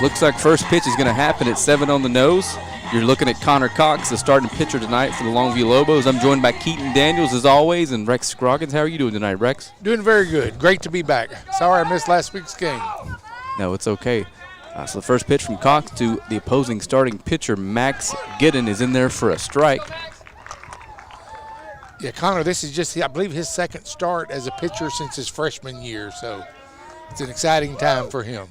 Looks like first pitch is going to happen at 7 on the nose. You're looking at Connor Cox, the starting pitcher tonight for the Longview Lobos. I'm joined by Keaton Daniels, as always, and Rex Scroggins. How are you doing tonight, Rex? Doing very good. Great to be back. Sorry I missed last week's game. No, it's okay. So the first pitch from Cox to the opposing starting pitcher, Max Giddon, is in there for a strike. Yeah, Connor, this is just, I believe, his second start as a pitcher since his freshman year, so it's an exciting time for him.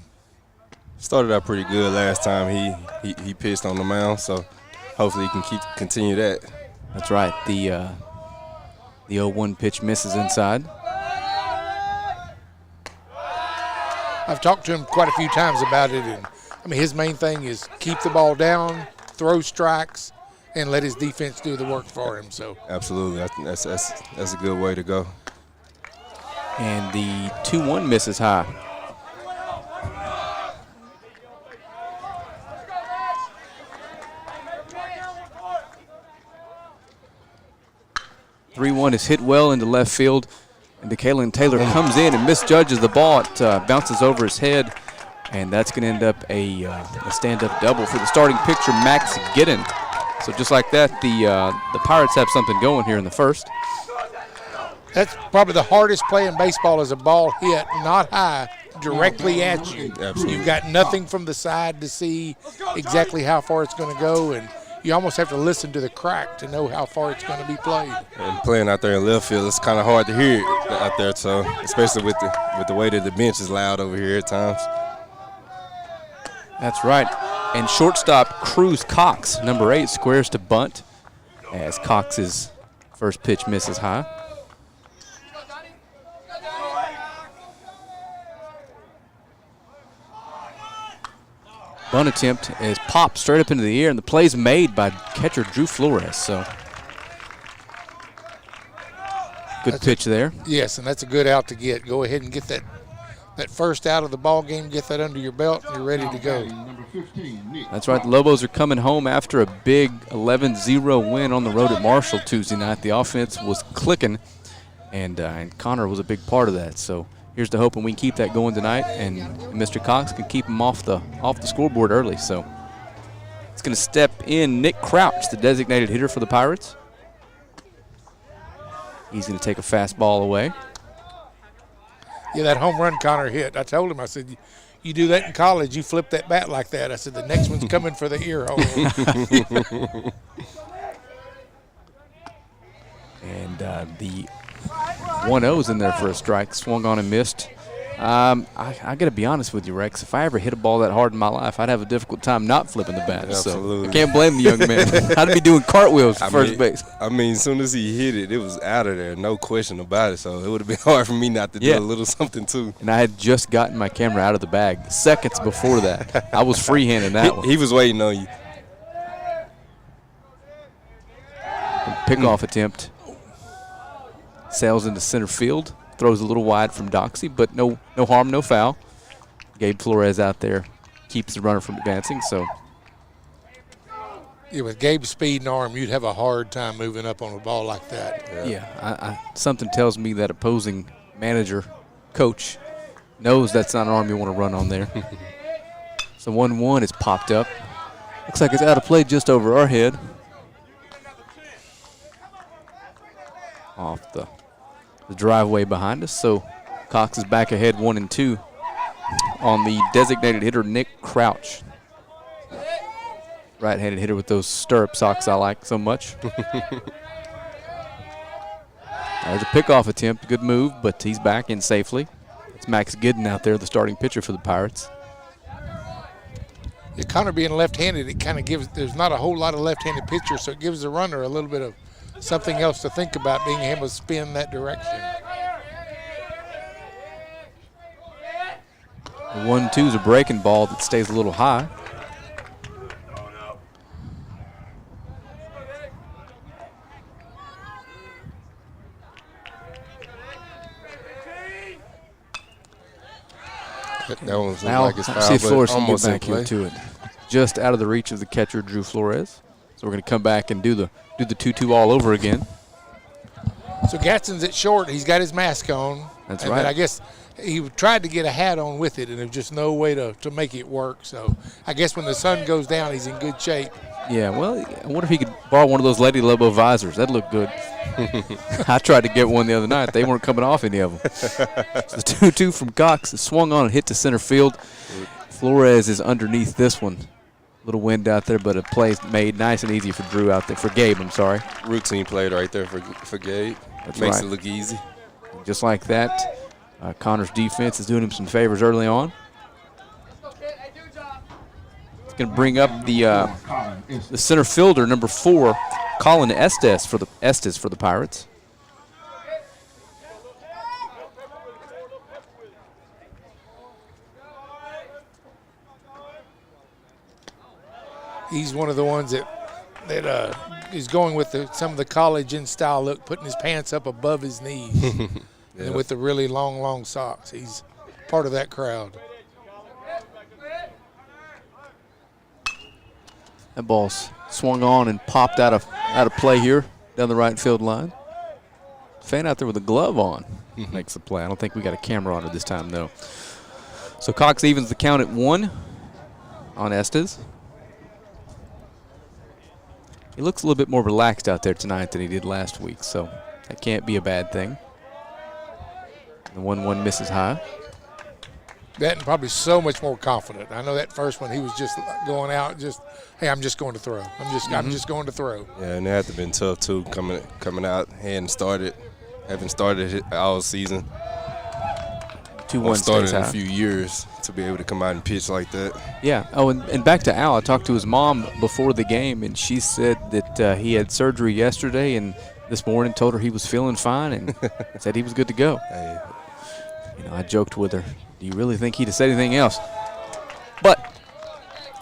Started out pretty good last time he pitched on the mound, so hopefully he can continue that. That's right. The 0-1 pitch misses inside. I've talked to him quite a few times about it, and I mean his main thing is keep the ball down, throw strikes, and let his defense do the work for him. So absolutely, that's a good way to go. And the 2-1 misses high. .3-1 is hit well into left field, and DeKalen Taylor comes in and misjudges the ball. It bounces over his head, and that's going to end up a stand-up double for the starting pitcher, Max Giddon. So just like that, the Pirates have something going here in the first. That's probably the hardest play in baseball, is a ball hit not high, directly at you. Absolutely. You've got nothing from the side to see exactly how far it's going to go, and you almost have to listen to the crack to know how far it's going to be played. And playing out there in left field, it's kind of hard to hear it out there, so especially with the way that the bench is loud over here at times. That's right. And shortstop Cruz Cox, number 8, squares to bunt as Cox's first pitch misses high. Bunt attempt is popped straight up into the air, and the play's made by catcher Drew Flores. So good pitch there. Yes, and that's a good out to get. Go ahead and get that first out of the ball game, get that under your belt, and you're ready to go. That's right. The Lobos are coming home after a big 11-0 win on the road at Marshall Tuesday night. The offense was clicking, and Connor was a big part of that. So here's to hoping we can keep that going tonight, and Mr. Cox can keep him off the scoreboard early. So it's going to step in Nick Crouch, the designated hitter for the Pirates. He's going to take a fastball away. Yeah, that home run Connor hit. I told him, I said, you do that in college, you flip that bat like that. I said, the next one's coming for the ear hole. And the 1-0's in there for a strike. Swung on and missed. I got to be honest with you, Rex. If I ever hit a ball that hard in my life, I'd have a difficult time not flipping the bat. Absolutely. So I can't blame the young man. I'd be doing cartwheels at first base. I mean, as soon as he hit it, it was out of there, no question about it. So it would have been hard for me not to do a little something too. And I had just gotten my camera out of the bag seconds before that. I was freehanding that one. He was waiting on you. Pickoff attempt. Sails into center field. Throws a little wide from Doxey, but no harm, no foul. Gabe Flores out there keeps the runner from advancing. So, yeah, with Gabe's speed and arm, you'd have a hard time moving up on a ball like that. Yeah, something tells me that opposing manager, coach, knows that's not an arm you want to run on there. So 1-1 is popped up. Looks like it's out of play just over our head. Off the driveway behind us. So Cox is back ahead 1-2 on the designated hitter, Nick Crouch. Right-handed hitter with those stirrup socks I like so much. There's a pickoff attempt. Good move, but he's back in safely. It's Max Giddon out there, the starting pitcher for the Pirates. Yeah, Connor being left-handed, it kind of gives, there's not a whole lot of left-handed pitchers, so it gives the runner a little bit of something else to think about, being able to spin that direction. 1-2 is a breaking ball that stays a little high. That one was Now, like it's foul, see if Flores can get almost in back play. into it. Just out of the reach of the catcher, Drew Flores. So we're going to come back and do the 2-2 all over again. So Gadsden's at short. He's got his mask on. That's and right. then I guess he tried to get a hat on with it, and there's just no way to make it work. So I guess when the sun goes down, he's in good shape. Yeah, well, I wonder if he could borrow one of those Lady Lobo visors. That'd look good. I tried to get one the other night. They weren't coming off any of them. So the 2-2 from Cox is swung on and hit to center field. Flores is underneath this one. Little wind out there, but a play made nice and easy for Drew out there. For Gabe, I'm sorry. Routine played right there for Gabe. That's Makes right. it look easy. Just like that, Connor's defense is doing him some favors early on. It's going to bring up the center fielder, number 4, Colin Estes for the Pirates. He's one of the ones that is going with some of the college in style look, putting his pants up above his knees, and with the really long socks. He's part of that crowd. That ball's swung on and popped out of play here down the right field line. Fan out there with a glove on makes the play. I don't think we got a camera on it this time, though. So Cox evens the count at 1 on Estes. He looks a little bit more relaxed out there tonight than he did last week, so that can't be a bad thing. The 1-1 misses high. That and probably so much more confident. I know that first one he was just going out, hey, I'm just going to throw. I'm just going to throw. Yeah, and it had to have been tough too coming out, haven't started all season. 2-1 started stays in high. a few years to be able to come out and pitch like that. Yeah. Oh, and back to Al. I talked to his mom before the game, and she said that he had surgery yesterday, and this morning told her he was feeling fine and said he was good to go. Hey. I joked with her, do you really think he'd have said anything else? But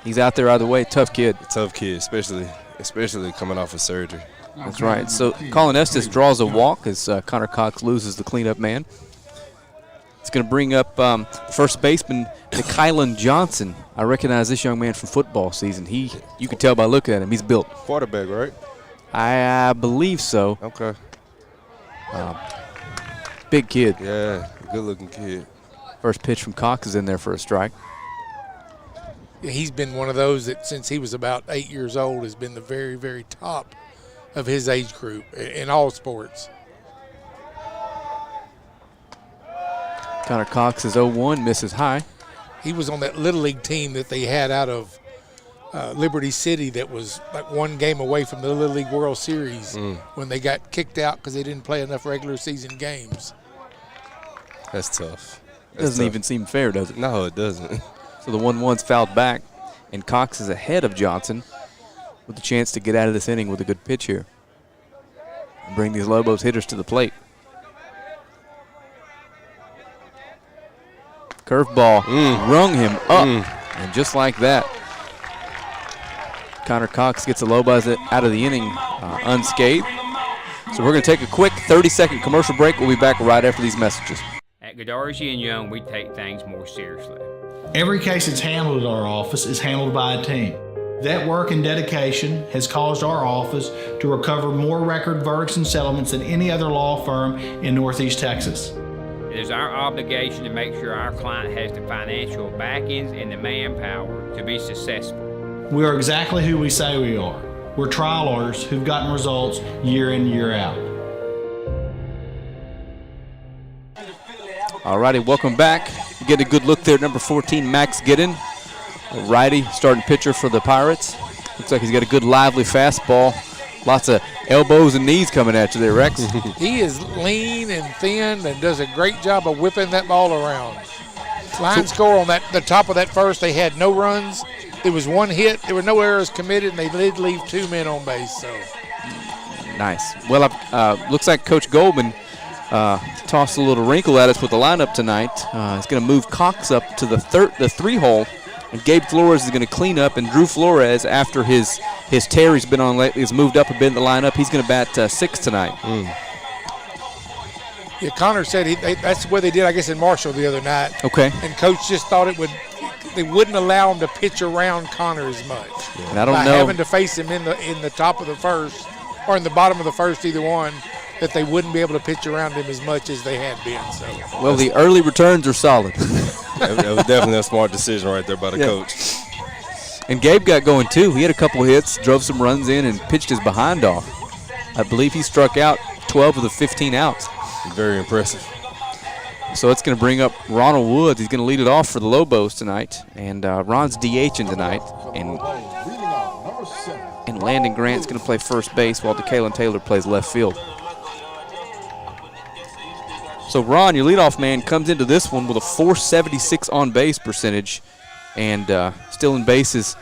he's out there either way. Tough kid. Tough kid, especially coming off of surgery. That's right. So Colin Estes draws a walk as Connor Cox loses the cleanup man. It's going to bring up first baseman Kylan Johnson. I recognize this young man from football season. You can tell by looking at him, he's built. Quarterback, right? I believe so. Okay. Big kid. Yeah, good-looking kid. First pitch from Cox is in there for a strike. Yeah, he's been one of those that since he was about 8 years old has been the very, very top of his age group in all sports. Connor Cox is 0-1, misses high. He was on that Little League team that they had out of Liberty City that was like one game away from the Little League World Series when they got kicked out because they didn't play enough regular season games. That's tough. Doesn't even seem fair, does it? No, it doesn't. So the 1-1's fouled back, and Cox is ahead of Johnson with a chance to get out of this inning with a good pitch here and bring these Lobos hitters to the plate. Curveball rung him up, and just like that, Connor Cox gets the Lobos out of the inning unscathed. So we're going to take a quick 30-second commercial break. We'll be back right after these messages. At Godarzi and Young, we take things more seriously. Every case that's handled at our office is handled by a team. That work and dedication has caused our office to recover more record verdicts and settlements than any other law firm in Northeast Texas. It is our obligation to make sure our client has the financial backings and the manpower to be successful. We are exactly who we say we are. We're trial lawyers who've gotten results year in, year out. All righty, welcome back. You get a good look there at number 14, Max Giddin, a righty starting pitcher for the Pirates. Looks like he's got a good lively fastball. Lots of elbows and knees coming at you there, Rex. He is lean and thin and does a great job of whipping that ball around. Line score on the top of that first, they had no runs. There was one hit. There were no errors committed, and they did leave 2 men on base. So nice. Well, looks like Coach Goldman tossed a little wrinkle at us with the lineup tonight. He's going to move Cox up to the 3-hole, and Gabe Flores is going to clean up. And Drew Flores, after his tear he's been on lately, has moved up a bit in the lineup. He's going to bat 6 tonight. Yeah, Connor said that's what they did, I guess, in Marshall the other night. Okay. And Coach just thought they wouldn't allow him to pitch around Connor as much. And I don't By know. having to face him in the top of the first or in the bottom of the first, either one, that they wouldn't be able to pitch around him as much as they had been. So, Well, the early returns are solid. That was definitely a smart decision right there by the coach. And Gabe got going, too. He had a couple hits, drove some runs in, and pitched his behind off. I believe he struck out 12 of the 15 outs. Very impressive. So it's going to bring up Ronald Woods. He's going to lead it off for the Lobos tonight. And Ron's DHing tonight. And Landon Grant's going to play first base while DeKalen Taylor plays left field. So Ron, your leadoff man, comes into this one with a .476 on-base percentage and stealing bases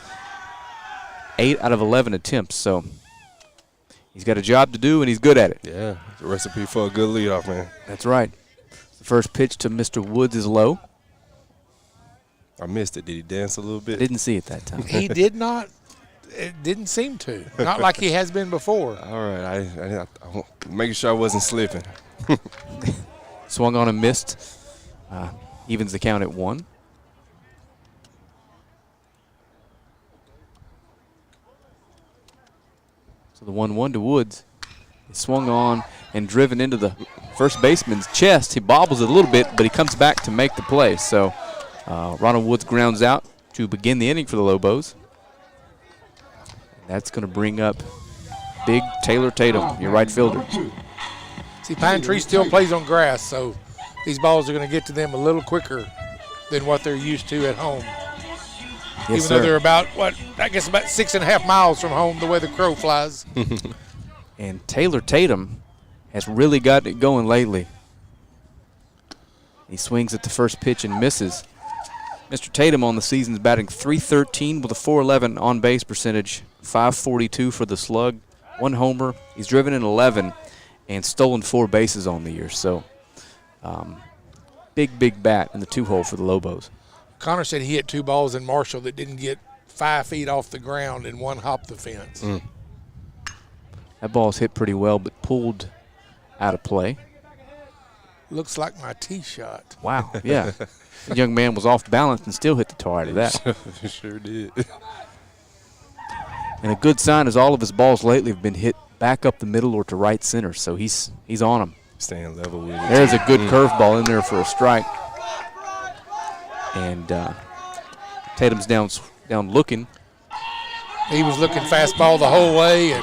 8 out of 11 attempts. So he's got a job to do, and he's good at it. Yeah, it's a recipe for a good leadoff, man. That's right. The first pitch to Mr. Woods is low. I missed it. Did he dance a little bit? Didn't see it that time. he did not. It didn't seem to. Not like he has been before. All right. I making sure I wasn't slipping. Swung on and missed. Evens the count at 1. So the 1-1 to Woods. He swung on and driven into the first baseman's chest. He bobbles it a little bit, but he comes back to make the play. So Ronald Woods grounds out to begin the inning for the Lobos. That's going to bring up big Taylor Tatum, your right fielder. See, Pine Tree still plays on grass, so these balls are going to get to them a little quicker than what they're used to at home. Yes, Even sir. though they're about 6.5 miles from home the way the crow flies. And Taylor Tatum has really gotten it going lately. He swings at the first pitch and misses. Mr. Tatum on the season is batting .313 with a .411 on-base percentage, .542 for the slug, 1 homer. He's driven in 11 and stolen 4 bases on the year. So big bat in the 2-hole for the Lobos. Connor said he hit 2 balls in Marshall that didn't get 5 feet off the ground and one hopped the fence. That ball's hit pretty well, but pulled out of play. Looks like my tee shot. Wow, yeah. The young man was off balance and still hit the tar out of that. Sure did. And a good sign is all of his balls lately have been hit back up the middle or to right center, so he's on them. Staying level with it. There's a good curveball in there for a strike. And Tatum's down looking. He was looking fastball the whole way, and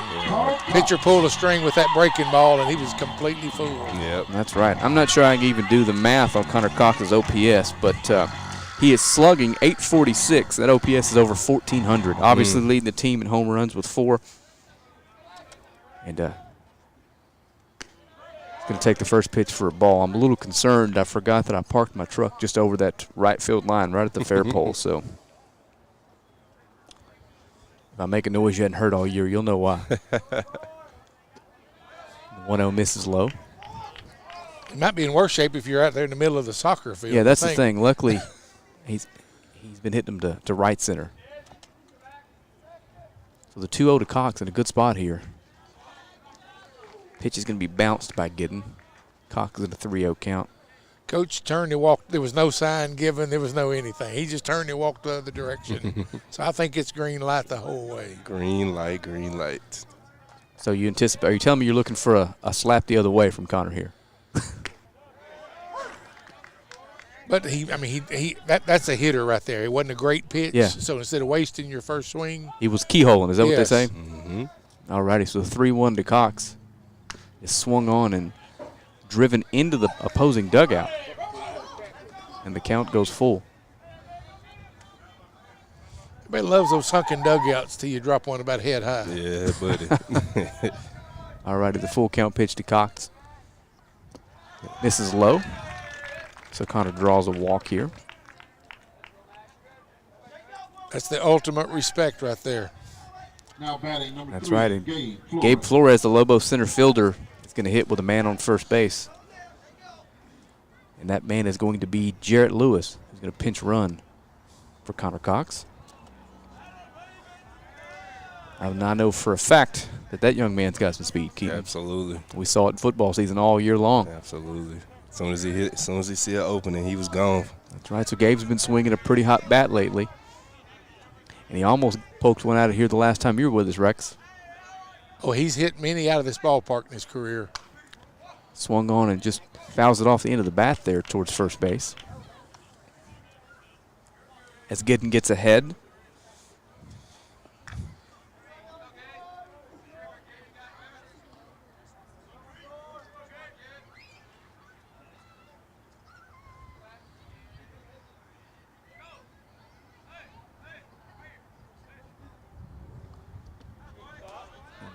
pitcher pulled a string with that breaking ball, and he was completely fooled. Yep. That's right. I'm not sure I can even do the math on Connor Cox's OPS, but he is slugging .846. That OPS is over 1,400. Obviously leading the team in home runs with 4. And he's going to take the first pitch for a ball. I'm a little concerned. I forgot that I parked my truck just over that right field line, right at the fair pole. So if I make a noise you hadn't heard all year, you'll know why. 1-0 misses low. He might be in worse shape if you're out there in the middle of the soccer field. Yeah, that's the thing. Luckily, he's been hitting them to right center. So the 2-0 to Cox in a good spot here. Pitch is going to be bounced by Giddon. Cox is at a 3-0 count. Coach turned and walked. There was no sign given. There was no anything. He just turned and walked the other direction. So I think it's green light the whole way. Green light, green light. So you anticipate? Are you telling me you're looking for a slap the other way from Connor here? But that's a hitter right there. It wasn't a great pitch. Yeah. So instead of wasting your first swing, He was keyholing. Is that what they Yes. say? Mm-hmm. All righty. So the 3-1 to Cox is swung on and driven into the opposing dugout. And the count goes full. everybody loves those sunken dugouts till you drop one about head high. Yeah, buddy. All righty. The full count pitch to Cox. Misses low. So Connor draws a walk here. That's the ultimate respect right there. Now batting number That's 3, right. And Gabe Gabe Flores, the Lobo center fielder, is going to hit with a man on first base. And that man is going to be Jarrett Lewis, who's going to pinch run for Connor Cox. I know for a fact that young man's got some speed, Keaton. Absolutely. We saw it in football season all year long. Absolutely. As soon as he see an opening, he was gone. That's right. So Gabe's been swinging a pretty hot bat lately. And he almost poked one out of here the last time you were with us, Rex. Oh, he's hit many out of this ballpark in his career. Swung on and just fouls it off the end of the bat there towards first base. As Giddon gets ahead.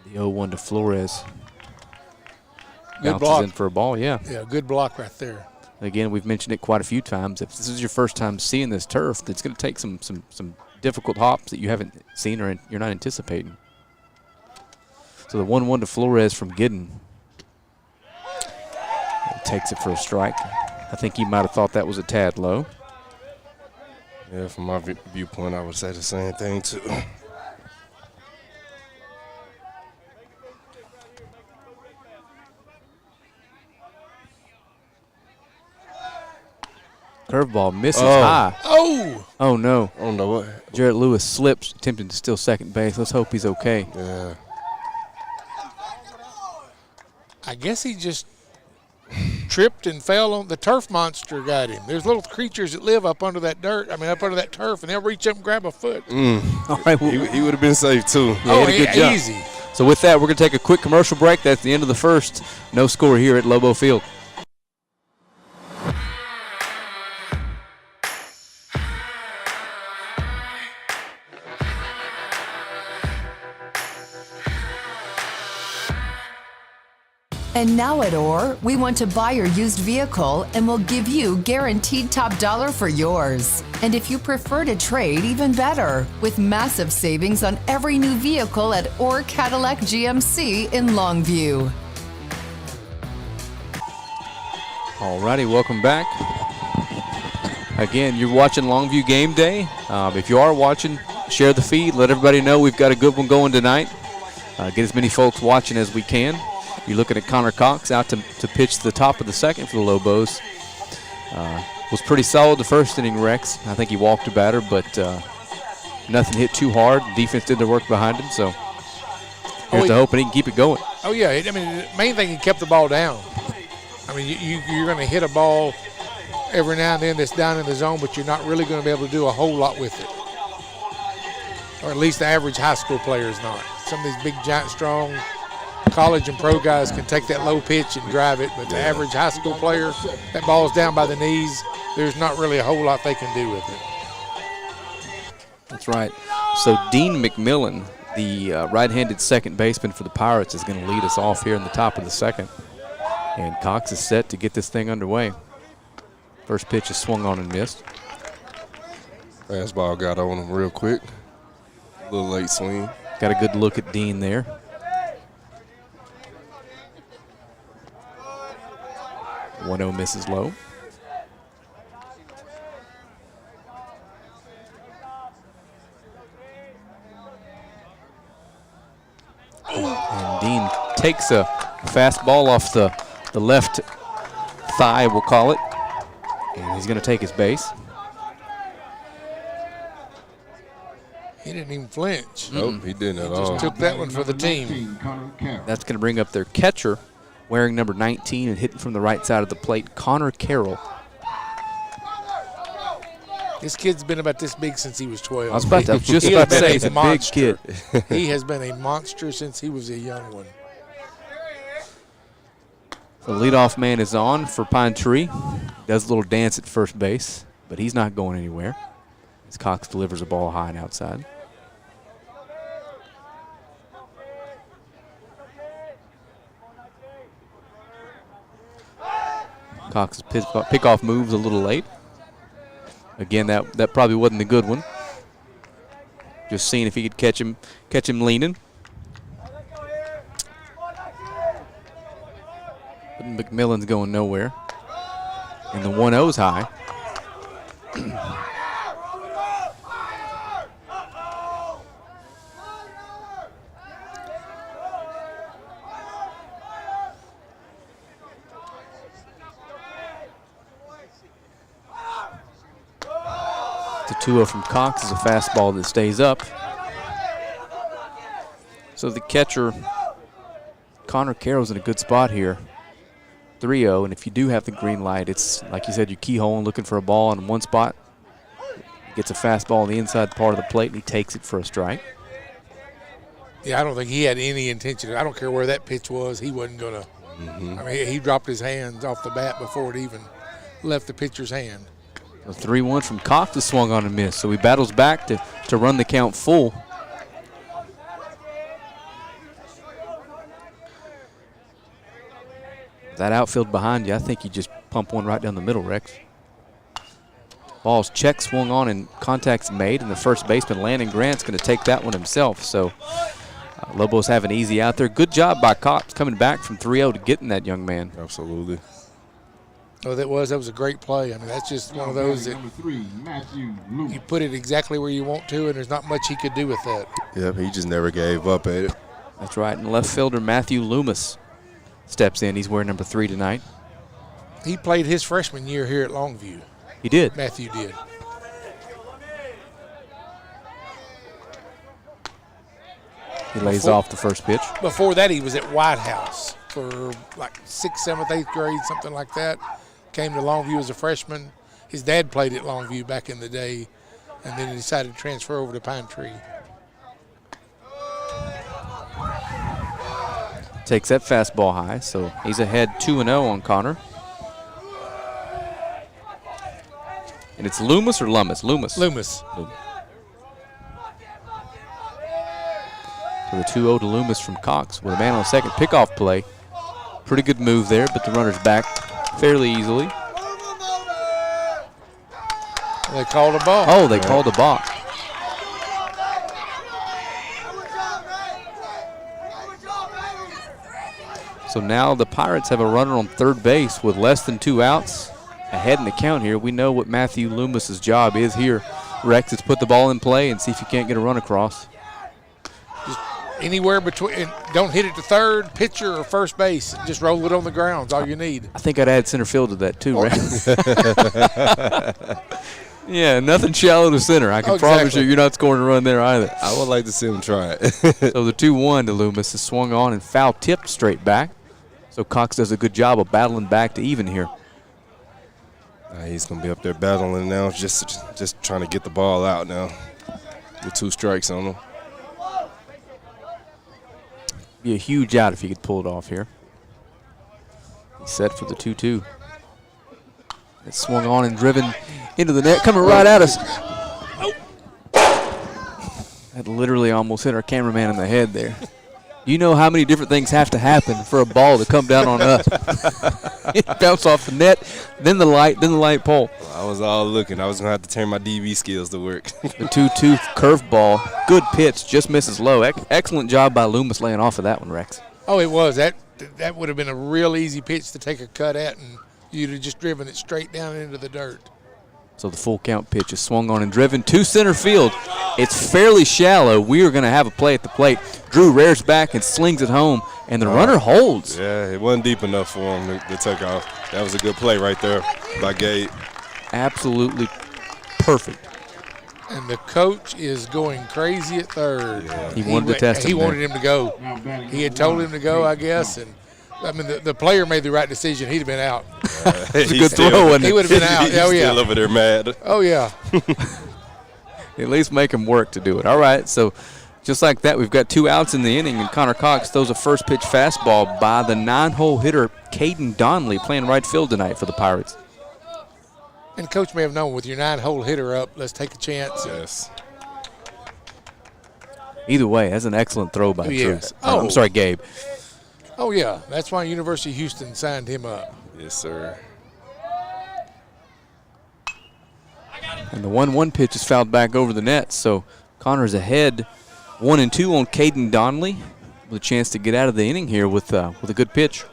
The 0-1 to Flores. Good Bounces block. in for a ball, yeah. Yeah, good block right there. Again, we've mentioned it quite a few times. If this is your first time seeing this turf, it's going to take some difficult hops that you haven't seen or you're not anticipating. So the 1-1 to Flores from Giddon. He takes it for a strike. I think he might have thought that was a tad low. Yeah, from my viewpoint, I would say the same thing too. Curveball misses high. Oh! Oh, no. I don't know what. Jarrett Lewis slips, attempting to steal second base. Let's hope he's okay. Yeah. I guess he just tripped and fell on the turf monster got him. There's little creatures that live up under that dirt, up under that turf, and they'll reach up and grab a foot. All right, well, He would have been safe too. yeah, he had a good jump. Easy. So with that, we're going to take a quick commercial break. That's the end of the first. No score here at Lobo Field. And now at OR, we want to buy your used vehicle and we'll give you guaranteed top dollar for yours. And if you prefer to trade, even better, with massive savings on every new vehicle at OR Cadillac GMC in Longview. Alrighty, welcome back. Again, you're watching Longview Game Day. If you are watching, share the feed. Let everybody know we've got a good one going tonight. Get as many folks watching as we can. You're looking at Connor Cox out to pitch the top of the second for the Lobos. Was pretty solid the first inning, Rex. I think he walked a batter, but nothing hit too hard. Defense did their work behind him, so here's the hope, and he can keep it going. Oh, yeah. The main thing, he kept the ball down. You're going to hit a ball every now and then that's down in the zone, but you're not really going to be able to do a whole lot with it. Or at least the average high school player is not. Some of these big, giant, strong college and pro guys can take that low pitch and drive it, but the average high school player, that ball's down by the knees, there's not really a whole lot they can do with it. That's right. So Dean McMillan, the right-handed second baseman for the Pirates, is going to lead us off here in the top of the second. And Cox is set to get this thing underway. First pitch is swung on and missed. Fastball got on him real quick. A little late swing. Got a good look at Dean there. One-0 misses low. And Dean takes a fastball off the left thigh, we'll call it. And he's going to take his base. He didn't even flinch. Nope, he didn't at all. Just took that one for the team. That's going to bring up their catcher, wearing number 19 and hitting from the right side of the plate, Connor Carroll. This kid's been about this big since he was 12. I was just about to say, he's a big kid. He has been a monster since he was a young one. The leadoff man is on for Pine Tree. Does a little dance at first base, but he's not going anywhere as Cox delivers a ball high and outside. Cox's pickoff moves a little late. Again, that probably wasn't a good one. Just seeing if he could catch him leaning. But McMillan's going nowhere. And the 1-0's high. The 2-0 from Cox is a fastball that stays up. So the catcher, Connor Carroll's in a good spot here. 3-0, and if you do have the green light, it's like you said, you keyhole and looking for a ball in one spot. He gets a fastball on the inside part of the plate, and he takes it for a strike. Yeah, I don't think he had any intention. I don't care where that pitch was. He wasn't going to. I mean, he dropped his hands off the bat before it even left the pitcher's hand. A 3-1 from Cox is swung on and missed, so he battles back to run the count full. That outfield behind you, I think you just pump one right down the middle, Rex. Ball's check swung on and contact's made, and the first baseman, Landon Grant's going to take that one himself. So Lobos have an easy out there. Good job by Cox coming back from 3-0 to getting that young man. Absolutely. Oh, that was a great play. I mean, that's just one of those that you put it exactly where you want to, and there's not much he could do with that. Yep, he just never gave up at it. That's right, and left fielder Matthew Loomis steps in. He's wearing number 3 tonight. He played his freshman year here at Longview. He did. Matthew did. He lays off the first pitch. Before that, he was at White House for like 6th, 7th, 8th grade, something like that. Came to Longview as a freshman. His dad played at Longview back in the day, and then he decided to transfer over to Pine Tree. Takes that fastball high, so he's ahead 2-0 on Connor. And it's Loomis or Lummis? Loomis. Loomis. So the 2-0 to Loomis from Cox with a man on second. Pickoff play. Pretty good move there, but the runner's back fairly easily. They called a ball. Oh, they called a balk. So now the Pirates have a runner on third base with less than 2 outs. Ahead in the count here. We know what Matthew Loomis's job is here. Rex, is put the ball in play and see if you can't get a run across. Just anywhere between, don't hit it to third, pitcher, or first base. Just roll it on the ground. It's all you need. I think I'd add center field to that too, Rex. Yeah, nothing shallow to center. I can promise you're not scoring a run there either. I would like to see him try it. So the 2-1 to Loomis is swung on and foul tipped straight back. So Cox does a good job of battling back to even here. He's going to be up there battling now, just trying to get the ball out now with 2 strikes on him. Be a huge out if he could pull it off here. He's set for the 2-2. It's swung on and driven into the net, coming right at us. Oh. That literally almost hit our cameraman in the head there. You know how many different things have to happen for a ball to come down on us. It bounced off the net, then the light pole. Well, I was all looking. I was going to have to turn my DB skills to work. The 2-2 curveball, good pitch, just misses low. Excellent job by Loomis laying off of that one, Rex. Oh, it was. That would have been a real easy pitch to take a cut at, and you'd have just driven it straight down into the dirt. So the full count pitch is swung on and driven to center field. It's fairly shallow. We are going to have a play at the plate. Drew rears back and slings it home, and the runner holds. Yeah, it wasn't deep enough for him to take off. That was a good play right there by Gabe. Absolutely perfect. And the coach is going crazy at third. Yeah. He wanted to test him. He wanted him to go. He had told him to go, I guess, and I mean, the player made the right decision. He'd have been out. It's a good throw, wasn't it? He would have been out. He's oh, yeah. still over there mad. Oh, yeah. At least make him work to do it. All right, so just like that, we've got 2 outs in the inning, and Connor Cox throws a first pitch fastball by the 9-hole hitter, Caden Donnelly, playing right field tonight for the Pirates. And Coach may have known with your 9-hole hitter up, let's take a chance. Yes. Either way, that's an excellent throw by Truce. Oh. I'm sorry, Gabe. Oh, yeah. That's why University of Houston signed him up. Yes, sir. And the 1-1 pitch is fouled back over the net, so Connor's ahead 1-2 on Caden Donnelly with a chance to get out of the inning here with a good pitch.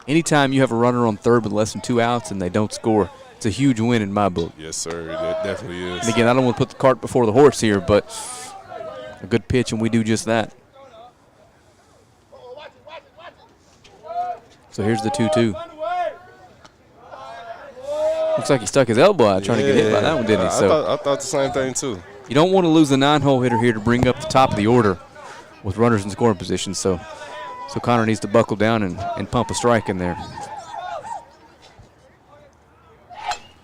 Anytime you have a runner on third with less than 2 outs and they don't score, it's a huge win in my book. Yes, sir. It definitely is. And again, I don't want to put the cart before the horse here, but a good pitch, and we do just that. So here's the 2-2. Looks like he stuck his elbow out trying to get hit by that one, didn't he? I thought the same thing, too. You don't want to lose the 9-hole hitter here to bring up the top of the order with runners in scoring position. So So Connor needs to buckle down and pump a strike in there.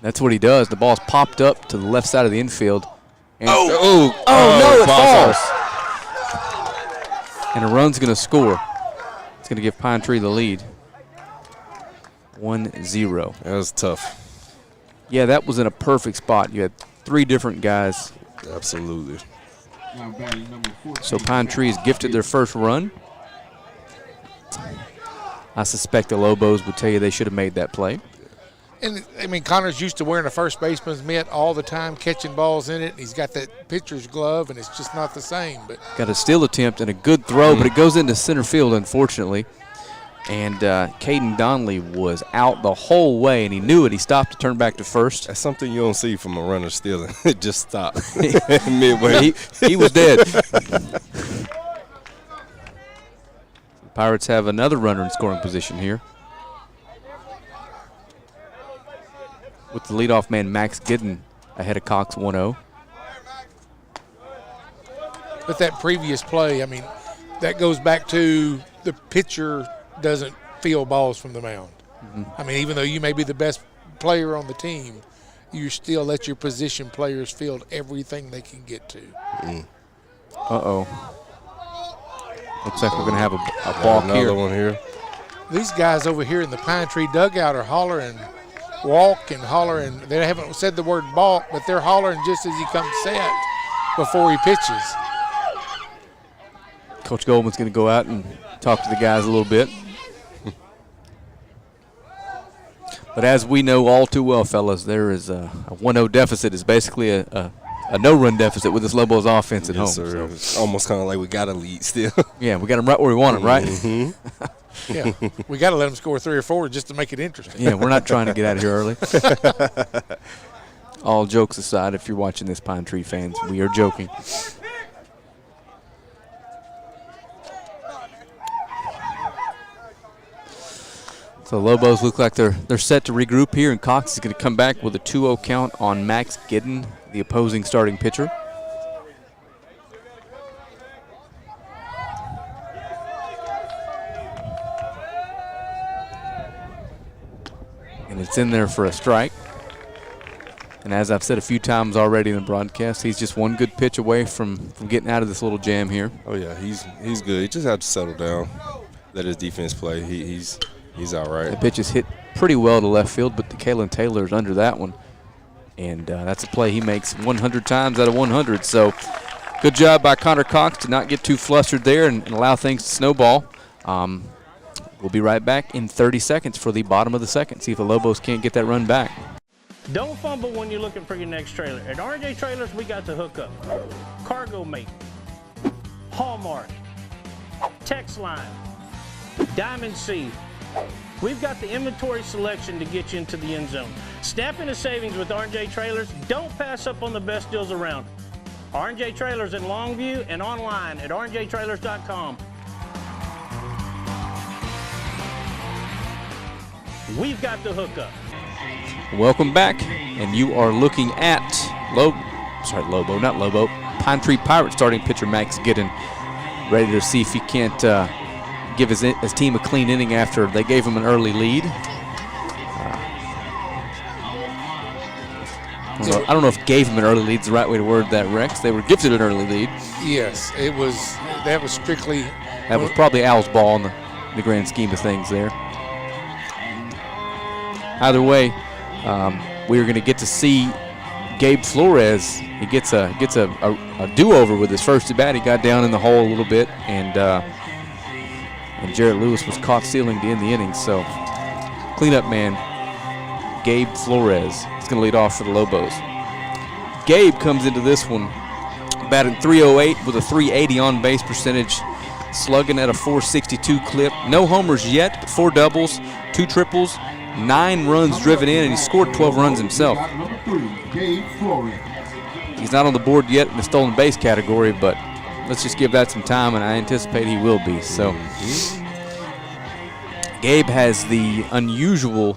That's what he does. The ball's popped up to the left side of the infield. And no, it falls. And a run's going to score. It's going to give Pine Tree the lead. 1-0. That was tough. Yeah, that was in a perfect spot. You had 3 different guys. Absolutely. Now batting number 14. So Pine Tree has gifted their first run. I suspect the Lobos would tell you they should have made that play. And, I mean, Connor's used to wearing a first baseman's mitt all the time, catching balls in it. And he's got that pitcher's glove, and it's just not the same. But got a steal attempt and a good throw, but it goes into center field, unfortunately. And Caden Donnelly was out the whole way, and he knew it. He stopped to turn back to first. That's something you don't see from a runner stealing. It just stopped midway. He was dead. Pirates have another runner in scoring position here, with the leadoff man Max Gidden ahead of Cox 1-0. But that previous play, I mean, that goes back to the pitcher doesn't feel balls from the mound. I mean, even though you may be the best player on the team, you still let your position players field everything they can get to. Uh-oh. Looks like we're going to have a balk Another here. one here. These guys over here in the Pine Tree dugout are hollering, walk and hollering. They haven't said the word balk, but they're hollering just as he comes set before he pitches. Coach Goldman's going to go out and talk to the guys a little bit. But as we know all too well, fellas, there is a 1-0 deficit. It's basically a no-run deficit with this Lobos offense at home. Sir. So. It's almost kind of like we got a lead still. Yeah, we got them right where we want them, right? Yeah, we got to let them score 3 or 4 just to make it interesting. Yeah, we're not trying to get out of here early. All jokes aside, if you're watching this, Pine Tree fans, we are joking. So Lobos look like they're set to regroup here, and Cox is going to come back with a 2-0 count on Max Gidden, the opposing starting pitcher. And it's in there for a strike. And as I've said a few times already in the broadcast, he's just one good pitch away from getting out of this little jam here. Oh, yeah, he's good. He just had to settle down, let his defense play. He's all right. The pitch is hit pretty well to left field, but the Kalen Taylor is under that one. And that's a play he makes 100 times out of 100. So good job by Connor Cox to not get too flustered there and allow things to snowball. We'll be right back in 30 seconds for the bottom of the second. See if the Lobos can't get that run back. Don't fumble when you're looking for your next trailer. At RJ Trailers, we got the hookup. Cargo Mate, Hallmark, Text Line, Diamond C. We've got the inventory selection to get you into the end zone. Snap into savings with R&J Trailers. Don't pass up on the best deals around. R&J Trailers in Longview and online at rnjtrailers.com. We've got the hookup. Welcome back, and you are looking at Pine Tree Pirates starting pitcher Max Gidden, ready to see if he can't give his team a clean inning after they gave him an early lead. I don't know if gave him an early lead is the right way to word that, Rex. They were gifted an early lead. Yes, that was strictly. That was probably Al's ball in the grand scheme of things there. Either way, we are going to get to see Gabe Flores. He gets a do-over with his first at bat. He got down in the hole a little bit, and Jarrett Lewis was caught stealing to end the inning. So cleanup man Gabe Flores is going to lead off for the Lobos. Gabe comes into this one batting .308 with a .380 on base percentage, slugging at a .462 clip. No homers yet, but 4 doubles, 2 triples, 9 runs driven in, and he scored 12 runs himself. Gabe Flores. He's not on the board yet in the stolen base category, but let's just give that some time, and I anticipate he will be. So Gabe has the unusual,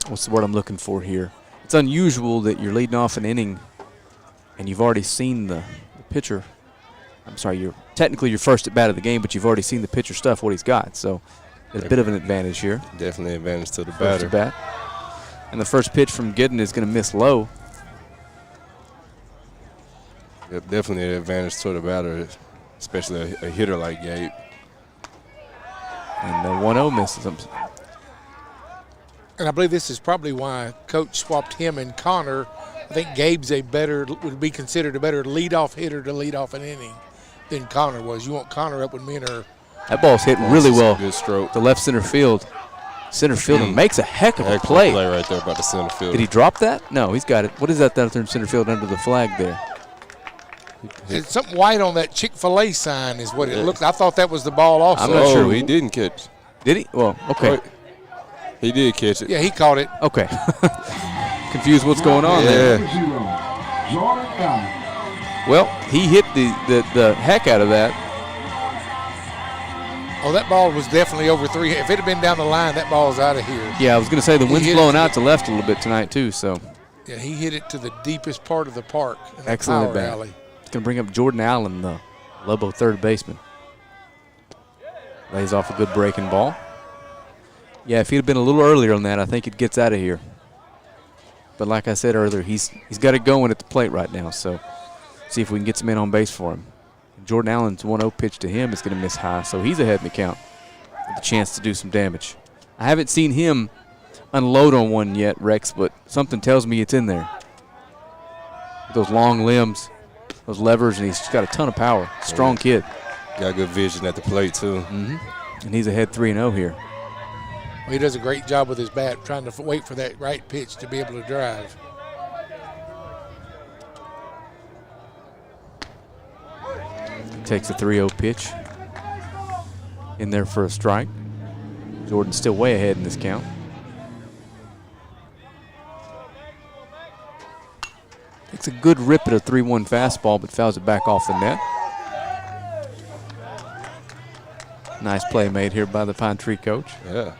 what's the word I'm looking for here? It's unusual that you're leading off an inning and you've already seen the pitcher I'm sorry, you're technically your first at bat of the game, but you've already seen the pitcher stuff, what he's got. So there's a bit of an advantage here. Definitely advantage to the First batter. at bat. And the first pitch from Giddens is going to miss low. Yep, definitely an advantage to the batter, especially a hitter like Gabe. And the 1-0 misses him. And I believe this is probably why Coach swapped him and Connor. I think Gabe's would be considered a better leadoff hitter to lead off an inning than Connor was. You want Connor up when men are. That ball's hit really well. Good stroke. The left center field. Center fielder makes a heck of a play. Play right there by the center field. Did he drop that? No, he's got it. What is that down there in center field under the flag there? It's something white on that Chick-fil-A sign is what it looked. I thought that was the ball also. I'm not sure. He didn't catch. Did he? Well, okay. He did catch it. Yeah, he caught it. Okay. Confused what's going on there. Jordan Allen. Well, he hit the heck out of that. Oh, that ball was definitely over 3. If it had been down the line, that ball's out of here. Yeah, I was going to say the wind's hit blowing it. out to left a little bit tonight too, so. Yeah, he hit it to the deepest part of the park. In that Excellent power at bat. alley. It's going to bring up Jordan Allen, the Lobo third baseman. Lays off a good breaking ball. Yeah, if he'd have been a little earlier on that, I think it gets out of here. But like I said earlier, he's got it going at the plate right now, so see if we can get some men on base for him. Jordan Allen's 1-0 pitch to him is going to miss high, so he's ahead in the count with a chance to do some damage. I haven't seen him unload on one yet, Rex, but something tells me it's in there. Those long limbs, those levers, and he's got a ton of power. Strong kid. Got good vision at the plate, too. Mm-hmm. And he's ahead 3-0 here. Well, he does a great job with his bat, trying to wait for that right pitch to be able to drive. Takes a 3-0 pitch in there for a strike. Jordan's still way ahead in this count. Takes a good rip at a 3-1 fastball, but fouls it back off the net. Nice play made here by the Pine Tree coach. Yeah.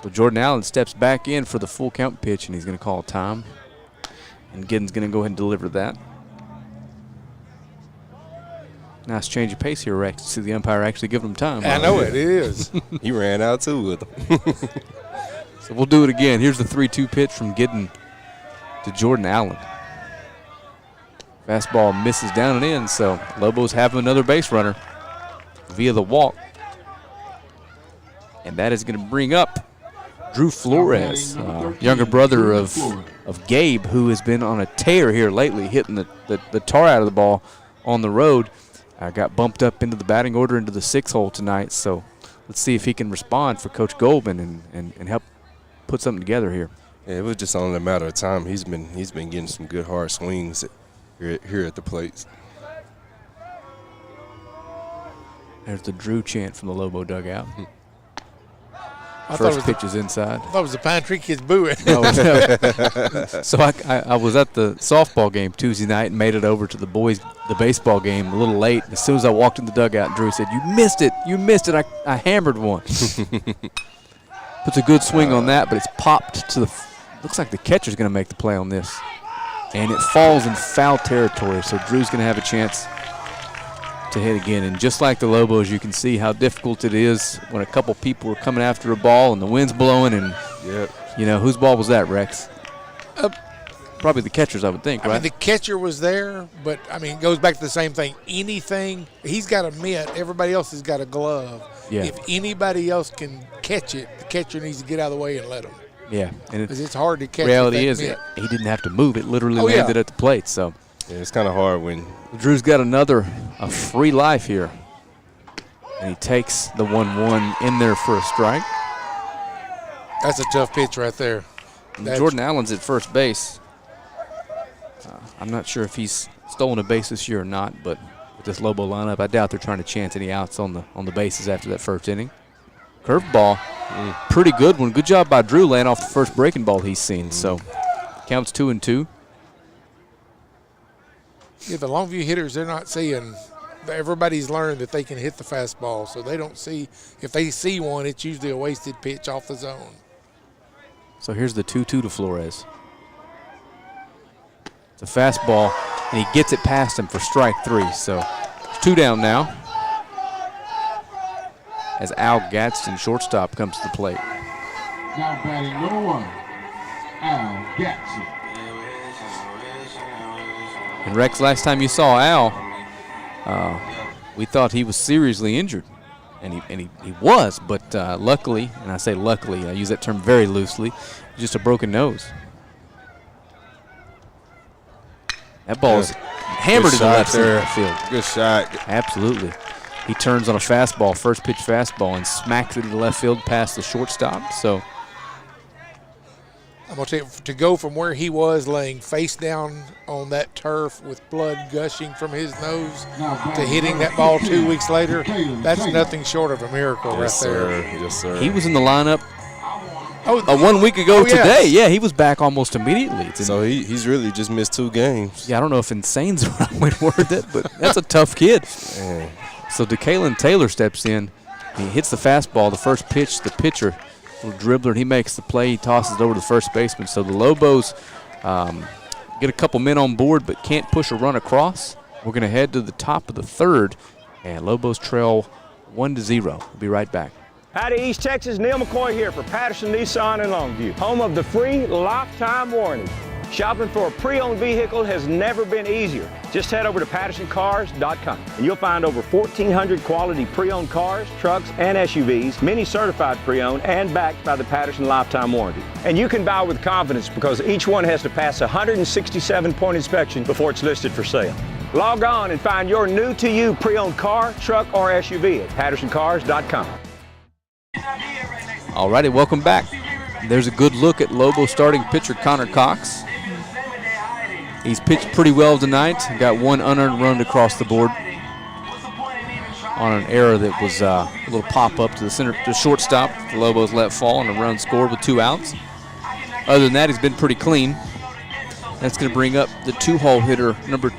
So Jordan Allen steps back in for the full count pitch, and he's going to call time. And Giddens going to go ahead and deliver that. Nice change of pace here, Rex. See the umpire actually giving him time. I know it is. He ran out, too, with him. So we'll do it again. Here's the 3-2 pitch from Giddens to Jordan Allen. Fastball misses down and in, so Lobos have another base runner via the walk. And that is going to bring up Drew Flores, younger brother of Gabe, who has been on a tear here lately, hitting the tar out of the ball on the road. Got bumped up into the batting order into the 6th hole tonight, so let's see if he can respond for Coach Goldman and help put something together here. Yeah, it was just only a matter of time. He's been getting some good hard swings here at the plates. There's the Drew chant from the Lobo dugout. I First pitch is inside. I thought it was the Pine Tree kids booing. No. So I was at the softball game Tuesday night and made it over to the baseball game a little late. As soon as I walked in the dugout, Drew said, "You missed it. You missed it." I hammered one. Puts a good swing on that, but it's popped to the looks like the catcher's going to make the play on this. And it falls in foul territory, so Drew's going to have a chance to hit again. And just like the Lobos, you can see how difficult it is when a couple people are coming after a ball and the wind's blowing. And, you know, whose ball was that, Rex? Probably the catcher's, I would think, right? I mean, the catcher was there, but, I mean, it goes back to the same thing. Anything, he's got a mitt. Everybody else has got a glove. Yeah. If anybody else can catch it, the catcher needs to get out of the way and let him. Yeah. And Because it's hard to catch reality with is that mitt. he didn't have to move. It literally landed at the plate. So Yeah, it's kind of hard when Drew's got a free life here. And he takes the 1-1 in there for a strike. That's a tough pitch right there. Jordan Allen's at first base. I'm not sure if he's stolen a base this year or not, but with this Lobo lineup, I doubt they're trying to chance any outs on the bases after that first inning. Curveball, pretty good one. Good job by Drew laying off the first breaking ball he's seen. So counts 2-2. Yeah, the Longview hitters, they're not seeing. Everybody's learned that they can hit the fastball, so they don't see. If they see one, it's usually a wasted pitch off the zone. So here's the 2-2 to Flores. It's a fastball, and he gets it past him for strike 3. So it's 2 down now as Al Gadsden, shortstop, comes to the plate. Now batting number 1, Al Gadsden. And Rex, last time you saw Al, we thought he was seriously injured. And he was, but luckily, and I say luckily, I use that term very loosely, just a broken nose. That ball is hammered to the left center field. Good shot. Absolutely. He turns on a fastball, first pitch fastball, and smacks it to the left field past the shortstop. So I'm going to tell you, to go from where he was laying face down on that turf with blood gushing from his nose to hitting that ball 2 weeks later, that's nothing short of a miracle right there. Yes, sir. he was in the lineup 1 week ago today. Yes. Yeah, he was back almost immediately. So he's really just missed 2 games. Yeah, I don't know if insane's the right way to word that, but that's a tough kid. Man. So DeKalen Taylor steps in. He hits the fastball, the first pitch, the pitcher, little dribbler, and he makes the play. He tosses it over to the first baseman. So the Lobos get a couple men on board but can't push a run across. We're going to head to the top of the 3rd, and Lobos trail 1-0. We'll be right back. Howdy, East Texas. Neil McCoy here for Patterson Nissan in Longview, home of the free lifetime warranty. Shopping for a pre-owned vehicle has never been easier. Just head over to PattersonCars.com and you'll find over 1,400 quality pre-owned cars, trucks, and SUVs, many certified pre-owned and backed by the Patterson Lifetime Warranty. And you can buy with confidence because each one has to pass a 167-point inspection before it's listed for sale. Log on and find your new-to-you pre-owned car, truck, or SUV at PattersonCars.com. All righty, welcome back. There's a good look at Lobo starting pitcher Connor Cox. He's pitched pretty well tonight. Got 1 unearned run across the board on an error that was a little pop-up to the shortstop. The Lobos let fall and a run scored with 2 outs. Other than that, he's been pretty clean. That's going to bring up the 2-hole hitter, number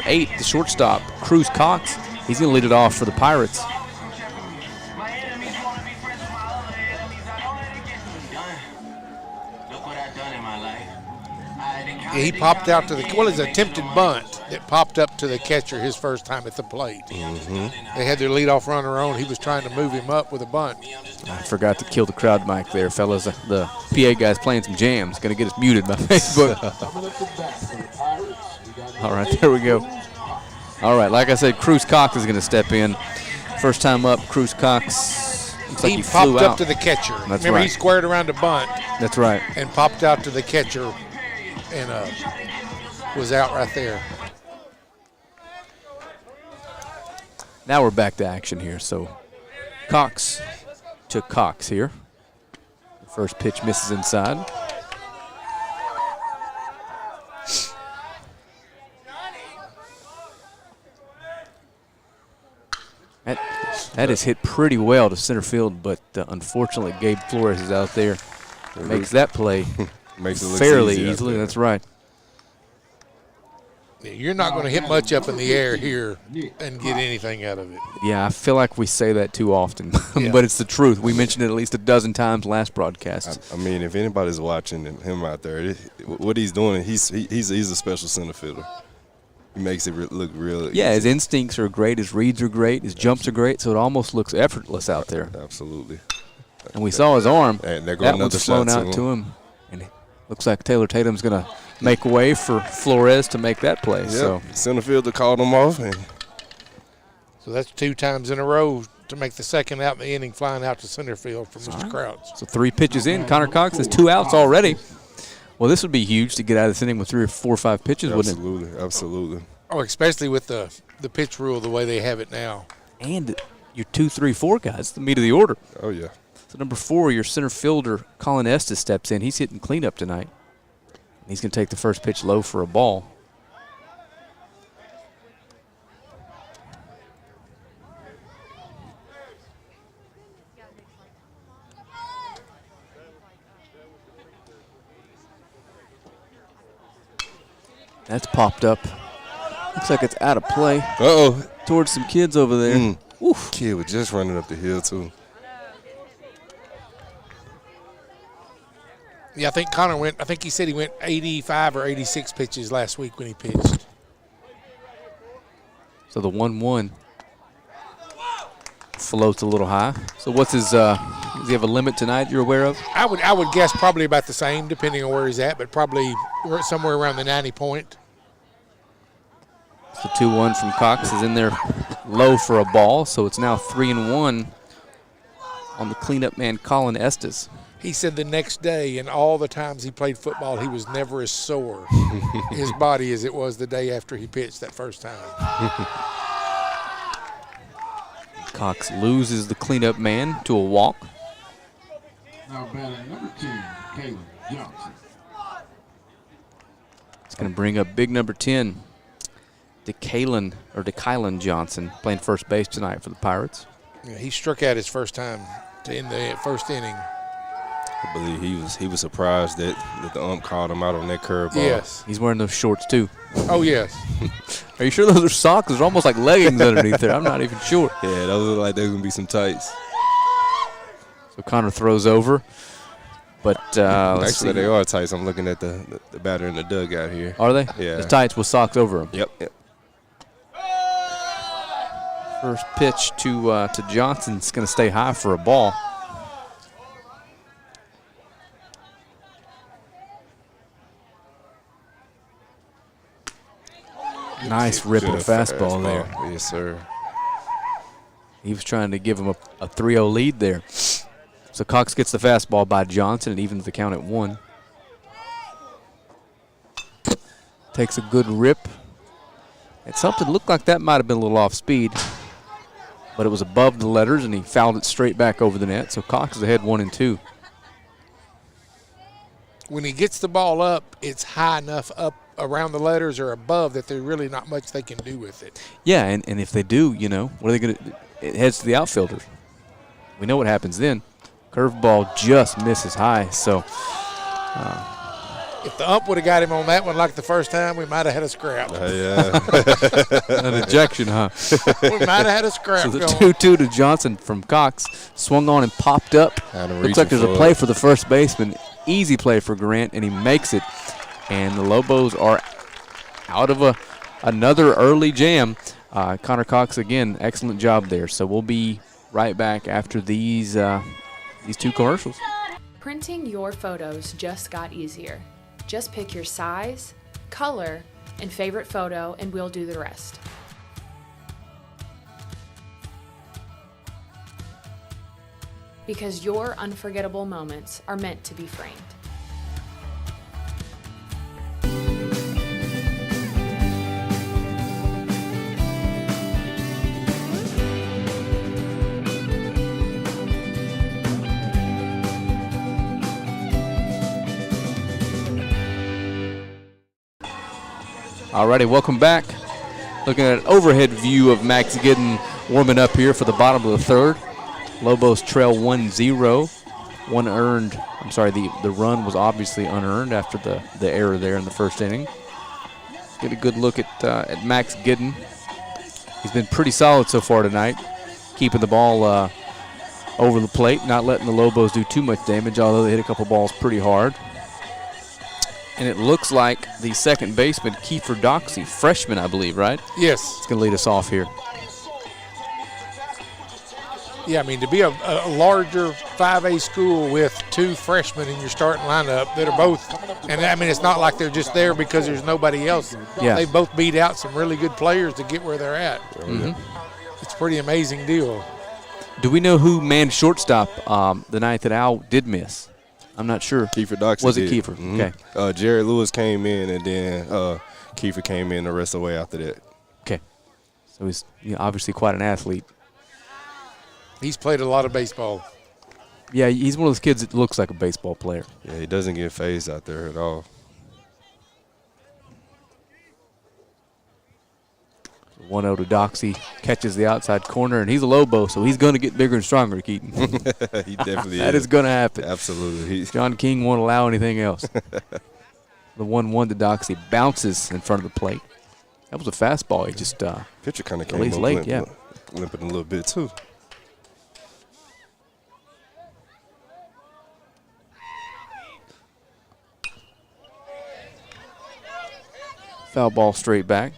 8, the shortstop, Cruz Cox. He's going to lead it off for the Pirates. He popped out to the, his attempted bunt that popped up to the catcher his first time at the plate. They had their leadoff runner on. He was trying to move him up with a bunt. I forgot to kill the crowd mic there, fellas. The PA guy's playing some jams. Going to get us muted by Facebook. All right, there we go. All right, like I said, Cruz Cox is going to step in. First time up, Cruz Cox. Looks like he popped flew up out to the catcher. That's Remember, right. he squared around a bunt. That's right. And popped out to the catcher and was out right there. Now we're back to action here. So Cox to Cox here. The first pitch misses inside. That is hit pretty well to center field, but unfortunately Gabe Flores is out there. Makes that play Makes it look fairly easy easily. That's right. You're not going to hit much up in the air here and get anything out of it. Yeah, I feel like we say that too often, but it's the truth. We mentioned it at least a dozen times last broadcast. I mean, if anybody's watching him out there, what he's doing, he's a special center fielder. He makes it look real easy. His instincts are great, his reads are great, his jumps are great, so it almost looks effortless out there. Absolutely. And we saw his arm. And that one's flown out to him. And it looks like Taylor Tatum's going to make way for Flores to make that play. Yep. So center fielder called him off. So that's 2 times in a row to make the second out in the inning, flying out to center field for Mr. Crouch. So 3 pitches in. Connor Cox has 2 outs already. Well, this would be huge to get out of this inning with 3 or 4 or 5 pitches, wouldn't it? Absolutely. Oh, especially with the pitch rule the way they have it now. And your 2, 3, 4 guys, the meat of the order. Oh, yeah. So number 4, your center fielder, Colin Estes, steps in. He's hitting cleanup tonight. He's going to take the first pitch low for a ball. That's popped up. Looks like it's out of play. Uh-oh. Towards some kids over there. Oof. Kid was just running up the hill, too. Yeah, I think Connor went. I think he said he went 85 or 86 pitches last week when he pitched. So the 1-1 floats a little high. So what's his? Does he have a limit tonight you're aware of? I would guess probably about the same, depending on where he's at, but probably somewhere around the 90 point. So 2-1 from Cox is in there low for a ball. So it's now 3-1 on the cleanup man, Colin Estes. He said the next day and all the times he played football, he was never as sore, his body, as it was the day after he pitched that first time. Cox loses the cleanup man to a walk. Now batting number 10, Caleb Johnson. It's going to bring up big number 10, DeKylan Johnson, playing first base tonight for the Pirates. Yeah, he struck out his first time in the first inning. I believe he was surprised that the ump called him out on that curveball. Yes. He's wearing those shorts too. Oh, yes. Are you sure those are socks? They're almost like leggings underneath there. I'm not even sure. Yeah, those look like there's going to be some tights. So Connor throws over. But actually, they are tights. I'm looking at the batter in the dugout here. Are they? Yeah. The tights with socks over them. Yep. First pitch to Johnson's going to stay high for a ball. Nice rip of fastball there. Yes, sir. He was trying to give him a 3-0 lead there. So Cox gets the fastball by Johnson and evens the count at 1. Takes a good rip. It's something looked like that might have been a little off speed, but it was above the letters and he fouled it straight back over the net. So Cox is ahead 1-2. When he gets the ball up, it's high enough up around the letters or above that there's really not much they can do with it. Yeah, and if they do, what are they going to do? It heads to the outfielders. We know what happens then. Curveball just misses high. So if the ump would have got him on that one like the first time, we might have had a scrap. Yeah. An ejection, huh? We might have had a scrap. So the going. 2-2 to Johnson from Cox. Swung on and popped up. Looks like there's a play for the first baseman. Easy play for Grant, and he makes it. And the Lobos are out of another early jam. Connor Cox, again, excellent job there. So we'll be right back after these two commercials. Printing your photos just got easier. Just pick your size, color, and favorite photo, and we'll do the rest. Because your unforgettable moments are meant to be framed. Alrighty, welcome back. Looking at an overhead view of Max Giddon warming up here for the bottom of the third. Lobos trail 1-0. One earned. I'm sorry, the run was obviously unearned after the error there in the first inning. Get a good look at Max Giddon. He's been pretty solid so far tonight, keeping the ball over the plate, not letting the Lobos do too much damage, although they hit a couple balls pretty hard. And it looks like the second baseman, Kiefer Doxey, freshman, I believe, right? Yes. He's going to lead us off here. Yeah, I mean, to be a larger 5A school with two freshmen in your starting lineup that are both, and I mean, it's not like they're just there because there's nobody else. Yeah. They both beat out some really good players to get where they're at. Mm-hmm. It's a pretty amazing deal. Do we know who manned shortstop the night that Al did miss? I'm not sure. Kiefer Doxey Was it did. Kiefer? Mm-hmm. Okay. Jared Lewis came in, and then Kiefer came in the rest of the way after that. Okay. So he's obviously quite an athlete. He's played a lot of baseball. Yeah, he's one of those kids that looks like a baseball player. Yeah, he doesn't get phased out there at all. 1-0 to Doxey, catches the outside corner, and he's a Lobo, so he's going to get bigger and stronger, Keaton. He definitely That is going to happen. Absolutely. John King won't allow anything else. The 1-1 to Doxey bounces in front of the plate. That was a fastball. He just pitcher kind of came released up late, yeah. limping a little bit too. Foul ball straight back.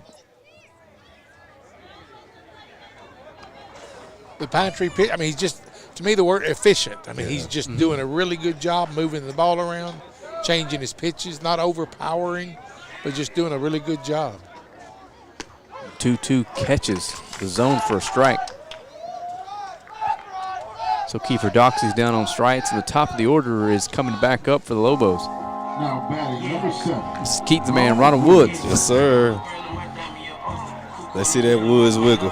The pine tree pitch, I mean, he's just, to me, the word efficient. I mean, he's just doing a really good job moving the ball around, changing his pitches, not overpowering, but just doing a really good job. 2-2 catches the zone for a strike. So Kiefer Doxey's down on strikes, and the top of the order is coming back up for the Lobos. Now batting number 7. This is keep the man, Ronald Woods. Yes, sir. Let's see that Woods wiggle.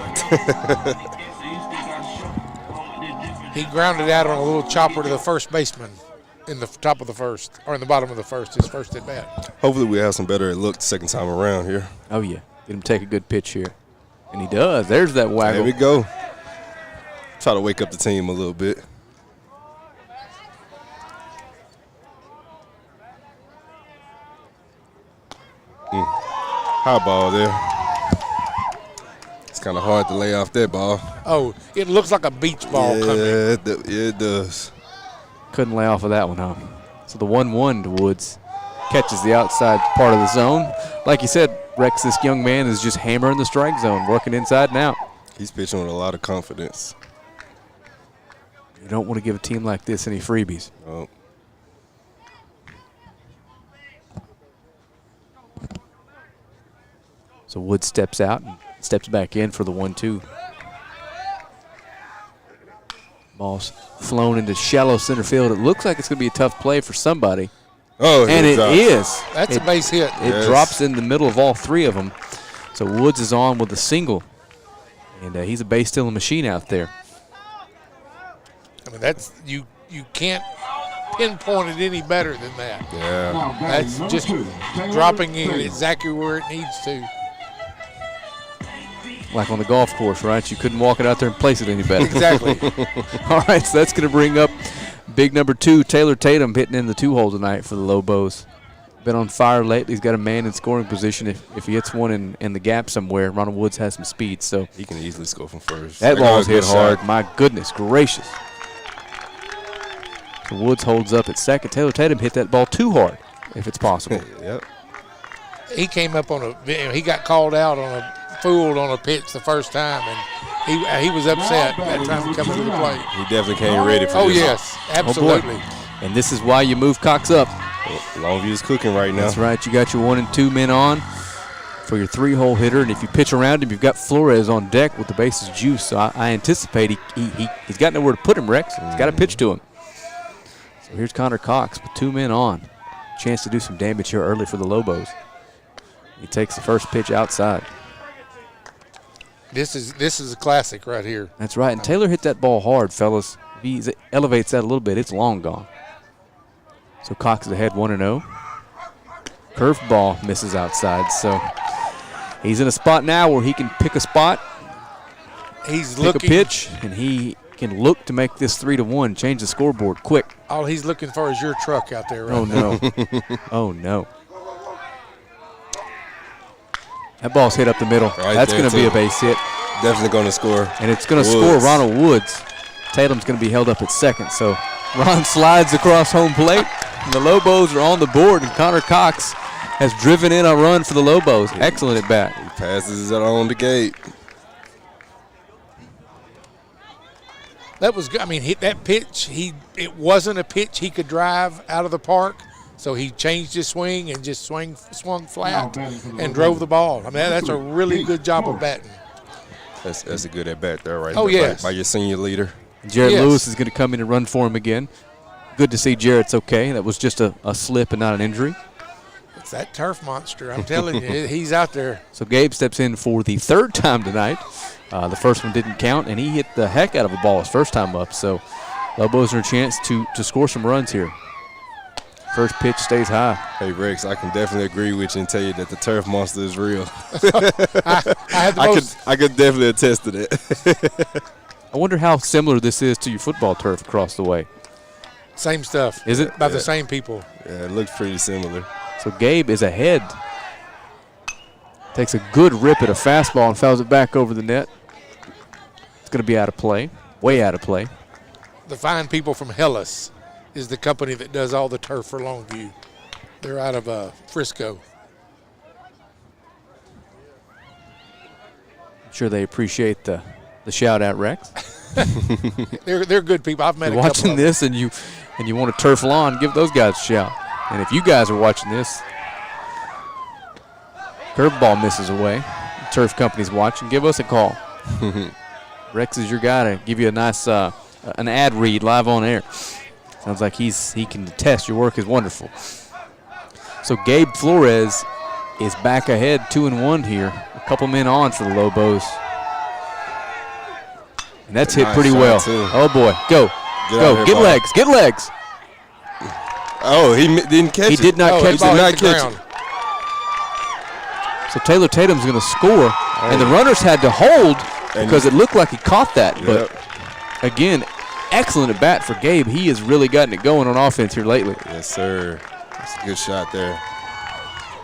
He grounded out on a little chopper to the first baseman in the top of the first, or in the bottom of the first, his first at bat. Hopefully we have some better luck the second time around here. Oh, yeah. Get him to take a good pitch here. And he does. There's that waggle. There we go. Try to wake up the team a little bit. High ball there. It's kind of hard to lay off that ball. Oh, it looks like a beach ball coming. Yeah, it does. Couldn't lay off of that one, huh? So the 1-1 to Woods catches the outside part of the zone. Like you said, Rex, this young man is just hammering the strike zone, working inside and out. He's pitching with a lot of confidence. You don't want to give a team like this any freebies. Oh. So Woods steps out and steps back in for the 1-2. Ball's flown into shallow center field. It looks like it's going to be a tough play for somebody. Oh, and it is. That's a base hit. It drops in the middle of all three of them. So Woods is on with a single. And he's a base stealing machine out there. I mean, that's you can't pinpoint it any better than that. Yeah. That's just dropping in exactly where it needs to. Like on the golf course, right? You couldn't walk it out there and place it any better. Exactly. All right, so that's going to bring up big number 2, Taylor Tatum, hitting in the 2-hole tonight for the Lobos. Been on fire lately. He's got a man in scoring position. If he hits one in the gap somewhere, Ronald Woods has some speed. So he can easily score from first. That ball's hit hard. My goodness gracious. So Woods holds up at second. Taylor Tatum hit that ball too hard, if it's possible. Yep. He came up on he got called out on fooled on a pitch the first time, and he was upset that time coming to the plate. He definitely came ready for this. Oh, yes, absolutely. Oh, and this is why you move Cox up. Longview's cooking right now. That's right. You got your 1 and 2 men on for your 3-hole hitter, and if you pitch around him, you've got Flores on deck with the bases juice. So I anticipate he's got nowhere to put him, Rex. He's got to pitch to him. So here's Connor Cox with 2 men on. Chance to do some damage here early for the Lobos. He takes the first pitch outside. This is a classic right here. That's right. And Taylor hit that ball hard, fellas. If he elevates that a little bit, it's long gone. So Cox is ahead 1-0. Curved ball misses outside. So he's in a spot now where he can pick a spot, pick a pitch, and he can look to make this 3-1, change the scoreboard quick. All he's looking for is your truck out there right Oh, no. Oh, no. That ball's hit up the middle. Right, that's going to be a base hit. Definitely going to score. And it's going to score Ronald Woods. Tatum's going to be held up at second. So Ron slides across home plate, and the Lobos are on the board, and Connor Cox has driven in a run for the Lobos. Excellent at bat. He passes it on the gate. That was good. I mean, hit that pitch. It wasn't a pitch he could drive out of the park. So he changed his swing and just swung flat and drove the ball. I mean, that's a really good job of batting. That's a good at bat there, right? Oh, there, yes. by your senior leader. Jarrett Lewis is going to come in and run for him again. Good to see Jarrett's okay. That was just a slip and not an injury. It's that turf monster. I'm telling you, he's out there. So Gabe steps in for the 3rd time tonight. The first one didn't count, and he hit the heck out of a ball his first time up. So Lobos are a chance to score some runs here. First pitch stays high. Hey, Rex, I can definitely agree with you and tell you that the turf monster is real. I could definitely attest to that. I wonder how similar this is to your football turf across the way. Same stuff. Is it? By the same people. Yeah, it looks pretty similar. So Gabe is ahead. Takes a good rip at a fastball and fouls it back over the net. It's going to be out of play, way out of play. The fine people from Hellas is the company that does all the turf for Longview. They're out of Frisco. Sure they appreciate the shout out, Rex. They're good people. I've met You're a couple watching of this and you want a turf lawn, give those guys a shout. And if you guys are watching this, curveball misses away. The turf company's watching. Give us a call. Rex is your guy to give you a nice an ad read live on air. Sounds like he can attest your work is wonderful. So Gabe Flores is back ahead 2-1 here. A couple men on for the Lobos. And that's hit pretty well. Oh boy, go. Get legs, get legs. Oh, he didn't catch it. He did not catch it. So Taylor Tatum's going to score, and the runners had to hold because it looked like he caught that. But again, excellent at bat for Gabe. He has really gotten it going on offense here lately. Yes, sir. That's a good shot there.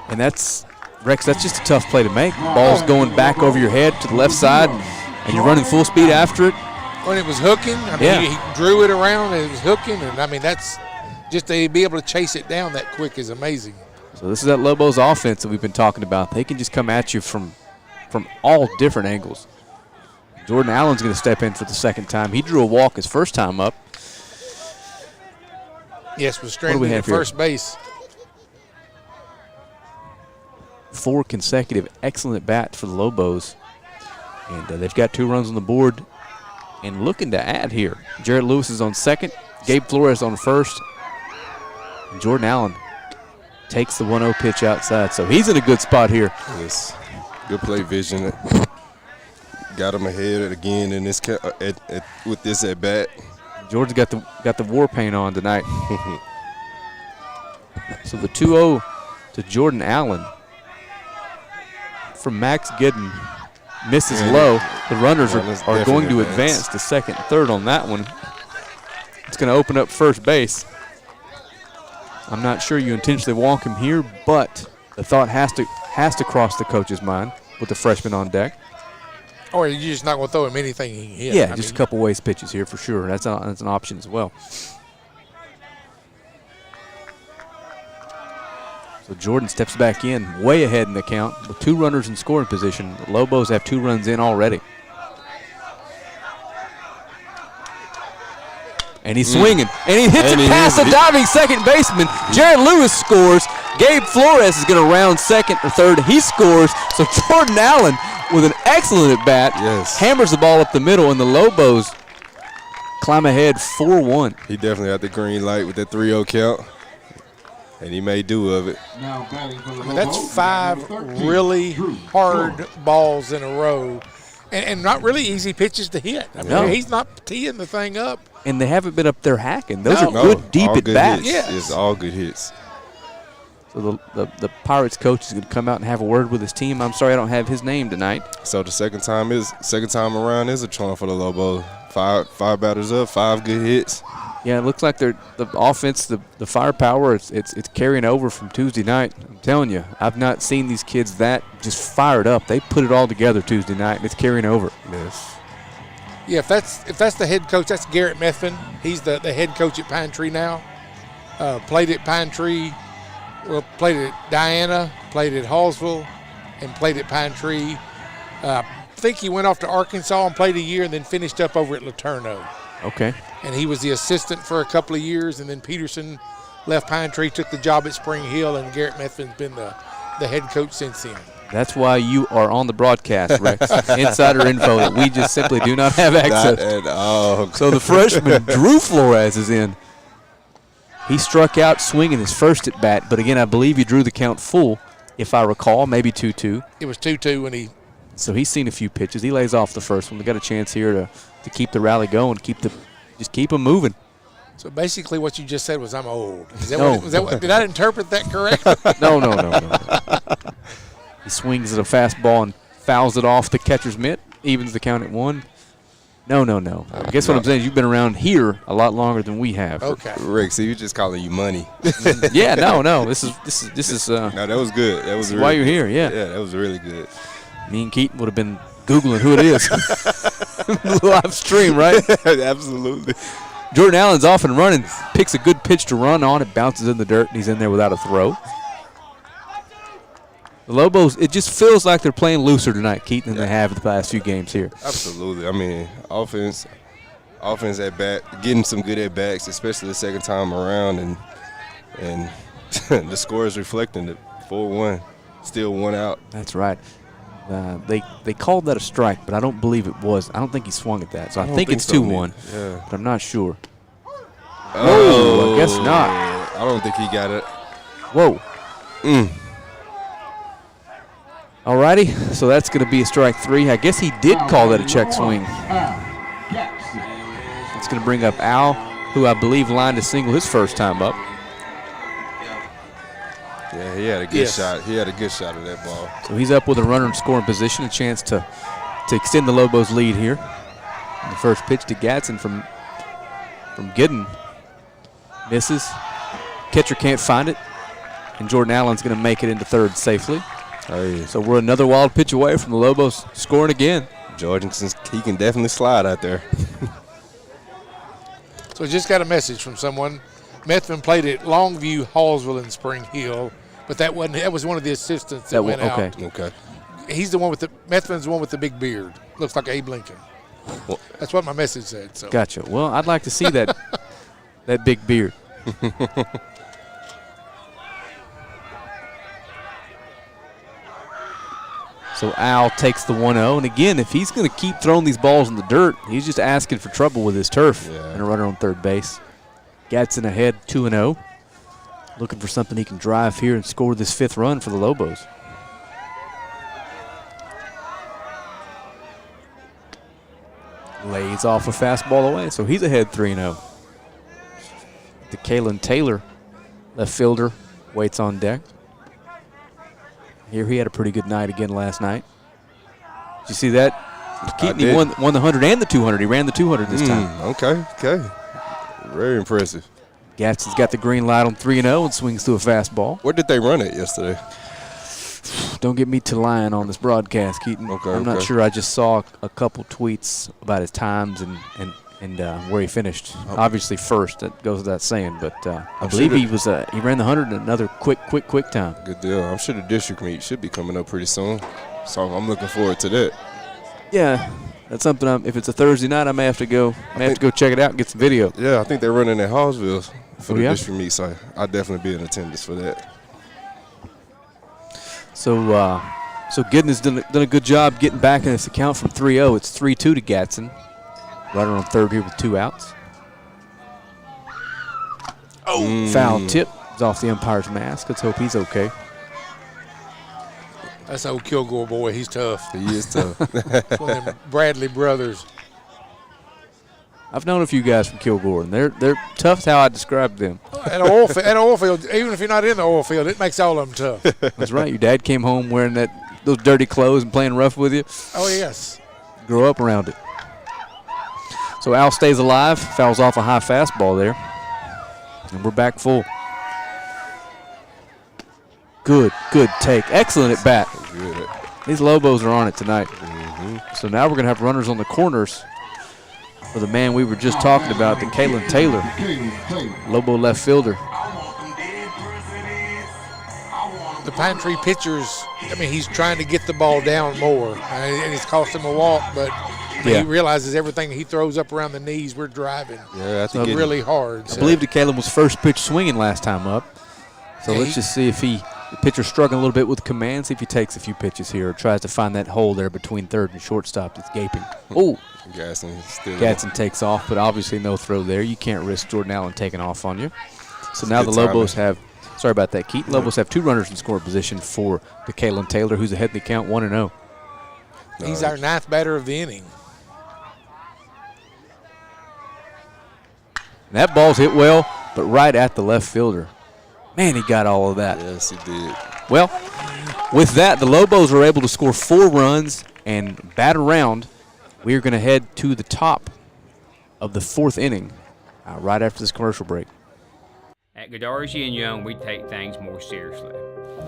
And that's, Rex, that's just a tough play to make. Ball's going back over your head to the left side, and you're running full speed after it. When it was hooking, I mean, he drew it around and it was hooking, and I mean, that's just to be able to chase it down that quick is amazing. So this is that Lobos offense that we've been talking about. They can just come at you from all different angles. Jordan Allen's going to step in for the second time. He drew a walk his first time up. Yes, was stranded at first base. 4 consecutive excellent bats for the Lobos. And they've got 2 runs on the board and looking to add here. Jarrett Lewis is on second. Gabe Flores on first. And Jordan Allen takes the 1-0 pitch outside. So he's in a good spot here. Yes. Good play vision. Got him ahead again in this with this at bat. Jordan's got the war paint on tonight. So the 2-0 to Jordan Allen from Max Gooden misses low. The runners are going to advance to second and third on that one. It's going to open up first base. I'm not sure you intentionally walk him here, but the thought has to cross the coach's mind with the freshman on deck. Or you're just not going to throw him anything he can hit. Yeah, just a couple waste pitches here for sure. That's an option as well. So Jordan steps back in, way ahead in the count, with 2 runners in scoring position. The Lobos have 2 runs in already. And he's swinging, and he hits it past the diving second baseman. Jared Lewis scores. Gabe Flores is going to round second or third. He scores. So Jordan Allen, with an excellent at bat, hammers the ball up the middle, and the Lobos climb ahead 4-1. He definitely had the green light with that 3-0 count, and he made do of it. I mean, that's 5 really hard balls in a row, and not really easy pitches to hit. I mean, he's not teeing the thing up. And they haven't been up there hacking. Those are good, deep at bats. Yes. It's all good hits. So the Pirates coach is going to come out and have a word with his team. I'm sorry I don't have his name tonight. So the second time around is a trump for the Lobo. 5 batters up, 5 good hits. Yeah, it looks like the offense, the firepower, it's carrying over from Tuesday night. I'm telling you, I've not seen these kids that just fired up. They put it all together Tuesday night, and it's carrying over. Yes. Yeah, if that's the head coach, that's Garrett Methvin. He's the head coach at Pine Tree now. Played at Pine Tree, played at Diana, played at Hallsville, and played at Pine Tree. I think he went off to Arkansas and played a year and then finished up over at LeTourneau. Okay. And he was the assistant for a couple of years, and then Peterson left Pine Tree, took the job at Spring Hill, and Garrett Methvin's been the head coach since then. That's why you are on the broadcast, Rex. Insider info that we just simply do not have access to. Not at all. So the freshman, Drew Flores, is in. He struck out swinging his first at bat, but again, I believe he drew the count full, if I recall, maybe 2-2. It was 2-2 when he. So he's seen a few pitches. He lays off the first one. They got a chance here to keep the rally going, just keep them moving. So basically, what you just said was, "I'm old." Is that did I interpret that correctly? No. He swings at a fastball and fouls it off the catcher's mitt, evens the count at 1. No. I guess what I'm saying is you've been around here a lot longer than we have. Okay. Rick, see, you're just calling you money. Yeah, no. This is. No, that was good. That was really why you're here. Yeah, that was really good. Me and Keaton would have been Googling who it is. Live stream, right? Absolutely. Jordan Allen's off and running, picks a good pitch to run on. It bounces in the dirt, and he's in there without a throw. The Lobos, it just feels like they're playing looser tonight, Keaton, than they have the past few games here. Absolutely. I mean, offense at bat, getting some good at bats, especially the second time around, and the score is reflecting it. 4-1, still 1 out. That's right. They called that a strike, but I don't believe it was. I don't think he swung at that, so I think it's 2-1. Yeah. But I'm not sure. Oh, I guess not. I don't think he got it. Whoa. All righty, so that's going to be a strike 3. I guess he did call that a check swing. It's going to bring up Al, who I believe lined a single his first time up. Yeah, he had a good shot. He had a good shot of that ball. So he's up with a runner in scoring position, a chance to extend the Lobos' lead here. And the first pitch to Gatson from Gooden misses. Catcher can't find it, and Jordan Allen's going to make it into third safely. Hey. So we're another wild pitch away from the Lobos scoring again. Jorgensen, he can definitely slide out there. So I just got a message from someone. Methvin played at Longview, Hallsville, and Spring Hill, but that was one of the assistants that went out. Okay. He's the one with Methvin's the one with the big beard. Looks like Abe Lincoln. Well, that's what my message said. So. Gotcha. Well, I'd like to see that that big beard. So Al takes the 1-0, and again, if he's going to keep throwing these balls in the dirt, he's just asking for trouble with his turf. And a runner on third base. Gatson ahead 2-0. Looking for something he can drive here and score this 5th run for the Lobos. Lays off a fastball away, so he's ahead 3-0. The Kalen Taylor, left fielder, waits on deck. Here he had a pretty good night again last night. Did you see that? Keaton, he won the 100 and the 200. He ran the 200 this time. Okay. Very impressive. Gatson's got the green light on 3-0 and swings through a fastball. Where did they run it yesterday? Don't get me to lying on this broadcast, Keaton. I'm not sure. I just saw a couple tweets about his times and where he finished. Obviously first, that goes without saying, but I believe he ran the 100 in another quick time. Good deal. I'm sure the district meet should be coming up pretty soon, so I'm looking forward to that. Yeah, that's something. If it's a Thursday night, I may have to go check it out and get some video. Yeah, I think they're running at Hallsville for the district meet, so I'll definitely be in attendance for that. So Gooden has done a good job getting back in this account from 3-0. It's 3-2 to Gatson. Runner on third here with 2 outs. Foul tip is off the umpire's mask. Let's hope he's okay. That's old Kilgore boy. He's tough. He is tough. It's one of them Bradley brothers. I've known a few guys from Kilgore, and they're tough. Is how I describe them. At an oil field, even if you're not in the oil field, it makes all of them tough. That's right. Your dad came home wearing those dirty clothes and playing rough with you. Oh yes. Grew up around it. So Al stays alive, fouls off a high fastball there, and we're back full. Good take. Excellent at bat. Good. These Lobos are on it tonight. So now we're going to have runners on the corners for the man we were just talking about, the Kalen Taylor, Lobo left fielder. The Pine Tree pitchers, he's trying to get the ball down more, and it's cost him a walk, but he realizes everything he throws up around the knees, we're driving really hard. I believe the Kalen was first pitch swinging last time up. So let's just see if the pitcher's struggling a little bit with command, see if he takes a few pitches here or tries to find that hole there between third and shortstop that's gaping. Oh, Gatson takes off, but obviously no throw there. You can't risk Jordan Allen taking off on you. So now the Lobos have, sorry about that, Keaton. Lobos have 2 runners in scoring position for the Kalen Taylor, who's ahead in the count 1-0. He's our 9th batter of the inning. And that ball's hit well, but right at the left fielder. Man, he got all of that. Yes, he did. Well, with that, the Lobos are able to score 4 runs and bat around. We are going to head to the top of the 4th inning right after this commercial break. At Godarzi and Young, we take things more seriously.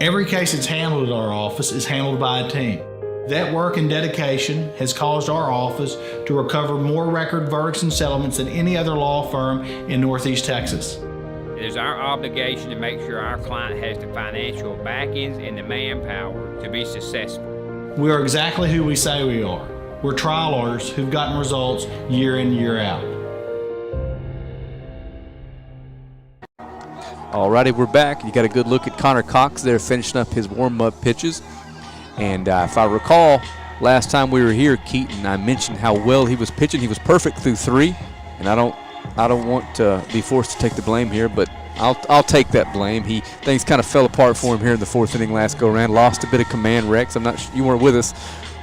Every case that's handled at our office is handled by a team. That work and dedication has caused our office to recover more record verdicts and settlements than any other law firm in Northeast Texas. It It is our obligation to make sure our client has the financial backings and the manpower to be successful. We are exactly who we say we are. We're trial lawyers who've gotten results year in, year out. Alrighty, we're back. You got a good look at Connor Cox there finishing up his warm-up pitches. And if I recall, last time we were here, Keaton, I mentioned how well he was pitching. He was perfect through 3, and I don't want to be forced to take the blame here, but I'll take that blame. Things kind of fell apart for him here in the 4th inning last go-around. Lost a bit of command, Rex. I'm not sure, you weren't with us,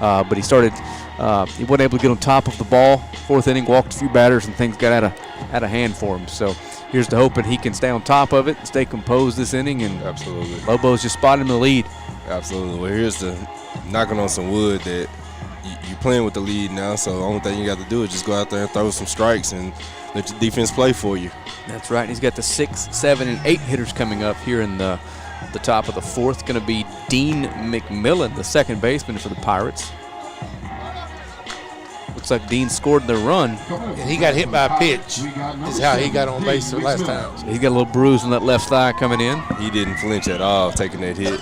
but he wasn't able to get on top of the ball. 4th inning, walked a few batters, and things got out of hand for him. So here's to hoping he can stay on top of it and stay composed this inning. And absolutely, Lobos just spotted him in the lead. Absolutely. Well, here's the knocking on some wood that you're playing with the lead now, so the only thing you got to do is just go out there and throw some strikes and let your defense play for you. That's right. He's got the 6, 7, and 8 hitters coming up here in the top of the 4th. Going to be Dean McMillan, the second baseman for the Pirates. Looks like Dean scored the run. And he got hit by a pitch is how he got on base the last time. So he's got a little bruise on that left thigh coming in. He didn't flinch at all taking that hit.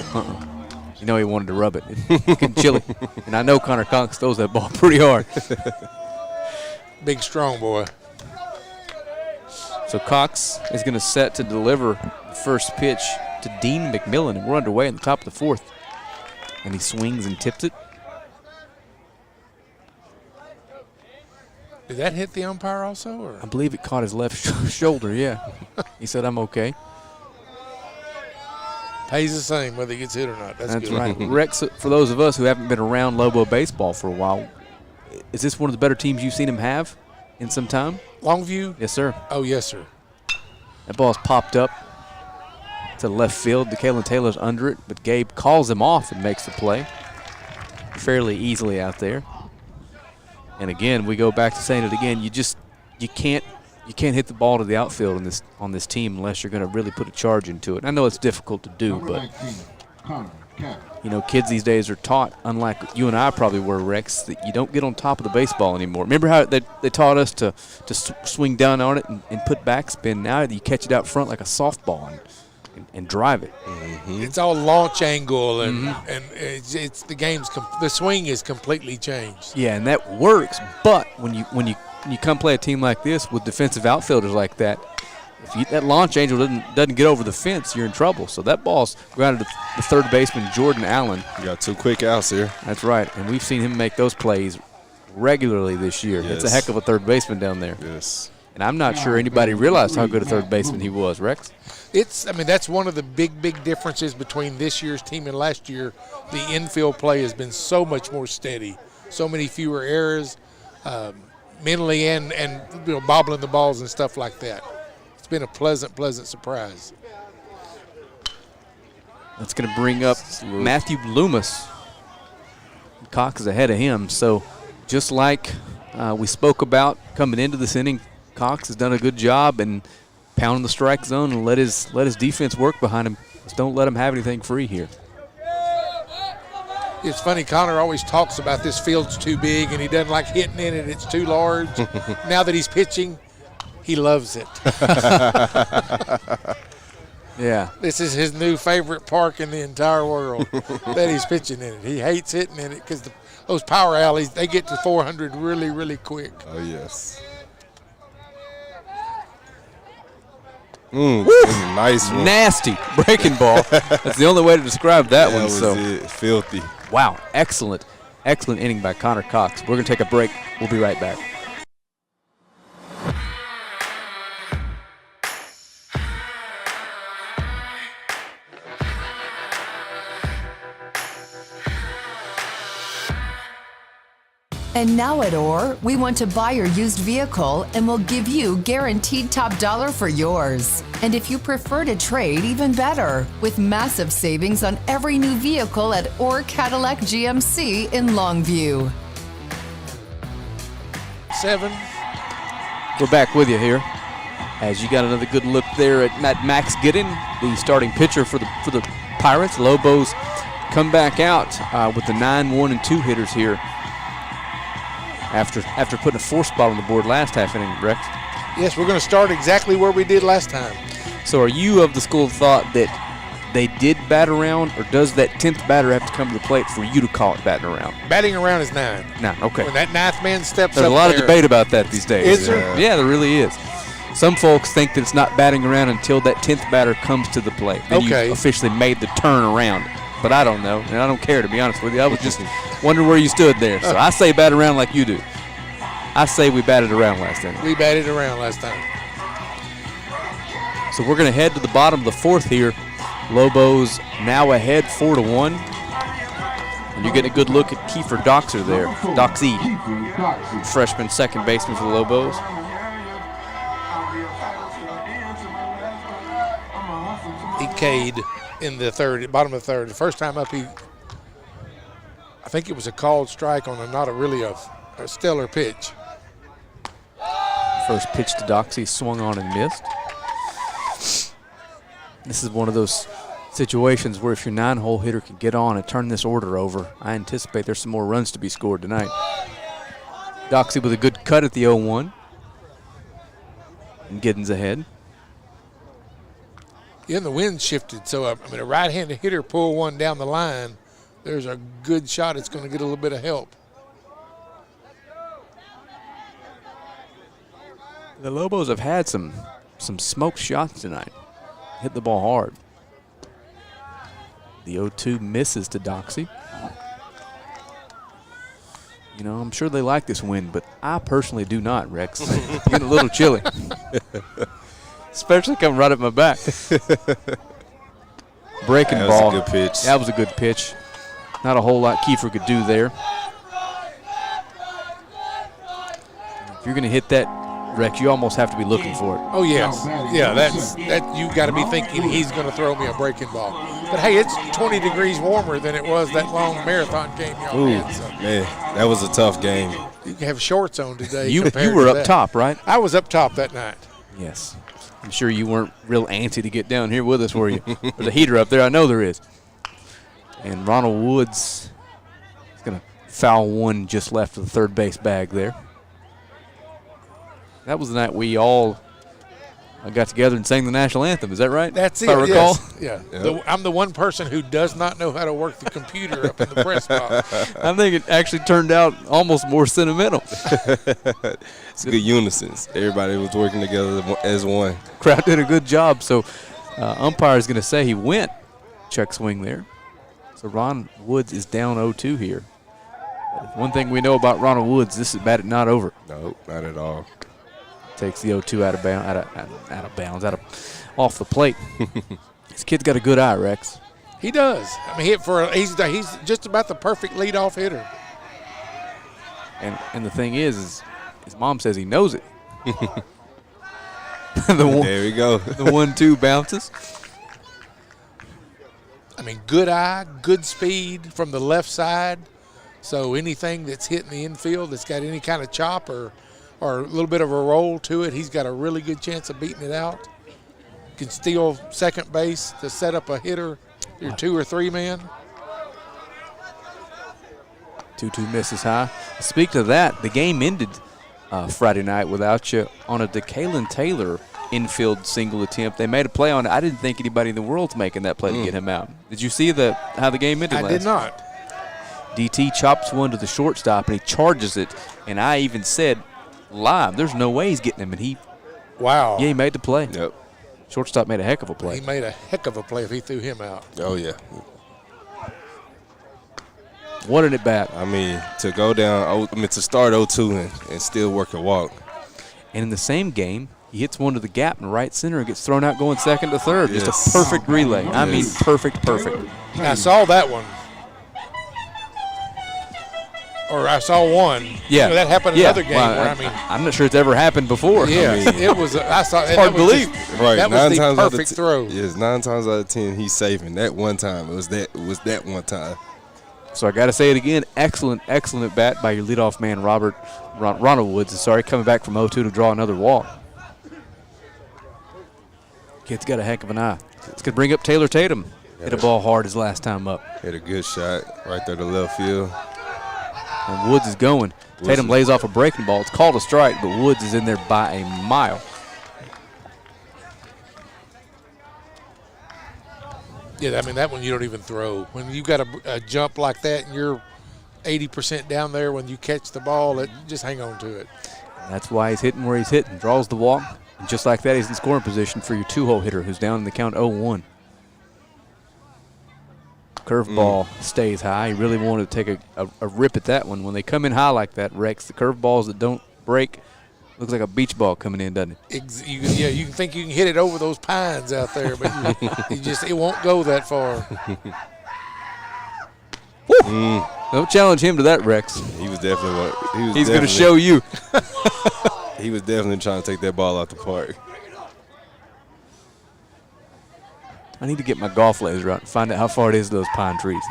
You know he wanted to rub it. It's getting chilly. And I know Connor Cox throws that ball pretty hard. Big, strong boy. So Cox is going to set to deliver the first pitch to Dean McMillan, and we're underway in the top of the 4th. And he swings and tips it. Did that hit the umpire also? Or? I believe it caught his left shoulder, yeah. He said, I'm okay. Pays the same whether he gets hit or not. That's good. Right. Rex, for those of us who haven't been around Lobo baseball for a while, is this one of the better teams you've seen him have in some time? Longview? Yes, sir. Oh, yes, sir. That ball's popped up to left field. DeKalen Taylor's under it, but Gabe calls him off and makes the play fairly easily out there. And again, we go back to saying it again. You can't hit the ball to the outfield on this team unless you're going to really put a charge into it. I know it's difficult to do, but kids these days are taught, unlike you and I probably were, Rex, that you don't get on top of the baseball anymore. Remember how they taught us to swing down on it and put backspin? Now you catch it out front like a softball and drive it. Mm-hmm. It's all launch angle, and it's the swing is completely changed. Yeah, and that works. But when you come play a team like this with defensive outfielders like that, if that launch angle doesn't get over the fence, you're in trouble. So that ball's grounded to the third baseman, Jordan Allen. You got 2 quick outs here. That's right, and we've seen him make those plays regularly this year. Yes. It's a heck of a third baseman down there. Yes. And I'm not sure anybody realized how good a third baseman he was, Rex. That's one of the big differences between this year's team and last year. The infield play has been so much more steady, so many fewer errors, mentally and bobbling the balls and stuff like that. It's been a pleasant surprise. That's going to bring up Matthew Loomis. Cox is ahead of him, so just like we spoke about coming into this inning, Cox has done a good job and pounding the strike zone and let his defense work behind him. Just don't let him have anything free here. It's funny, Connor always talks about this field's too big and he doesn't like hitting in it, it's too large. Now that he's pitching, he loves it. Yeah. This is his new favorite park in the entire world that he's pitching in it. He hates hitting in it because those power alleys, they get to 400 really, really quick. Oh, yes. Nice one. Nasty breaking ball. That's the only way to describe that one. Was it. Filthy. Wow, excellent inning by Connor Cox. We're going to take a break. We'll be right back. And now at OR, we want to buy your used vehicle and we'll give you guaranteed top dollar for yours. And if you prefer to trade, even better, with massive savings on every new vehicle at OR Cadillac GMC in Longview. 7. We're back with you here as you got another good look there at Max Giddin, the starting pitcher for the Pirates. Lobos come back out with the 9-1-2 hitters here. After putting a 4 spot on the board last half inning, Rex. Yes, we're going to start exactly where we did last time. So are you of the school of thought that they did bat around, or does that 10th batter have to come to the plate for you to call it batting around? Batting around is 9. 9, okay. When that 9th man steps There's up a lot there, of debate about that these days. Is there? Yeah, there really is. Some folks think that it's not batting around until that 10th batter comes to the plate. Then Okay. you officially made the turn around. But I don't know, and I don't care, to be honest with you. I was just wondering where you stood there. So I say bat around like you do. I say we batted around last time. We batted around last time. So we're going to head to the bottom of the 4th here. Lobos now ahead 4-1. And you're getting a good look at Kiefer Doxer there. Doxey, freshman second baseman for the Lobos. He K'd in the bottom of the 3rd. The first time up, I think it was a called strike on not really a stellar pitch. First pitch to Doxey, swung on and missed. This is one of those situations where if your 9-hole hitter can get on and turn this order over, I anticipate there's some more runs to be scored tonight. Doxey with a good cut at the 0-1. And Giddens ahead. Yeah, and the wind shifted, so a right-handed hitter pull one down the line, there's a good shot it's going to get a little bit of help. The Lobos have had some smoked shots tonight. Hit the ball hard. The 0-2 misses to Doxey. You know, I'm sure they like this wind, but I personally do not, Rex. It's getting a little chilly. Especially coming right at my back. Breaking ball. That was a good pitch. That was a good pitch. Not a whole lot Kiefer could do there. If you're going to hit that, Rex, you almost have to be looking for it. Oh, yes. Yeah, that you got to be thinking he's going to throw me a breaking ball. But, hey, it's 20 degrees warmer than it was that long marathon game y'all had. So. Man, that was a tough game. You can have shorts on today. You were up top, right? I was up top that night. Yes. I'm sure you weren't real antsy to get down here with us, were you? There's a heater up there. I know there is. And Ronald Woods is going to foul one just left of the third base bag there. That was the night we all got together and sang the national anthem. Is that right? That's it. If I recall. Yes. Yeah. I'm the one person who does not know how to work the computer up in the press box. I think it actually turned out almost more sentimental. It's good unison. Everybody was working together as one. Crowd did a good job. So umpire is going to say he went. Check swing there. So Ron Woods is down 0-2 here. One thing we know about Ronald Woods, this is batted not over. No, not at all. Takes the 0-2 off the plate. This kid's got a good eye, Rex. He does. I mean, he's just about the perfect leadoff hitter. And the thing is his mom says he knows it. There we go. The 1-2 bounces. I mean, good eye, good speed from the left side. So anything that's hitting the infield that's got any kind of chop or a little bit of a roll to it, he's got a really good chance of beating it out. Can steal second base to set up a hitter, your 2 or 3 man. 2-2 misses high. Speaking of that, the game ended Friday night without you on a DeKalen Taylor infield single attempt. They made a play on it. I didn't think anybody in the world's making that play to get him out. Did you see how the game ended? I did not. DT chops one to the shortstop, and he charges it. And I even said live, there's no way he's getting him. And he made the play. Yep. Shortstop made a heck of a play. He made a heck of a play if he threw him out. Oh, yeah. What an at bat. I mean, to go down, to start 0-2 and still work a walk. And in the same game, he hits one to the gap in right center and gets thrown out going second to third. Yes. Just a perfect relay. I mean, perfect. I saw that one. Or I saw one. Yeah. That happened in another game I'm not sure it's ever happened before. Yeah, it was. I saw. It's hard to believe. Right. That was the perfect throw. Yes, 9 times out of 10 he's saving. That one time. It was that one time. So I got to say it again. Excellent at bat by your leadoff man, Ronald Woods. Coming back from 0-2 to draw another walk. Kid's got a heck of an eye. It's going to bring up Taylor Tatum. Hit a ball hard his last time up. Hit a good shot right there to left field. And Woods is going. Tatum lays off a breaking ball. It's called a strike, but Woods is in there by a mile. Yeah, I mean, that one you don't even throw. When you got a jump like that and you're 80% down there when you catch the ball, just hang on to it. That's why he's hitting where he's hitting. Draws the walk. And just like that, he's in scoring position for your 2-hole hitter who's down in the count 0-1. Curveball stays high. He really wanted to take a rip at that one. When they come in high like that, Rex, the curveballs that don't break, looks like a beach ball coming in, doesn't it? You can think you can hit it over those pines out there, but it won't go that far. Don't challenge him to that, Rex. He was definitely He's going to show you. He was definitely trying to take that ball out the park. I need to get my golf laser out and find out how far it is to those pine trees.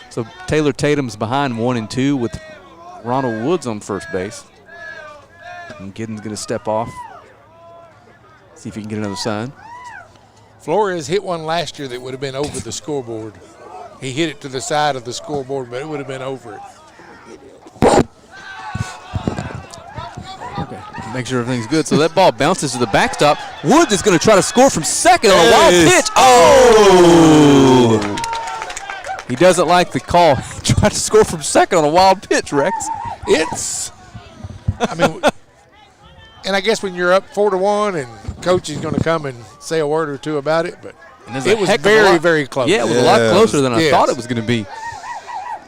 So Taylor Tatum's behind 1-2 with Ronald Woods on first base. And Giddens going to step off. See if he can get another sign. Flores hit one last year that would have been over the scoreboard. He hit it to the side of the scoreboard, but it would have been over it. Okay, make sure everything's good. So that ball bounces to the backstop. Woods is going to try to score from second on a wild pitch. Oh! He doesn't like the call. He tried to score from second on a wild pitch, Rex. And I guess when you're up 4-1 and coach is going to come and say a word or two about it, but it was very, very close. Yeah, it was a lot closer than I thought it was going to be.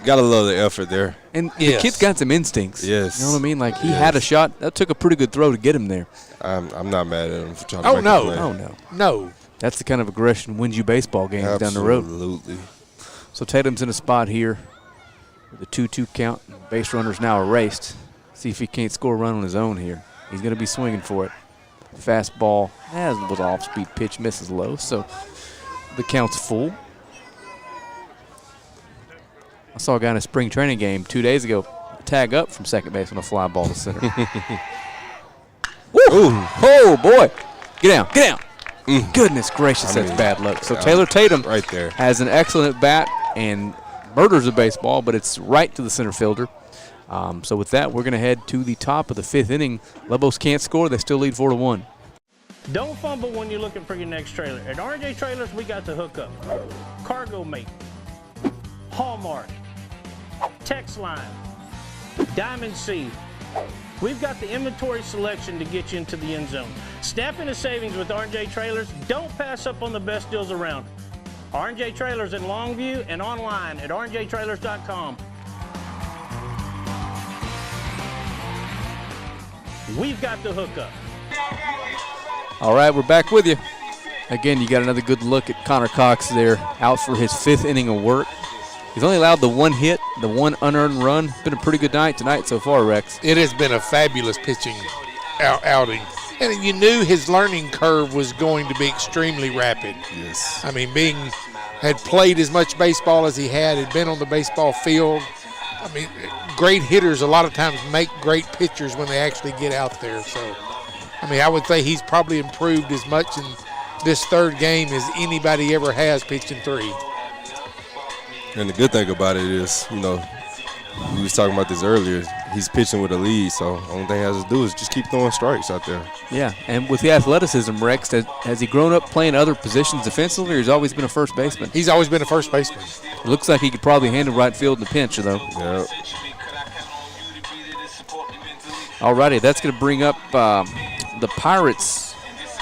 Got to love the effort there. And the kid's got some instincts. Yes. You know what I mean? Like, he had a shot. That took a pretty good throw to get him there. I'm not mad at him for trying to make a play. Oh, no. No. That's the kind of aggression wins you baseball games down the road. Absolutely. So Tatum's in a spot here with a 2-2 count. Base runner's now erased. See if he can't score a run on his own here. He's going to be swinging for it. Fastball was an off-speed pitch, misses low, so the count's full. I saw a guy in a spring training game 2 days ago tag up from second base on a fly ball to center. Woo! Oh, boy. Get down. Goodness gracious, that's bad luck. So Taylor Tatum right there has an excellent bat and murders a baseball, but it's right to the center fielder. So with that, we're going to head to the top of the 5th inning. Lobos can't score. They still lead 4-1. Don't fumble when you're looking for your next trailer. At R&J Trailers, we got the hookup. Cargo mate, Hallmark, text line, Diamond Seed. We've got the inventory selection to get you into the end zone. Snap into savings with R&J Trailers. Don't pass up on the best deals around. R&J Trailers in Longview and online at rnjtrailers.com. We've got the hookup. All right, we're back with you. Again, you got another good look at Connor Cox there, out for his 5th inning of work. He's only allowed the 1 hit, the 1 unearned run. It's been a pretty good night tonight so far, Rex. It has been a fabulous pitching outing. And you knew his learning curve was going to be extremely rapid. Yes. I mean, had played as much baseball as he had been on the baseball field. I mean, great hitters a lot of times make great pitchers when they actually get out there. So, I mean, I would say he's probably improved as much in this 3rd game as anybody ever has pitching 3. And the good thing about it is, we was talking about this earlier, he's pitching with a lead, so the only thing he has to do is just keep throwing strikes out there. Yeah, and with the athleticism, Rex, has he grown up playing other positions defensively, or he's always been a first baseman? He's always been a first baseman. Looks like he could probably handle right field in the pinch, though. Yep. All righty, that's going to bring up the Pirates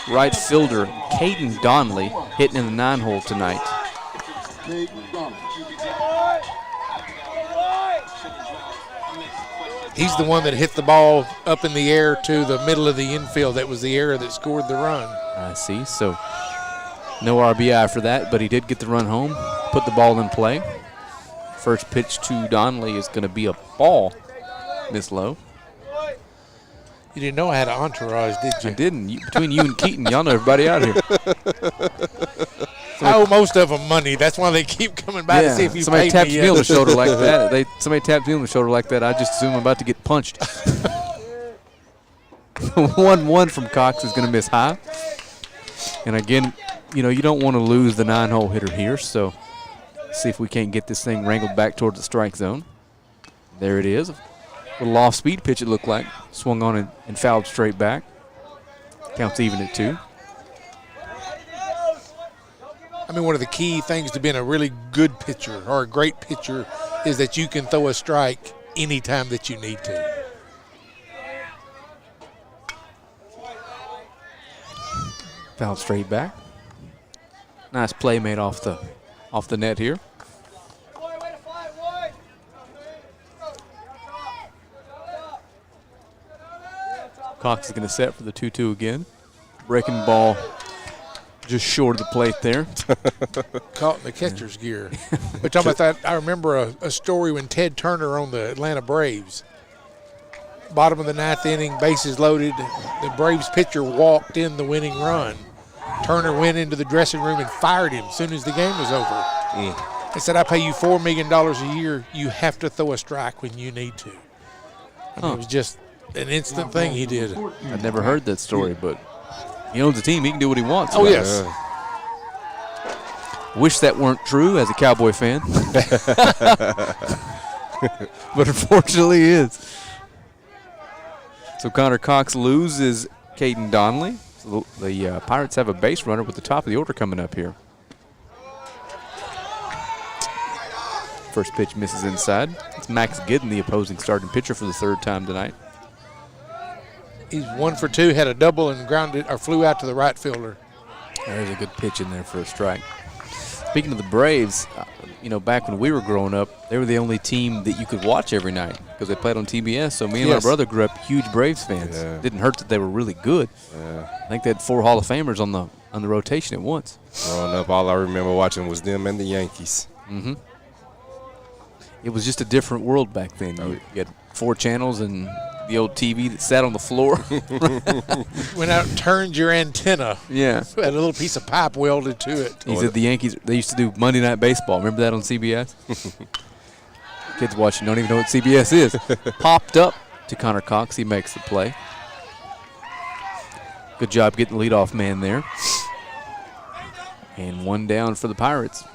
right fielder, Caden Donnelly, hitting in the 9-hole tonight. He's the one that hit the ball up in the air to the middle of the infield. That was the error that scored the run. I see. So no RBI for that, but he did get the run home, put the ball in play. First pitch to Donnelly is going to be a ball, Miss Lowe. You didn't know I had an entourage, did you? I didn't. Between you and Keaton, y'all know everybody out here. I owe most of them money. That's why they keep coming by to see if you pay me. Somebody taps me on the shoulder like that. Somebody taps me on the shoulder like that. I just assume I'm about to get punched. 1-1 from Cox is going to miss high. And again, you don't want to lose the 9-hole hitter here. So see if we can't get this thing wrangled back towards the strike zone. There it is. A little off-speed pitch it looked like. Swung on and fouled straight back. Counts even at 2. I mean, one of the key things to being a really good pitcher or a great pitcher is that you can throw a strike anytime that you need to. Foul straight back. Nice play made off the net here. Cox is going to set for the 2-2 again. Breaking ball just short of the plate there. Caught in the catcher's gear. We're talking about that. I remember a story when Ted Turner on the Atlanta Braves. Bottom of the 9th inning, bases loaded. The Braves pitcher walked in the winning run. Turner went into the dressing room and fired him as soon as the game was over. He said, I pay you $4 million a year. You have to throw a strike when you need to. I mean, it was just an instant thing he did. I've never heard that story, but he owns a team. He can do what he wants. Oh, yes. Wish that weren't true as a Cowboy fan. But unfortunately it is. So Connor Cox loses Caden Donnelly. So the Pirates have a base runner with the top of the order coming up here. First pitch misses inside. It's Max Gidden, the opposing starting pitcher, for the 3rd time tonight. He's 1 for 2, had a double and grounded or flew out to the right fielder. There's a good pitch in there for a strike. Speaking of the Braves, back when we were growing up, they were the only team that you could watch every night because they played on TBS. So me and my brother grew up huge Braves fans. Yeah. Didn't hurt that they were really good. Yeah. I think they had 4 Hall of Famers on the rotation at once. Growing up, all I remember watching was them and the Yankees. Mm-hmm. It was just a different world back then. You had 4 channels and the old TV that sat on the floor. Went out and turned your antenna. Yeah. Had a little piece of pipe welded to it. He said the Yankees, they used to do Monday Night Baseball. Remember that on CBS? Kids watching don't even know what CBS is. Popped up to Connor Cox. He makes the play. Good job getting the leadoff man there. And 1 down for the Pirates.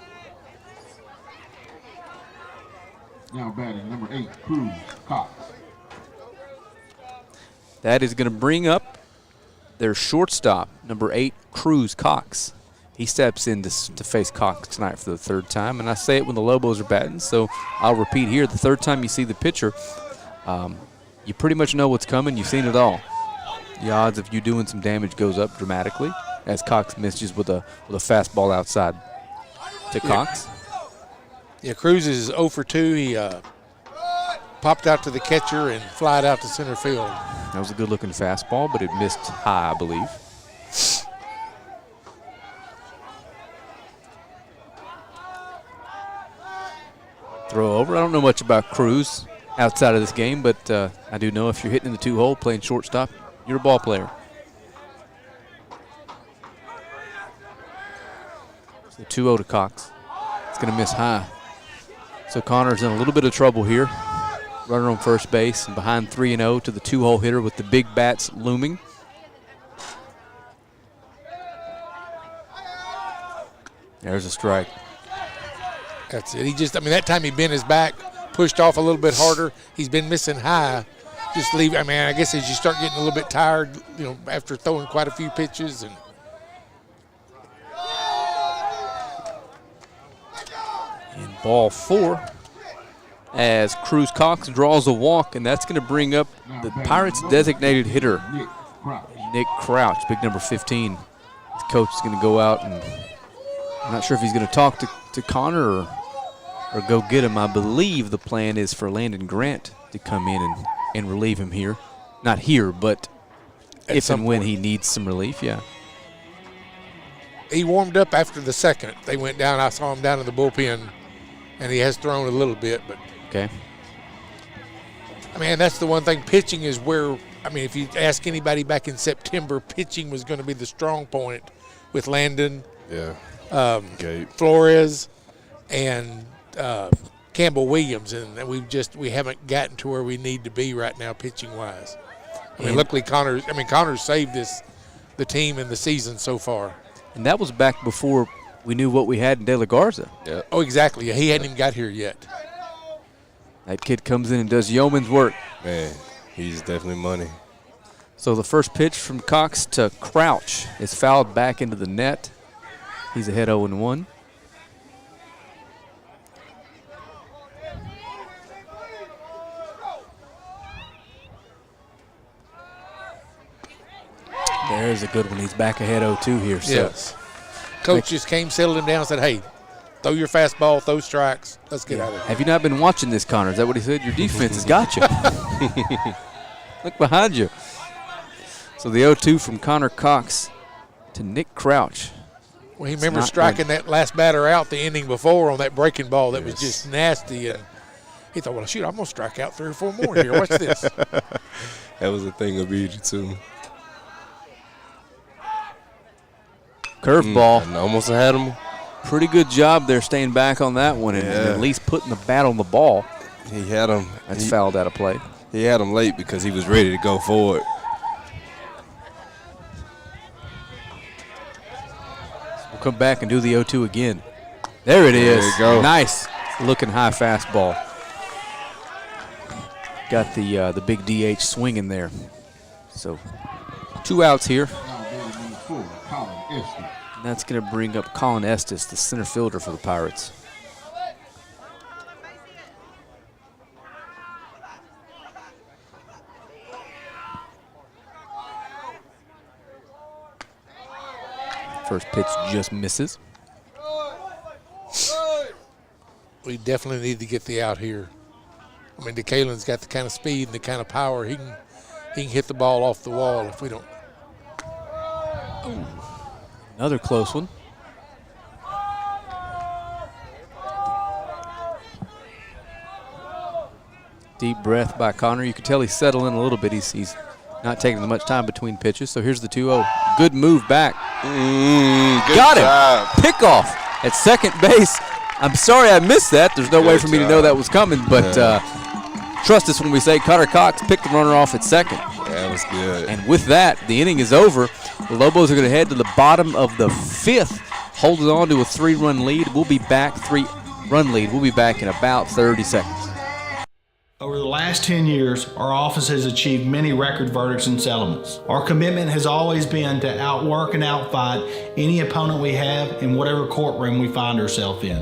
Now batting number 8, Cruz Cox. That is going to bring up their shortstop, number 8, Cruz Cox. He steps in to face Cox tonight for the 3rd time, and I say it when the Lobos are batting, so I'll repeat here. The 3rd time you see the pitcher, you pretty much know what's coming. You've seen it all. The odds of you doing some damage goes up dramatically as Cox misses with a fastball outside to Cox. Yeah, Cruz is 0 for 2. He popped out to the catcher and flied out to center field. That was a good-looking fastball, but it missed high, I believe. Throw over. I don't know much about Cruz outside of this game, but I do know if you're hitting in the 2-hole, playing shortstop, you're a ball player. So 2-0 to Cox. It's going to miss high. So Connor's in a little bit of trouble here. Runner on first base and behind 3-0 to the 2-hole hitter with the big bats looming. There's a strike. That's it. That time he bent his back, pushed off a little bit harder. He's been missing high. I guess as you start getting a little bit tired, after throwing quite a few pitches. And ball 4 as Cruz Cox draws a walk, and that's going to bring up the Pirates' designated hitter, Nick Crouch, big number 15. His coach is going to go out, and I'm not sure if he's going to talk to Connor or go get him. I believe the plan is for Landon Grant to come in and relieve him here. Not here, but if and when he needs some relief, yeah. He warmed up after the 2nd. They went down. I saw him down in the bullpen, and he has thrown a little bit, but okay. That's the one thing. Pitching is where, if you ask anybody back in September, pitching was going to be the strong point with Landon, Gabe Flores, and Campbell Williams, and we haven't gotten to where we need to be right now pitching wise. Luckily Connor's saved the team and the season so far. And that was back before we knew what we had in De La Garza. Yeah. Oh, exactly. He hadn't even got here yet. That kid comes in and does yeoman's work. Man, he's definitely money. So the first pitch from Cox to Crouch is fouled back into the net. He's ahead 0-1. There's a good one. He's back ahead 0-2 here. So. Yes. Coach just came, settled him down, and said, hey, throw your fastball, throw strikes. Let's get out of here. Have you not been watching this, Connor? Is that what he said? Your defense has got you. Look behind you. So the 0-2 from Connor Cox to Nick Crouch. Well, he remembers striking that last batter out the inning before on that breaking ball that was just nasty. And he thought, well, shoot, I'm going to strike out 3 or 4 more here. Watch this. That was a thing of beauty, too. Curveball. Almost had him. Pretty good job there staying back on that one and at least putting the bat on the ball. He had him. That's fouled out of play. He had him late because he was ready to go forward. We'll come back and do the 0-2 again. There it is. There you go. Nice looking high fastball. Got the big DH swinging there. So 2 outs here. And that's going to bring up Colin Estes, the center fielder for the Pirates. First pitch just misses. We definitely need to get the out here. I mean, DeKalen's got the kind of speed and the kind of power. He can hit the ball off the wall if we don't. Ooh. Another close one. Deep breath by Connor. You can tell he's settling a little bit. He's not taking much time between pitches. So here's the 2-0. Good move back. Good Got job. him. Pickoff at second base. I'm sorry I missed that. There's no way for me to know that was coming, but trust us when we say Connor Cox picked the runner off at second. That was good. And with that, the inning is over. The Lobos are going to head to the bottom of the 5th, holding on to a 3-run lead. We'll be back, 3-run lead. We'll be back in about 30 seconds. Over the last 10 years, our office has achieved many record verdicts and settlements. Our commitment has always been to outwork and outfight any opponent we have in whatever courtroom we find ourselves in.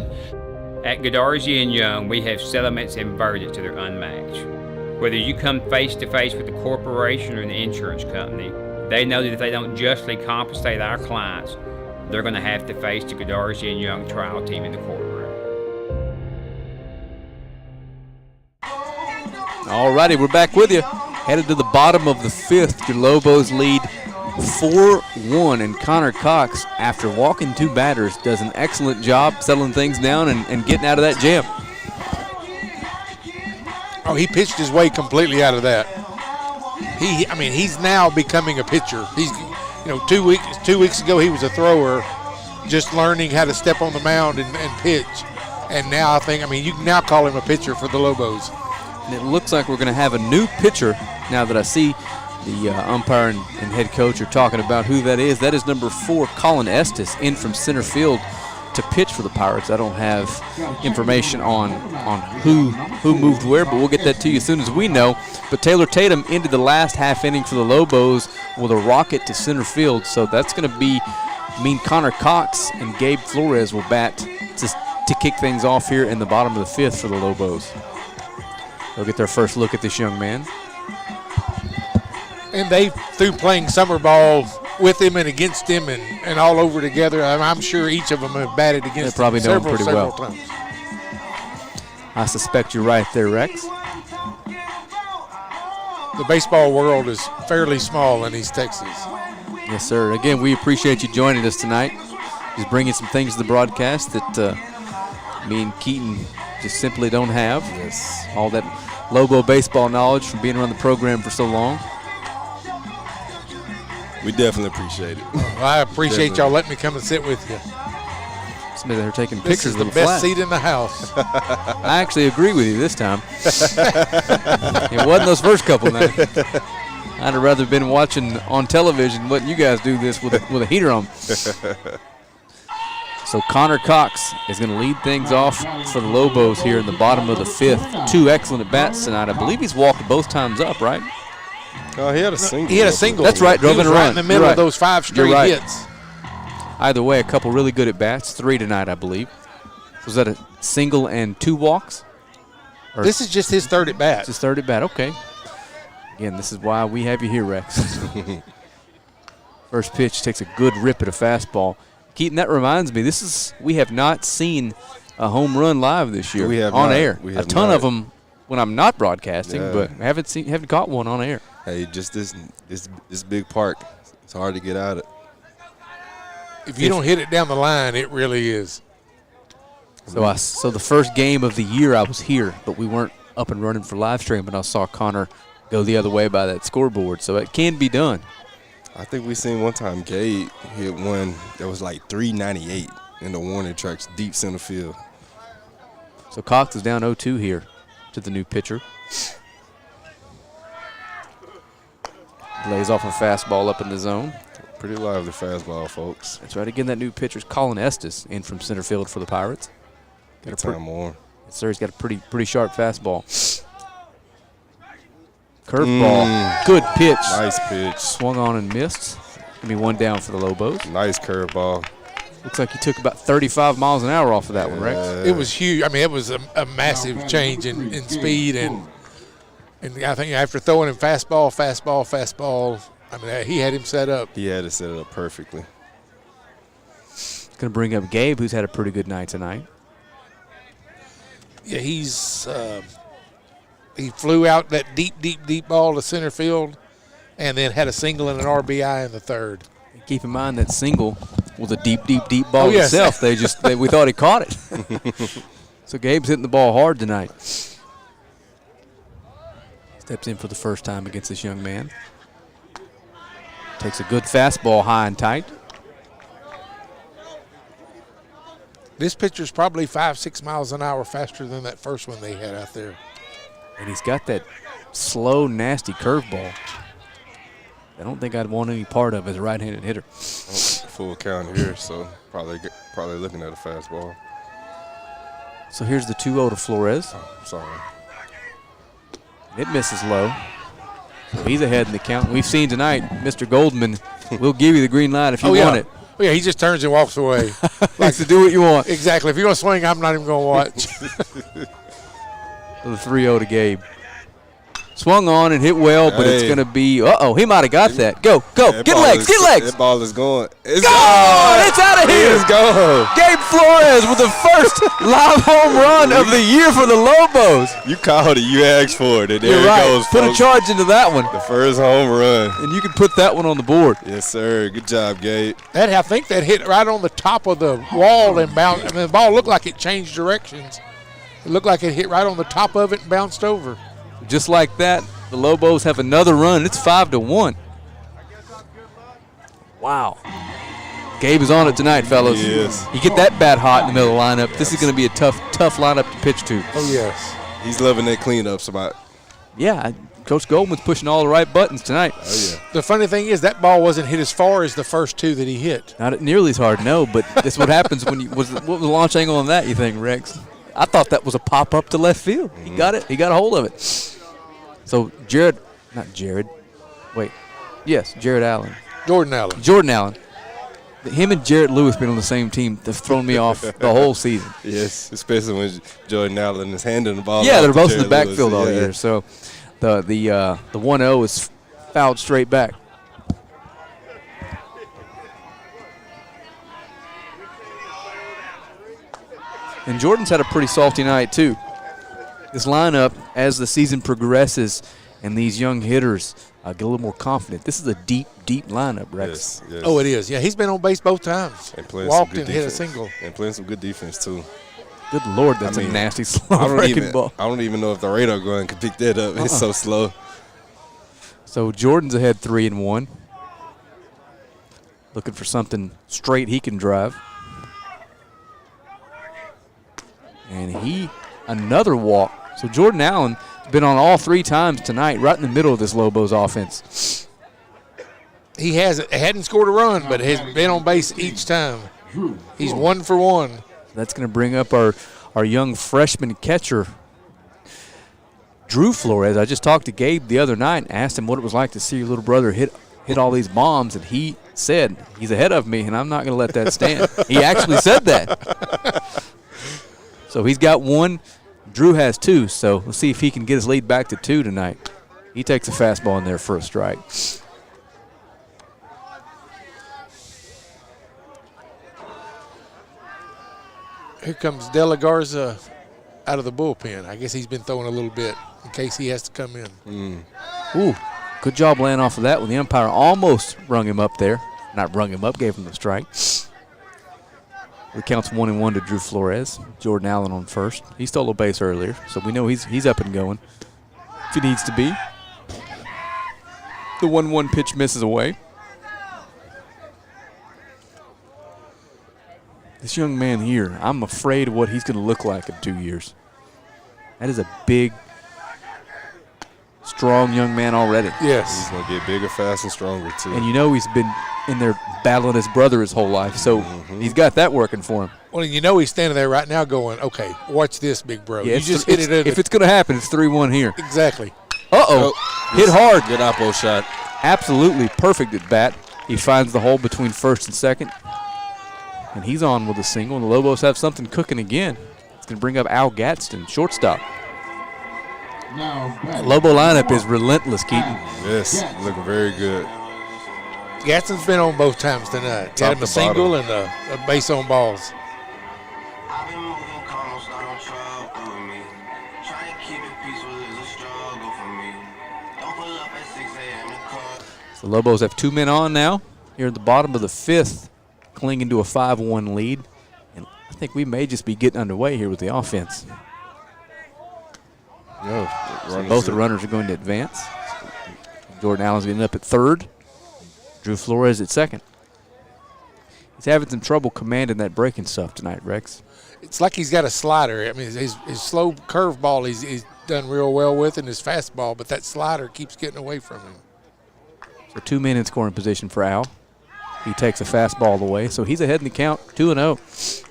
At Godarzi & Young, we have settlements and verdicts that are unmatched. Whether you come face to face with the corporation or an insurance company, they know that if they don't justly compensate our clients, they're going to have to face the Godarzi & Young trial team in the courtroom. All righty, we're back with you. Headed to the bottom of the 5th. Your Lobos lead 4-1, and Connor Cox, after walking 2 batters, does an excellent job settling things down and getting out of that jam. Oh, he pitched his way completely out of that. He's now becoming a pitcher. He's, 2 weeks ago he was a thrower, just learning how to step on the mound and pitch. And now you can now call him a pitcher for the Lobos. And it looks like we're going to have a new pitcher now that I see the umpire and head coach are talking about who that is. That is number 4, Colin Estes, in from center field to pitch for the Pirates. I don't have information on who moved where, but we'll get that to you as soon as we know. But Taylor Tatum ended the last half inning for the Lobos with a rocket to center field, so that's going to mean Connor Cox and Gabe Flores will bat to kick things off here in the bottom of the 5th for the Lobos. They'll get their first look at this young man. And they, through playing summer ball with him and against him and all over together, I'm sure each of them have batted against probably him know him pretty several well. times. I suspect you're right there, Rex. The baseball world is fairly small in East Texas. Yes, sir. Again, we appreciate you joining us tonight. Just bringing some things to the broadcast that me and Keaton just simply don't have. Yes. All that Lobo baseball knowledge from being around the program for so long. We definitely appreciate it. Well, I appreciate y'all letting me come and sit with you. Somebody there taking This pictures is the of the best flag. seat in the house. I actually agree with you this time. It wasn't those first couple nights. I'd have rather been watching on television letting you guys do this with a heater on. So Connor Cox is going to lead things off for the Lobos here in the bottom of the 5th. 2 excellent at-bats tonight. I believe he's walked both times up, right? Oh, he had a single. He had a single. That's right, drove in a right run. in the middle of those 5 straight hits. either way, a couple really good at bats. 3 tonight, I believe. Was that a single and 2 walks? Or This is just his third at bat. it's his third at bat. Okay. Again, this is why we have you here, Rex. First pitch takes a good rip at a fastball. Keaton, that reminds me, we have not seen a home run live this year. We have on not. air. We A have ton not. of them when I'm not broadcasting, Yeah. but haven't caught one on air. Hey, just this big park. It's hard to get out of. If you don't hit it down the line, it really is. So the first game of the year I was here, but we weren't up and running for live stream, and I saw Connor go the other way by that scoreboard. So it can be done. I think we seen one time Gabe hit one that was like 398 in the warning tracks, deep center field. So Cox is down 0-2 here to the new pitcher. Lays off a fastball up in the zone. Pretty lively fastball, folks. That's right. Again, that new pitcher's Colin Estes in from center field for the Pirates. Good time on. Yes, sir. He's got a pretty sharp fastball. Curveball. Good pitch. Nice pitch. Swung on and missed. Gonna be one down for the Lobos. Nice curveball. Looks like he took about 35 miles an hour off of that one, Rex. It was huge. I mean, it was a massive change in speed, and I think after throwing him fastball, I mean, he had him set up. He had it set up perfectly. Gonna bring up Gabe, who's had a pretty good night tonight. Yeah, he flew out that deep ball to center field, and then had a single and an RBI in the third. Keep in mind that single was a deep ball yes. itself. We thought he caught it. So Gabe's hitting the ball hard tonight. Steps in for the first time against this young man. Takes a good fastball high and tight. This pitcher's probably 5-6 miles an hour faster than that first one they had out there. And he's got that slow, nasty curveball. I don't think I'd want any part of as a right-handed hitter. Full count here, so probably looking at a fastball. So here's the 2-0 to Flores. Sorry. It misses low. So he's ahead in the count. We've seen tonight, Mr. Goldman will give you the green light if you want it. Oh, yeah, he just turns and walks away. Likes to do what you want. Exactly. If you're going to swing, I'm not even going to watch. So the 3-0 to Gabe. Swung on and hit well, but it's going to be, he might have got that. Go, get legs. That ball is going. It's gone. It's out of here. It's gone. Gabe Flores with the first live home run of the year for the Lobos. You called it. You asked for it. And there You're right. it goes, Put folks. a charge into that one. The first home run. And you can put that one on the board. Yes, sir. Good job, Gabe. I think that hit right on the top of the wall and bounced. I mean, the ball looked like it changed directions. It looked like it hit right on the top of it and bounced over. Just like that, the Lobos have another run. It's 5-1. Wow. Gabe is on it tonight, fellas. Yes. You get that bat hot in the middle of the lineup. This is going to be a tough lineup to pitch to. Oh, yes. He's loving that cleanup spot. Yeah, Coach Goldman's pushing all the right buttons tonight. Oh, yeah. The funny thing is that ball wasn't hit as far as the first two that he hit. Not nearly as hard, no, but this is what happens when what was the launch angle on that, you think, Rex? I thought that was a pop-up to left field. He got it. He got a hold of it. So Jared Allen. Jordan Allen. Him and Jarrett Lewis been on the same team. They've thrown me off the whole season. Yes, especially when Jordan Allen is handing the ball. Yeah, off they're to both in the Jared backfield Lewis. all year. So the 1-0 is fouled straight back. And Jordan's had a pretty salty night, too. This lineup, as the season progresses and these young hitters get a little more confident, this is a deep lineup, Rex. Yes. Oh, it is. Yeah, he's been on base both times. And playing Walked some good and hit a defense. single. And playing some good defense, too. Good Lord, that's a nasty, slow-breaking ball. I don't even know if the radar gun can pick that up. It's so slow. So Jordan's ahead 3-1. Looking for something straight he can drive. And another walk. So Jordan Allen has been on all 3 times tonight, right in the middle of this Lobos offense. He hadn't scored a run, but has been on base each time. He's 1 for 1. That's going to bring up our young freshman catcher, Drew Flores. I just talked to Gabe the other night and asked him what it was like to see your little brother hit hit all these bombs, and he said he's ahead of me, and I'm not going to let that stand. He actually said that. So he's got 1. Drew has 2, so let's see if he can get his lead back to 2 tonight. He takes a fastball in there for a strike. Here comes De La Garza out of the bullpen. I guess he's been throwing a little bit in case he has to come in. Ooh, good job laying off of that when the umpire almost rung him up there. Not rung him up, gave him the strike. The count's 1-1 to Drew Flores. Jordan Allen on first. He stole a base earlier, so we know he's up and going if he needs to be. The 1-1 pitch misses away. This young man here, I'm afraid of what he's going to look like in 2 years. That is a big, strong young man already. Yes. He's going to get bigger, fast, and stronger, too. And you know he's been in there battling his brother his whole life, so he's got that working for him. Well, you know he's standing there right now going, okay, watch this, big bro. Yeah, you just hit it. If it's going to happen, it's 3-1 here. Exactly. Uh-oh. Hit hard. Good oppo shot. Absolutely perfect at bat. He finds the hole between first and second. And he's on with a single, and the Lobos have something cooking again. It's going to bring up Al Gadsden, shortstop. The Lobo lineup is relentless, Keaton. Yes, looking very good. Gadsden's been on both times tonight. Got him a single and a base on balls. The Lobos have 2 men on now here at the bottom of the 5th, clinging to a 5-1 lead. And I think we may just be getting underway here with the offense. So both the runners are going to advance. Jordan Allen's getting up at third. Drew Flores at second. He's having some trouble commanding that breaking stuff tonight, Rex. It's like he's got a slider. I mean, his slow curveball he's done real well with, and his fastball, but that slider keeps getting away from him. So 2 men in scoring position for Al. He takes a fastball away, so he's ahead in the count, 2-0.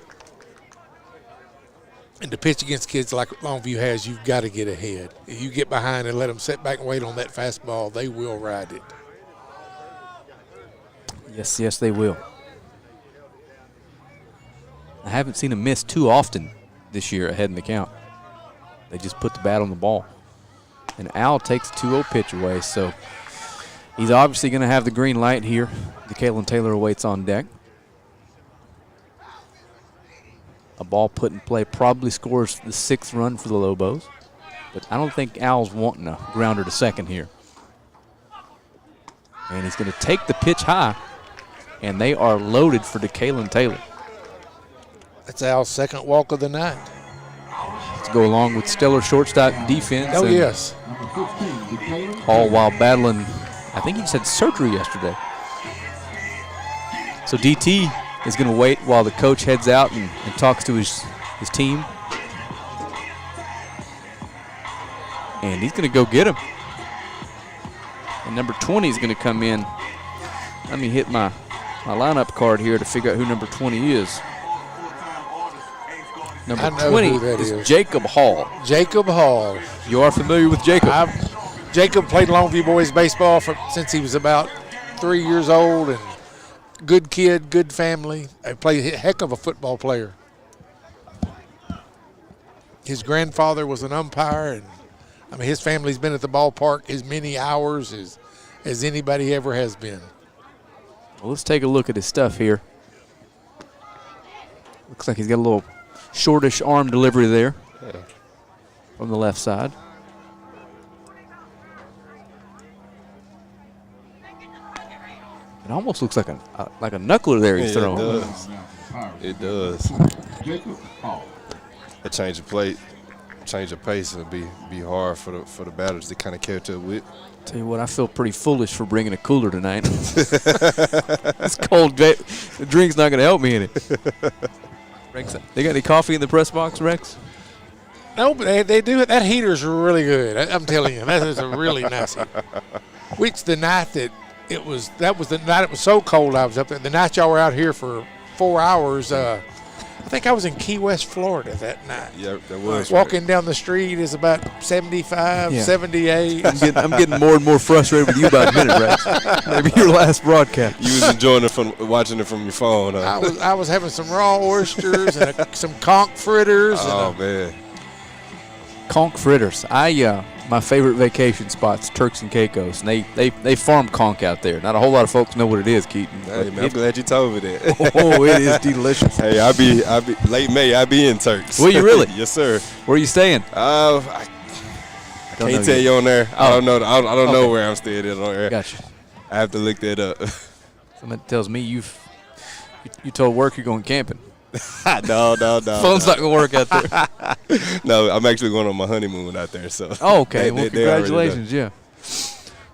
And to pitch against kids like Longview has, you've got to get ahead. If you get behind and let them sit back and wait on that fastball, they will ride it. Yes, they will. I haven't seen him miss too often this year ahead in the count. They just put the bat on the ball. And Al takes a 2-0 pitch away, so he's obviously going to have the green light here. DeKalen Taylor awaits on deck. A ball put in play probably scores the 6th run for the Lobos. But I don't think Al's wanting a grounder to second here. And he's going to take the pitch high. And they are loaded for DeKalen Taylor. That's Al's second walk of the night. To go along with stellar shortstop defense. Oh, yes. All while battling, I think he just had surgery yesterday. So DT is going to wait while the coach heads out and talks to his team. And he's going to go get him. And number 20 is going to come in. Let me hit my lineup card here to figure out who number 20 is. Number 20 is Jacob Hall. Jacob Hall. You are familiar with Jacob? Jacob played Longview boys baseball since he was about 3 years old, and good kid, good family. He played a heck of a football player. His grandfather was an umpire, and I mean his family's been at the ballpark as many hours as anybody ever has been. Well, let's take a look at his stuff here. Looks like he's got a little shortish arm delivery there from the left side. It almost looks like a knuckler there he's throwing. It does. A change of plate, change of pace would be hard for the batters to kind of catch up with. Tell you what, I feel pretty foolish for bringing a cooler tonight. It's cold. The drink's not going to help me in it. Rex, they got any coffee in the press box, Rex? No, but they do. That heater's really good. I'm telling you, that is a really nice heater. Which the night that was the night it was so cold I was up there. The night y'all were out here for 4 hours, I think I was in Key West, Florida that night. Yeah, that was. Walking down the street is about 75, 78. I'm getting more and more frustrated with you by the minute, Rex. Maybe your last broadcast. You was enjoying it watching it from your phone. I was having some raw oysters and some conch fritters. Oh, man. Conch fritters. My favorite vacation spot's Turks and Caicos, and they farm conch out there. Not a whole lot of folks know what it is, Keaton. Hey, man, I'm glad you told me that. Oh, it is delicious. Hey, I be late May. I be in Turks. Will you really? Yes, sir. Where are you staying? I can't tell you on there. I don't know. I don't know where I'm staying on there. Gotcha. I have to look that up. Somebody tells me you told work you're going camping. No. Phone's not gonna work out there. No, I'm actually going on my honeymoon out there. So. Oh, okay. Well, congratulations. Yeah.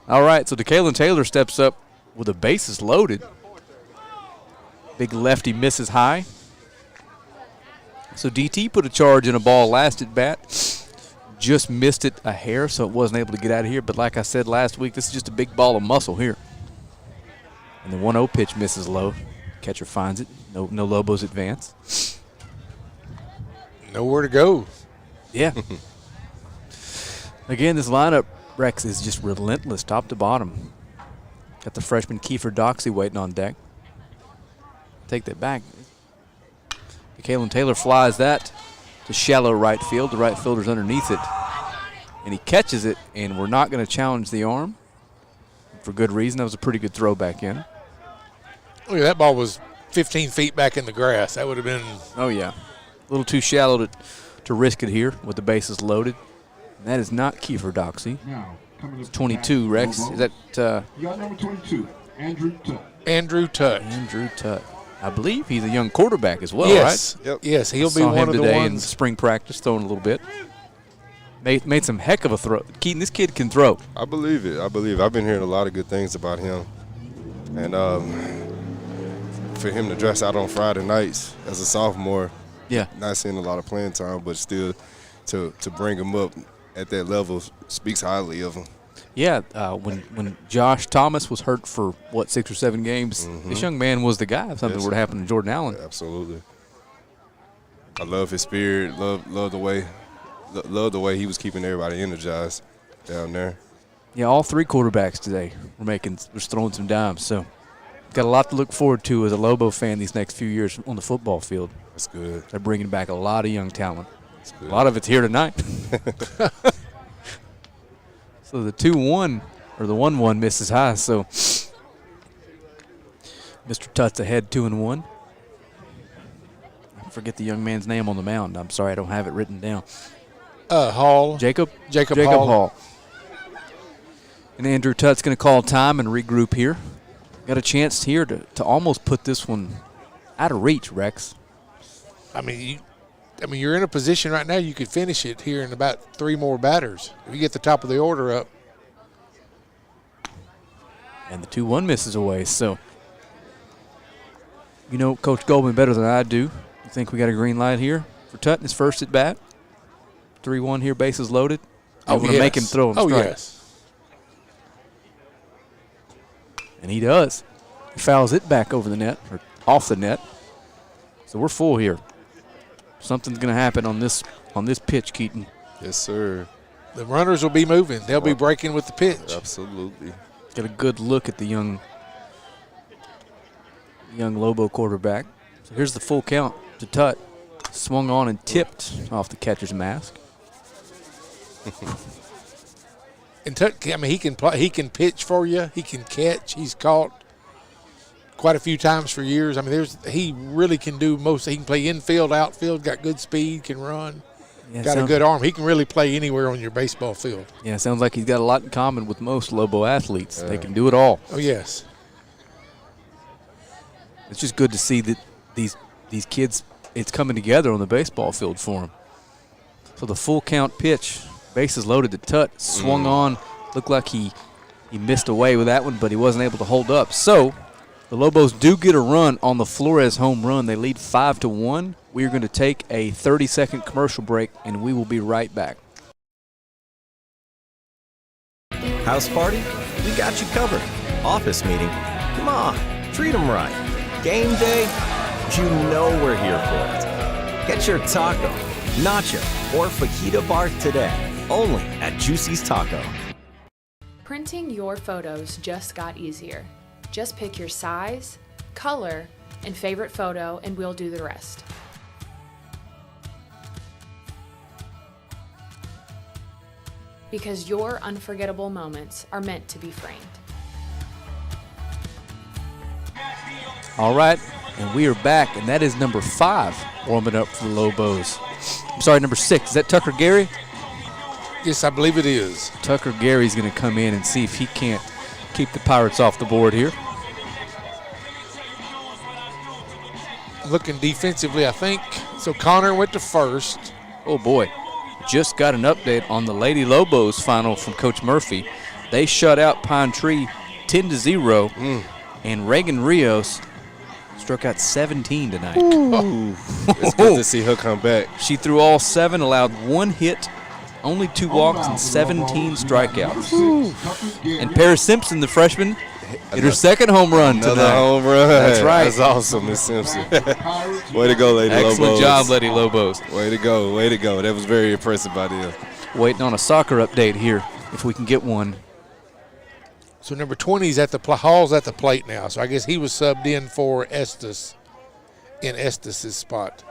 All right. So DeKalen Taylor steps up with the bases loaded. Big lefty misses high. So DT put a charge in a ball last at bat. Just missed it a hair, so it wasn't able to get out of here. But like I said last week, this is just a big ball of muscle here. And the 1-0 pitch misses low. Catcher finds it. No Lobos advance. Nowhere to go. Yeah. Again, this lineup, Rex, is just relentless top to bottom. Got the freshman Kiefer Doxey waiting on deck. Take that back. Kalen Taylor flies that to shallow right field. The right fielder's underneath it. And he catches it, and we're not going to challenge the arm. For good reason. That was a pretty good throw back in. Look at that ball was 15 feet back in the grass. That would have been. Oh, yeah. A little too shallow to risk it here with the bases loaded. And that is not Kiefer Doxey. It's 22, Rex. Is that? You got number 22, Andrew Tutt. Andrew Tutt. Andrew Tutt. I believe he's a young quarterback as well, yes. right? Yep. Yes, he'll be Saw one him of the today ones. in spring practice, throwing a little bit. Made some heck of a throw. Keaton, this kid can throw. I believe it. I've been hearing a lot of good things about him. And for him to dress out on Friday nights as a sophomore, not seeing a lot of playing time, but still to bring him up at that level speaks highly of him. Yeah, when Josh Thomas was hurt for, 6 or 7 games, this young man was the guy if something were to happen to Jordan Allen. Absolutely. I love his spirit, love the way he was keeping everybody energized down there. Yeah, all 3 quarterbacks today were throwing some dimes. So got a lot to look forward to as a Lobo fan these next few years on the football field. That's good. They're bringing back a lot of young talent. That's good. A lot of it's here tonight. So the 2-1 or the 1-1 misses high. So Mr. Tutt's ahead 2-1. I forget the young man's name on the mound. I'm sorry, I don't have it written down. Hall. Jacob Hall. Hall. And Andrew Tutt's going to call time and regroup here. Got a chance here to almost put this one out of reach, Rex. I mean, you're in a position right now you could finish it here in about 3 more batters. If you get the top of the order up. And the 2-1 misses away. So, you know Coach Goldman better than I do. You think we got a green light here for Tutt in his first at bat? 3-1 here, bases loaded. I'm going to make him throw him strike. Oh, yes. And he does. He fouls it back over the net, or off the net. So we're full here. Something's going to happen on this pitch, Keaton. Yes, sir. The runners will be moving. They'll be breaking with the pitch. Absolutely. Get a good look at the young Lobo quarterback. So here's the full count to Tutt. Swung on and tipped off the catcher's mask. And Tutt, he can play. He can pitch for you. He can catch. He's caught quite a few times for years. I mean, he really can do most. He can play infield, outfield. Got good speed. Can run. Yeah, got a good arm. He can really play anywhere on your baseball field. Yeah, sounds like he's got a lot in common with most Lobo athletes. They can do it all. Oh yes. It's just good to see that these kids, it's coming together on the baseball field for them. So the full count pitch, bases loaded to Tutt, swung on, looked like he missed away with that one, but he wasn't able to hold up. So the Lobos do get a run on the Flores home run. They lead 5-1. We are going to take a 30-second commercial break, and we will be right back. House party? We got you covered. Office meeting? Come on, treat them right. Game day? You know we're here for it. Get your taco, nacho, or fajita bar today, only at Juicy's Taco. Printing your photos just got easier. Just pick your size, color, and favorite photo, and we'll do the rest. Because your unforgettable moments are meant to be framed. All right, and we are back, and that is number 5 warming up for the Lobos. I'm sorry, number 6. Is that Tucker Gary? Yes, I believe it is. Tucker Gary's going to come in and see if he can't keep the Pirates off the board here. Looking defensively, I think. So Connor went to first. Oh, boy. Just got an update on the Lady Lobos final from Coach Murphy. They shut out Pine Tree 10-0, and Reagan Rios struck out 17 tonight. It's good to see her come back. She threw all 7, allowed 1 hit, only 2 walks, and 17 strikeouts. And Paris Simpson, the freshman, hit her second home run Another tonight. home run. That's right. That's awesome, Miss Simpson. Way to go, Lady Lobos. Excellent job, Lady Lobos. Way to go. Way to go. That was very impressive by them. Waiting on a soccer update here, if we can get one. So number 20 is at the Hall's at the plate now. So I guess he was subbed in for Estes in Estes' spot.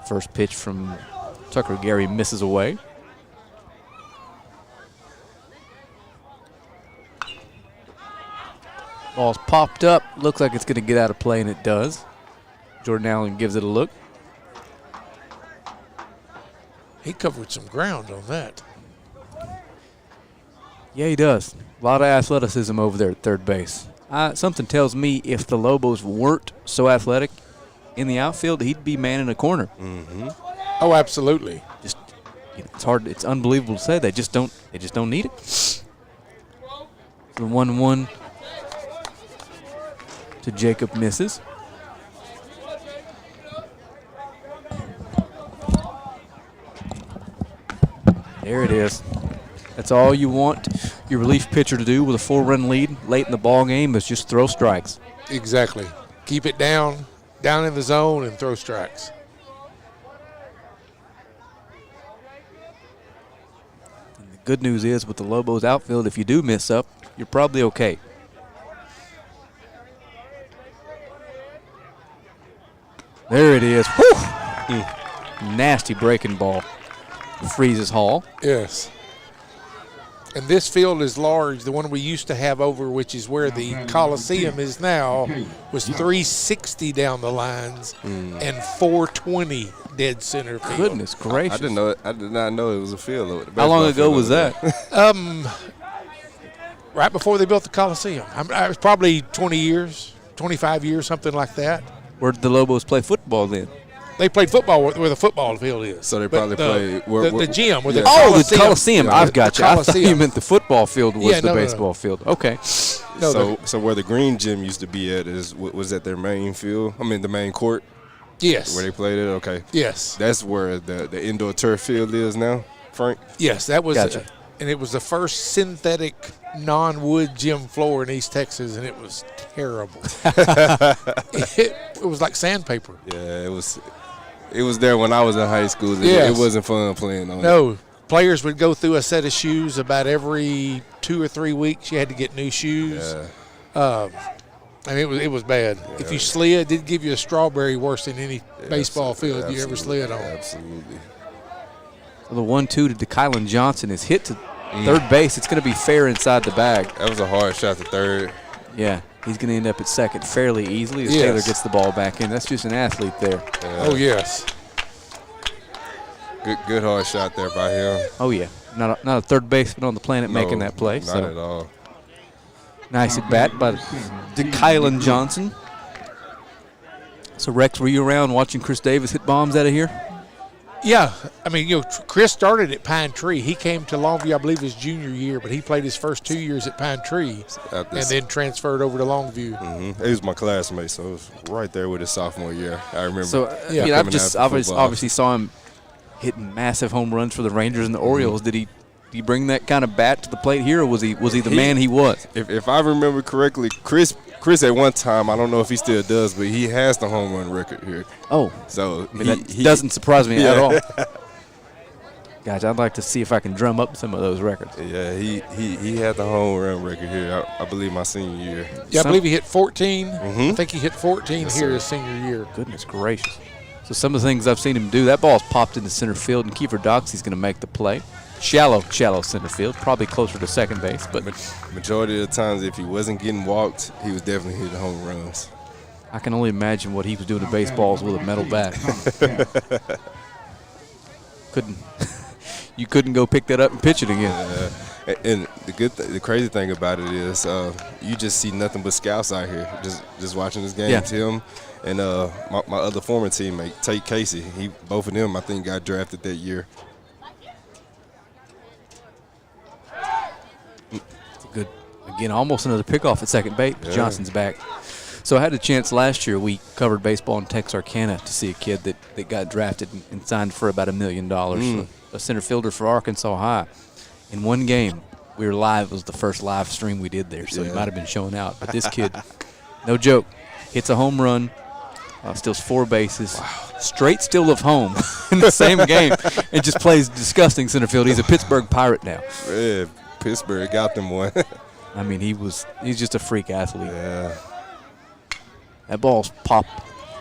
First pitch from Tucker Gary misses away. Ball's popped up. Looks like it's going to get out of play, and it does. Jordan Allen gives it a look. He covered some ground on that. Yeah, he does. A lot of athleticism over there at third base. Something tells me if the Lobos weren't so athletic in the outfield, he'd be man in a corner. Mm-hmm. Oh, absolutely. Just, it's hard. It's unbelievable to say they just don't need it. The 1-1 to Jacob misses. There it is. That's all you want your relief pitcher to do with a 4-run lead late in the ball game is just throw strikes. Exactly. Keep it down in the zone, and throw strikes. And the good news is with the Lobos outfield, if you do miss up, you're probably okay. There it is. Nasty breaking ball. Freezes Hall. Yes. And this field is large. The one we used to have over, which is where the Coliseum is now, was 360 down the lines and 420 dead center field. Goodness gracious. I did not know it was a field. How long ago was that? Right before they built the Coliseum. I was probably 20 years, 25 years, something like that. Where did the Lobos play football then? They played football where the football field is. So they probably played the gym. Where the the Coliseum. Yeah. I've got you. I thought you meant the football field was the no, baseball field. Okay. No, so where the green gym used to be at was that their main field? I mean the main court? Yes. Where they played it? Okay. Yes. That's where the indoor turf field is now, Frank? Yes, that was Gotcha. and it was the first synthetic non-wood gym floor in East Texas, and it was terrible. it was like sandpaper. Yeah, it was there when I was in high school. Yes. It wasn't fun playing on it. No, players would go through a set of shoes about every 2 or 3 weeks. You had to get new shoes. Yeah. I mean, it was bad. Yeah. If you slid, it did give you a strawberry worse than any baseball field you ever slid on. Absolutely. So the 1-2 to Kylan Johnson is hit to third base. It's going to be fair inside the bag. That was a hard shot to third. Yeah, he's going to end up at second fairly easily as Yes. Taylor gets the ball back in. That's just an athlete there. Oh, yes. Good hard shot there by him. Oh, yeah. Not a third baseman on the planet making that play. Not So at all. nice at bat by Kylan Johnson. So, Rex, were you around watching Chris Davis hit bombs out of here? Yeah, I mean, Chris started at Pine Tree. He came to Longview, I believe, his junior year, but he played his first 2 years at Pine Tree and then transferred over to Longview. Mm-hmm. He was my classmate, so it was right there with his sophomore year. I remember. So, I obviously saw him hitting massive home runs for the Rangers and the Orioles. Did he he bring that kind of bat to the plate here, or was he the man he was? If I remember correctly, Chris at one time, I don't know if he still does, but he has the home run record here. Oh. So that doesn't surprise me at all. Guys, I'd like to see if I can drum up some of those records. Yeah, he had the home run record here, I believe, my senior year. Yeah, I believe he hit 14. Mm-hmm. I think he hit 14 here his senior year. Goodness gracious. So some of the things I've seen him do, that ball's popped into center field, and Kiefer Doxey's going to make the play. Shallow center field, probably closer to second base. But majority of the times, if he wasn't getting walked, he was definitely hitting home runs. I can only imagine what he was doing to baseballs with a metal bat. You couldn't go pick that up and pitch it again. And the crazy thing about it is, you just see nothing but scouts out here, just watching this game. Yeah. Tim and my other former teammate, Tate Casey. Both of them, I think, got drafted that year. Good. Again, almost another pickoff at second base. Yeah. Johnson's back. So I had a chance last year. We covered baseball in Texarkana to see a kid that got drafted and signed for about $1 million. A center fielder for Arkansas High. In one game, we were live. It was the first live stream we did there, so he might have been showing out. But this kid, no joke, hits a home run, steals 4 bases, straight steal of home in the same game, and just plays disgusting center field. He's a Pittsburgh Pirate now. Yeah, Pittsburgh got them one. I mean, he's just a freak athlete. Yeah. That ball's popped.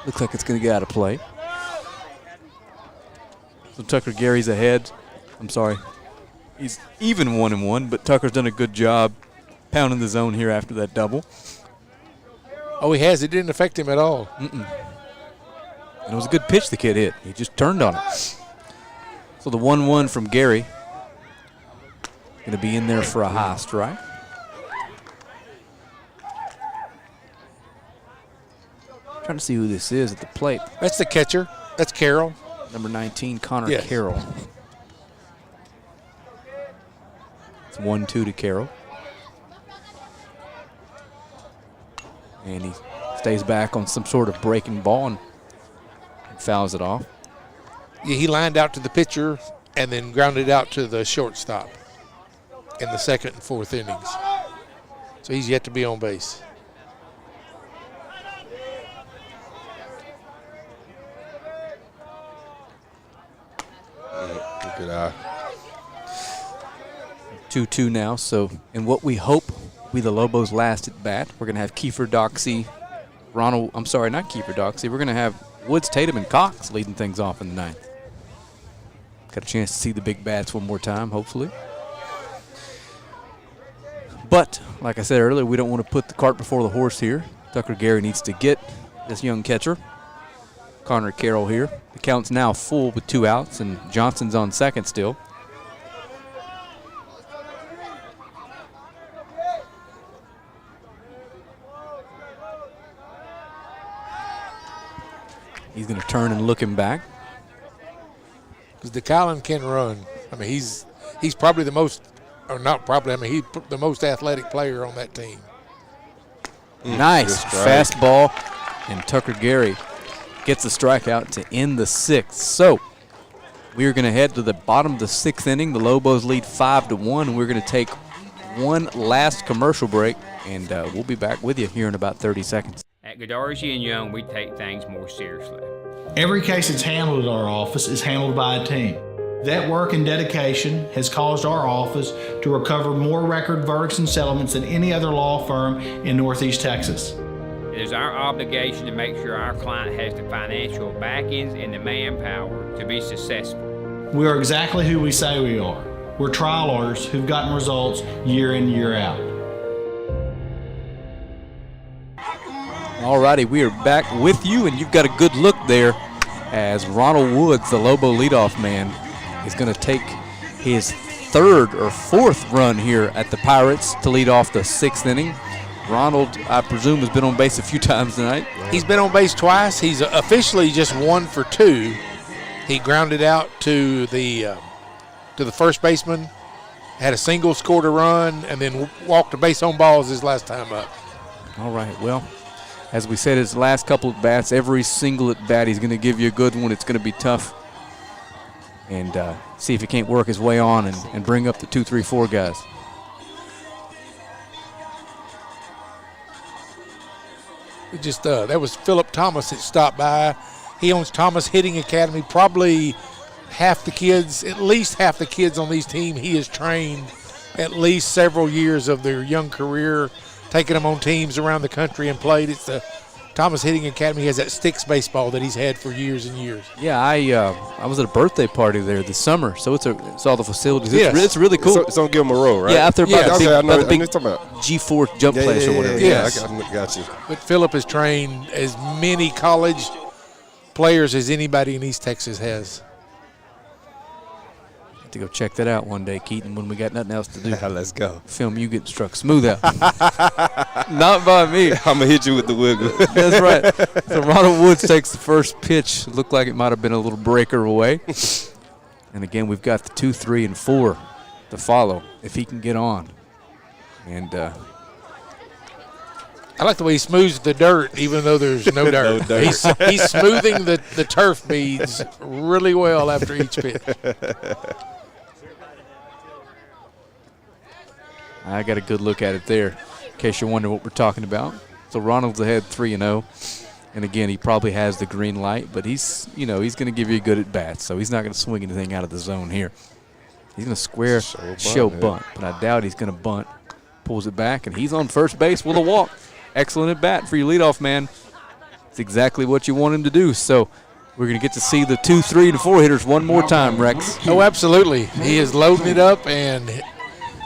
Looks like it's going to get out of play. So Tucker Gary's ahead. I'm sorry. He's even 1-1, but Tucker's done a good job pounding the zone here after that double. Oh, he has. It didn't affect him at all. And it was a good pitch the kid hit. He just turned on it. So the 1-1 from Gary. Going to be in there for a high strike. Trying to see who this is at the plate. That's the catcher. That's Carroll. Number 19, Connor Carroll. It's 1-2 to Carroll. And he stays back on some sort of breaking ball and fouls it off. Yeah, he lined out to the pitcher and then grounded out to the shortstop in the second and fourth innings. So he's yet to be on base. Good eye. 2-2 now. So, in what we hope will be the Lobos' last at bat, we're going to have Kiefer Doxey, not Kiefer Doxey. We're going to have Woods, Tatum, and Cox leading things off in the ninth. Got a chance to see the big bats one more time, hopefully. But, like I said earlier, we don't want to put the cart before the horse here. Tucker Gary needs to get this young catcher, Connor Carroll, here. The count's now full with 2 outs, and Johnson's on second still. He's going to turn and look him back. Because DeCollin can run. I mean, he's probably the most, or not probably, I mean, he's the most athletic player on that team. Nice fastball, and Tucker Gary gets the strikeout to end the 6th. So we are going to head to the bottom of the 6th inning. The Lobos lead 5-1, and we're going to take one last commercial break, and we'll be back with you here in about 30 seconds. At Godarzi and Young, we take things more seriously. Every case that's handled at our office is handled by a team. That work and dedication has caused our office to recover more record verdicts and settlements than any other law firm in Northeast Texas. It is our obligation to make sure our client has the financial backings and the manpower to be successful. We are exactly who we say we are. We're trial lawyers who've gotten results year in, year out. All righty, we are back with you, and you've got a good look there as Ronald Woods, the Lobo leadoff man, is going to take his 3rd or 4th run here at the Pirates to lead off the 6th inning. Ronald, I presume, has been on base a few times tonight. He's been on base twice. He's officially just 1 for 2. He grounded out to the first baseman, had a single, scored a run, and then walked a base on balls his last time up. All right, well, as we said, his last couple of bats, every single at bat, he's going to give you a good one. It's going to be tough. and see if he can't work his way on and bring up the 2, 3, 4 guys. It just that was Philip Thomas that stopped by. He owns Thomas Hitting Academy. Probably at least half the kids on these teams he has trained at least several years of their young career, taking them on teams around the country and played. It's the Thomas Hitting Academy. He has that sticks baseball that he's had for years and years. Yeah, I was at a birthday party there this summer, so it's all the facilities. Yes. It's really cool. It's on Gilmore Road, right? Yeah, out there by the big talking about. G4 jump place or whatever. Yes. I got you. But Philip has trained as many college players as anybody in East Texas has. To go check that out one day, Keaton, when we got nothing else to do. Let's go. Film you getting struck smooth out. Not by me. I'm going to hit you with the wiggle. That's right. So Ronald Woods takes the first pitch. Looked like it might have been a little breaker away. And again, we've got the 2, 3, and 4 to follow if he can get on. And I like the way he smooths the dirt, even though there's no dirt. He's smoothing the turf beads really well after each pitch. I got a good look at it there, in case you're wondering what we're talking about. So Ronald's ahead 3-0. And again, he probably has the green light, but he's going to give you a good at bat, so he's not going to swing anything out of the zone here. He's going to square show bunt, but I doubt he's going to bunt. Pulls it back, and he's on first base with a walk. Excellent at bat for your leadoff man. It's exactly what you want him to do. So we're going to get to see the 2, 3, and 4 hitters one more time, Rex. Oh, absolutely. He is loading it up, and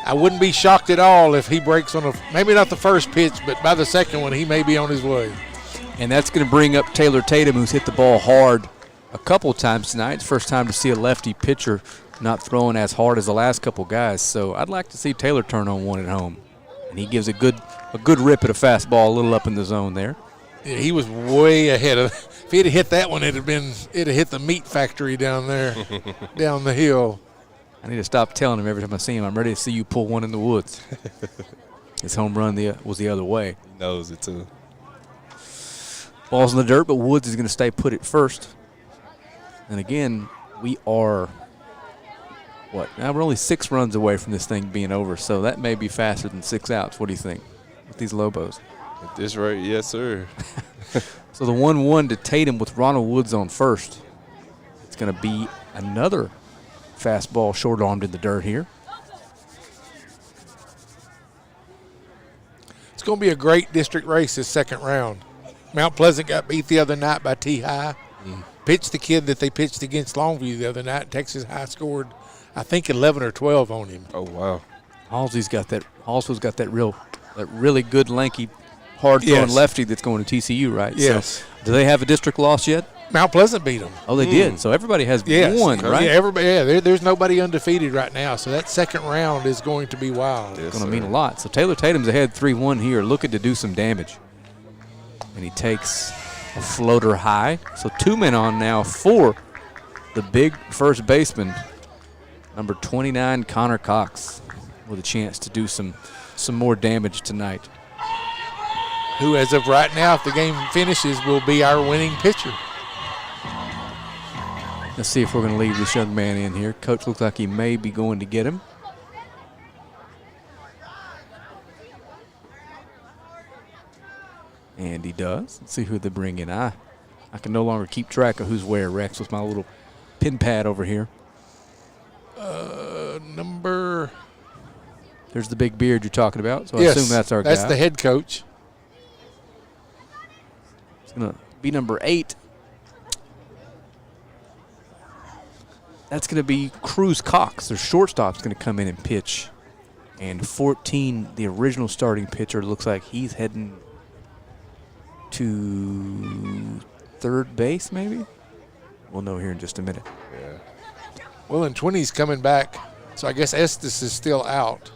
I wouldn't be shocked at all if he breaks on maybe not the first pitch, but by the second one, he may be on his way. And that's going to bring up Taylor Tatum, who's hit the ball hard a couple of times tonight. It's first time to see a lefty pitcher not throwing as hard as the last couple guys. So I'd like to see Taylor turn on one at home. And he gives a good rip at a fastball a little up in the zone there. Yeah, he was way ahead of. If he'd have hit that one, it'd have hit the meat factory down there, down the hill. I need to stop telling him every time I see him, I'm ready to see you pull one in the woods. His home run was the other way. He knows it too. Ball's in the dirt, but Woods is going to stay put at first. And again, we are, now we're only 6 runs away from this thing being over, so that may be faster than 6 outs. What do you think with these Lobos? At this rate, yes, sir. So the 1-1 to Tatum with Ronald Woods on first. It's going to be another fastball short-armed in the dirt here. It's going to be a great district race this second round. Mount Pleasant got beat the other night by T-High. Pitched the kid that they pitched against Longview the other night. Texas High scored, I think, 11 or 12 on him. Oh, wow. Halsey's got that really good, lanky, hard-throwing lefty that's going to TCU, right? Yes. So, do they have a district loss yet? Mount Pleasant beat them. Oh, they did. So everybody has one, right? Yeah, everybody. Yeah, there's nobody undefeated right now. So that second round is going to be wild. It's going to mean a lot. So Taylor Tatum's ahead 3-1 here, looking to do some damage. And he takes a floater high. So 2 men on now for the big first baseman, number 29, Connor Cox, with a chance to do some more damage tonight. Who, as of right now, if the game finishes, will be our winning pitcher. Let's see if we're going to leave this young man in here. Coach looks like he may be going to get him. And he does. Let's see who they bring in. I can no longer keep track of who's where, Rex, with my little pin pad over here. Number. There's the big beard you're talking about, so yes, I assume that's our guy. That's the head coach. It's going to be number 8. That's going to be Cruz Cox. Their shortstop's going to come in and pitch. And 14, the original starting pitcher, looks like he's heading to third base, maybe? We'll know here in just a minute. Yeah. Well, and 20's coming back, so I guess Estes is still out.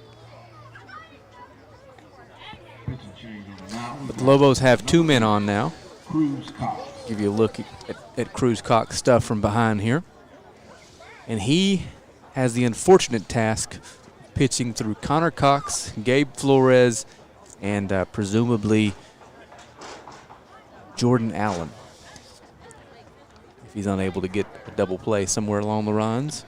But the Lobos have 2 men on now. Give you a look at Cruz Cox stuff from behind here. And he has the unfortunate task of pitching through Connor Cox, Gabe Flores, and presumably Jordan Allen. If he's unable to get a double play somewhere along the runs.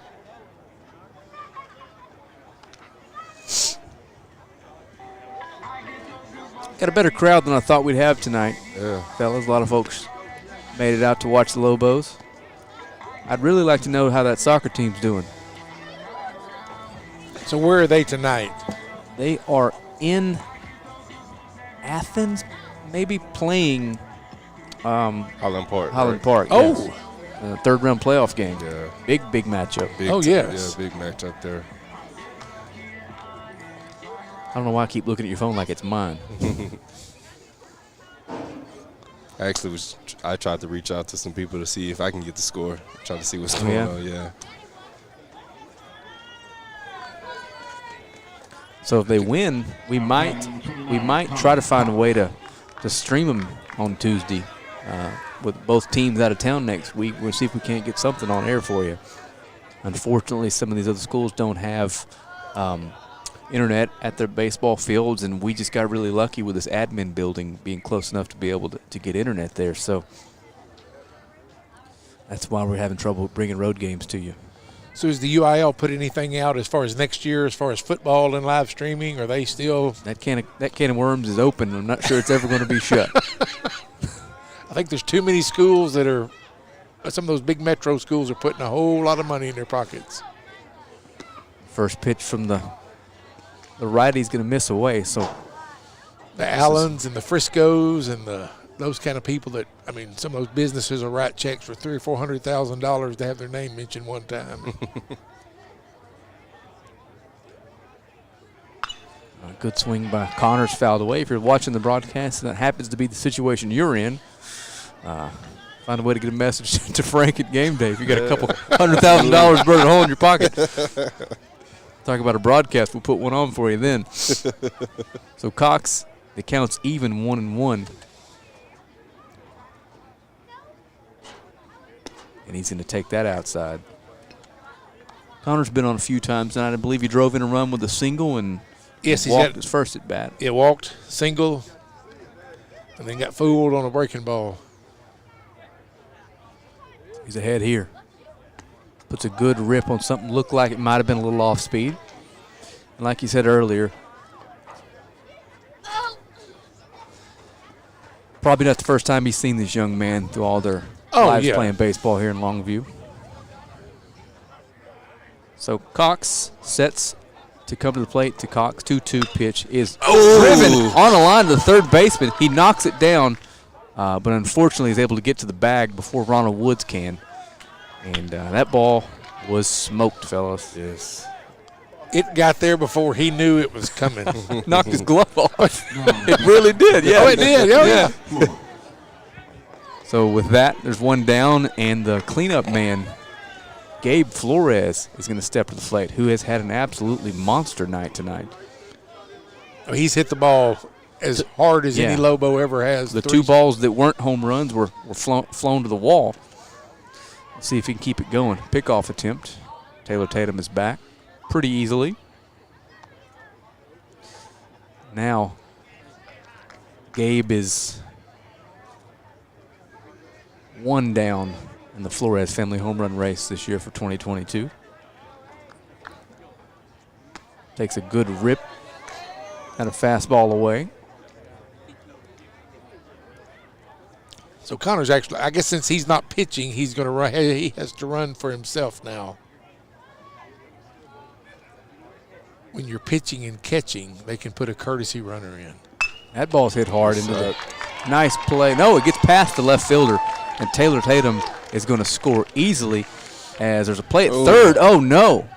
Got a better crowd than I thought we'd have tonight. Yeah. Fellas, a lot of folks made it out to watch the Lobos. I'd really like to know how that soccer team's doing. So where are they tonight? They are in Athens, maybe playing Highland Park. Highland Park. Oh. Yes. Third round playoff game. Yeah. Big matchup. Big yes. Yeah, big matchup there. I don't know why I keep looking at your phone like it's mine. Actually, I tried to reach out to some people to see if I can get the score. Try to see what's going on. Yeah. So if they win, we might try to find a way to stream them on Tuesday with both teams out of town next week. We'll see if we can't get something on air for you. Unfortunately, some of these other schools don't have internet at their baseball fields, and we just got really lucky with this admin building being close enough to be able to get internet there. So that's why we're having trouble bringing road games to you. So has the UIL put anything out as far as next year, as far as football and live streaming? Are they still? That can of worms is open. I'm not sure it's ever going to be shut. I think there's too many schools that are. Some of those big metro schools are putting a whole lot of money in their pockets. First pitch from the righty's going to miss away. So the Allens and the Friscos and those kind of people that, I mean, some of those businesses will write checks for $300,000 or $400,000 to have their name mentioned one time. A good swing by Connors, fouled away. If you're watching the broadcast and that happens to be the situation you're in, find a way to get a message to Frank at game day if you got a couple $100,000 burning a hole in your pocket. Talk about a broadcast, we'll put one on for you then. So Cox, the count's even 1-1. And he's going to take that outside. Connor's been on a few times tonight. I believe he drove in a run with a single and yes, walked his first at bat. Yeah, walked, single, and then got fooled on a breaking ball. He's ahead here. Puts a good rip on something looked like it might have been a little off speed. And like you said earlier, probably not the first time he's seen this young man through all their lives playing baseball here in Longview. So Cox sets to come to the plate to Cox. 2-2 pitch is driven on a line to the third baseman. He knocks it down, but unfortunately he's able to get to the bag before Ronald Woods can. And that ball was smoked, fellas. Yes. It got there before he knew it was coming. Knocked his glove off. It really did, yeah. Oh, it did. Oh, yeah. So with that, there's one down, and the cleanup man, Gabe Flores, is going to step to the plate, who has had an absolutely monster night tonight. Oh, he's hit the ball as hard as any Lobo ever has. The two balls that weren't home runs were flown to the wall. Let's see if he can keep it going. Pickoff attempt. Taylor Tatum is back pretty easily. Now, Gabe is one down in the Flores family home run race this year for 2022. Takes a good rip and a fastball away. So Connor's actually, I guess since he's not pitching, he's going to run. He has to run for himself now. When you're pitching and catching, they can put a courtesy runner in. That ball's hit hard into the nice play. No, it gets past the left fielder, and Taylor Tatum is going to score easily as there's a play at third. Oh, no.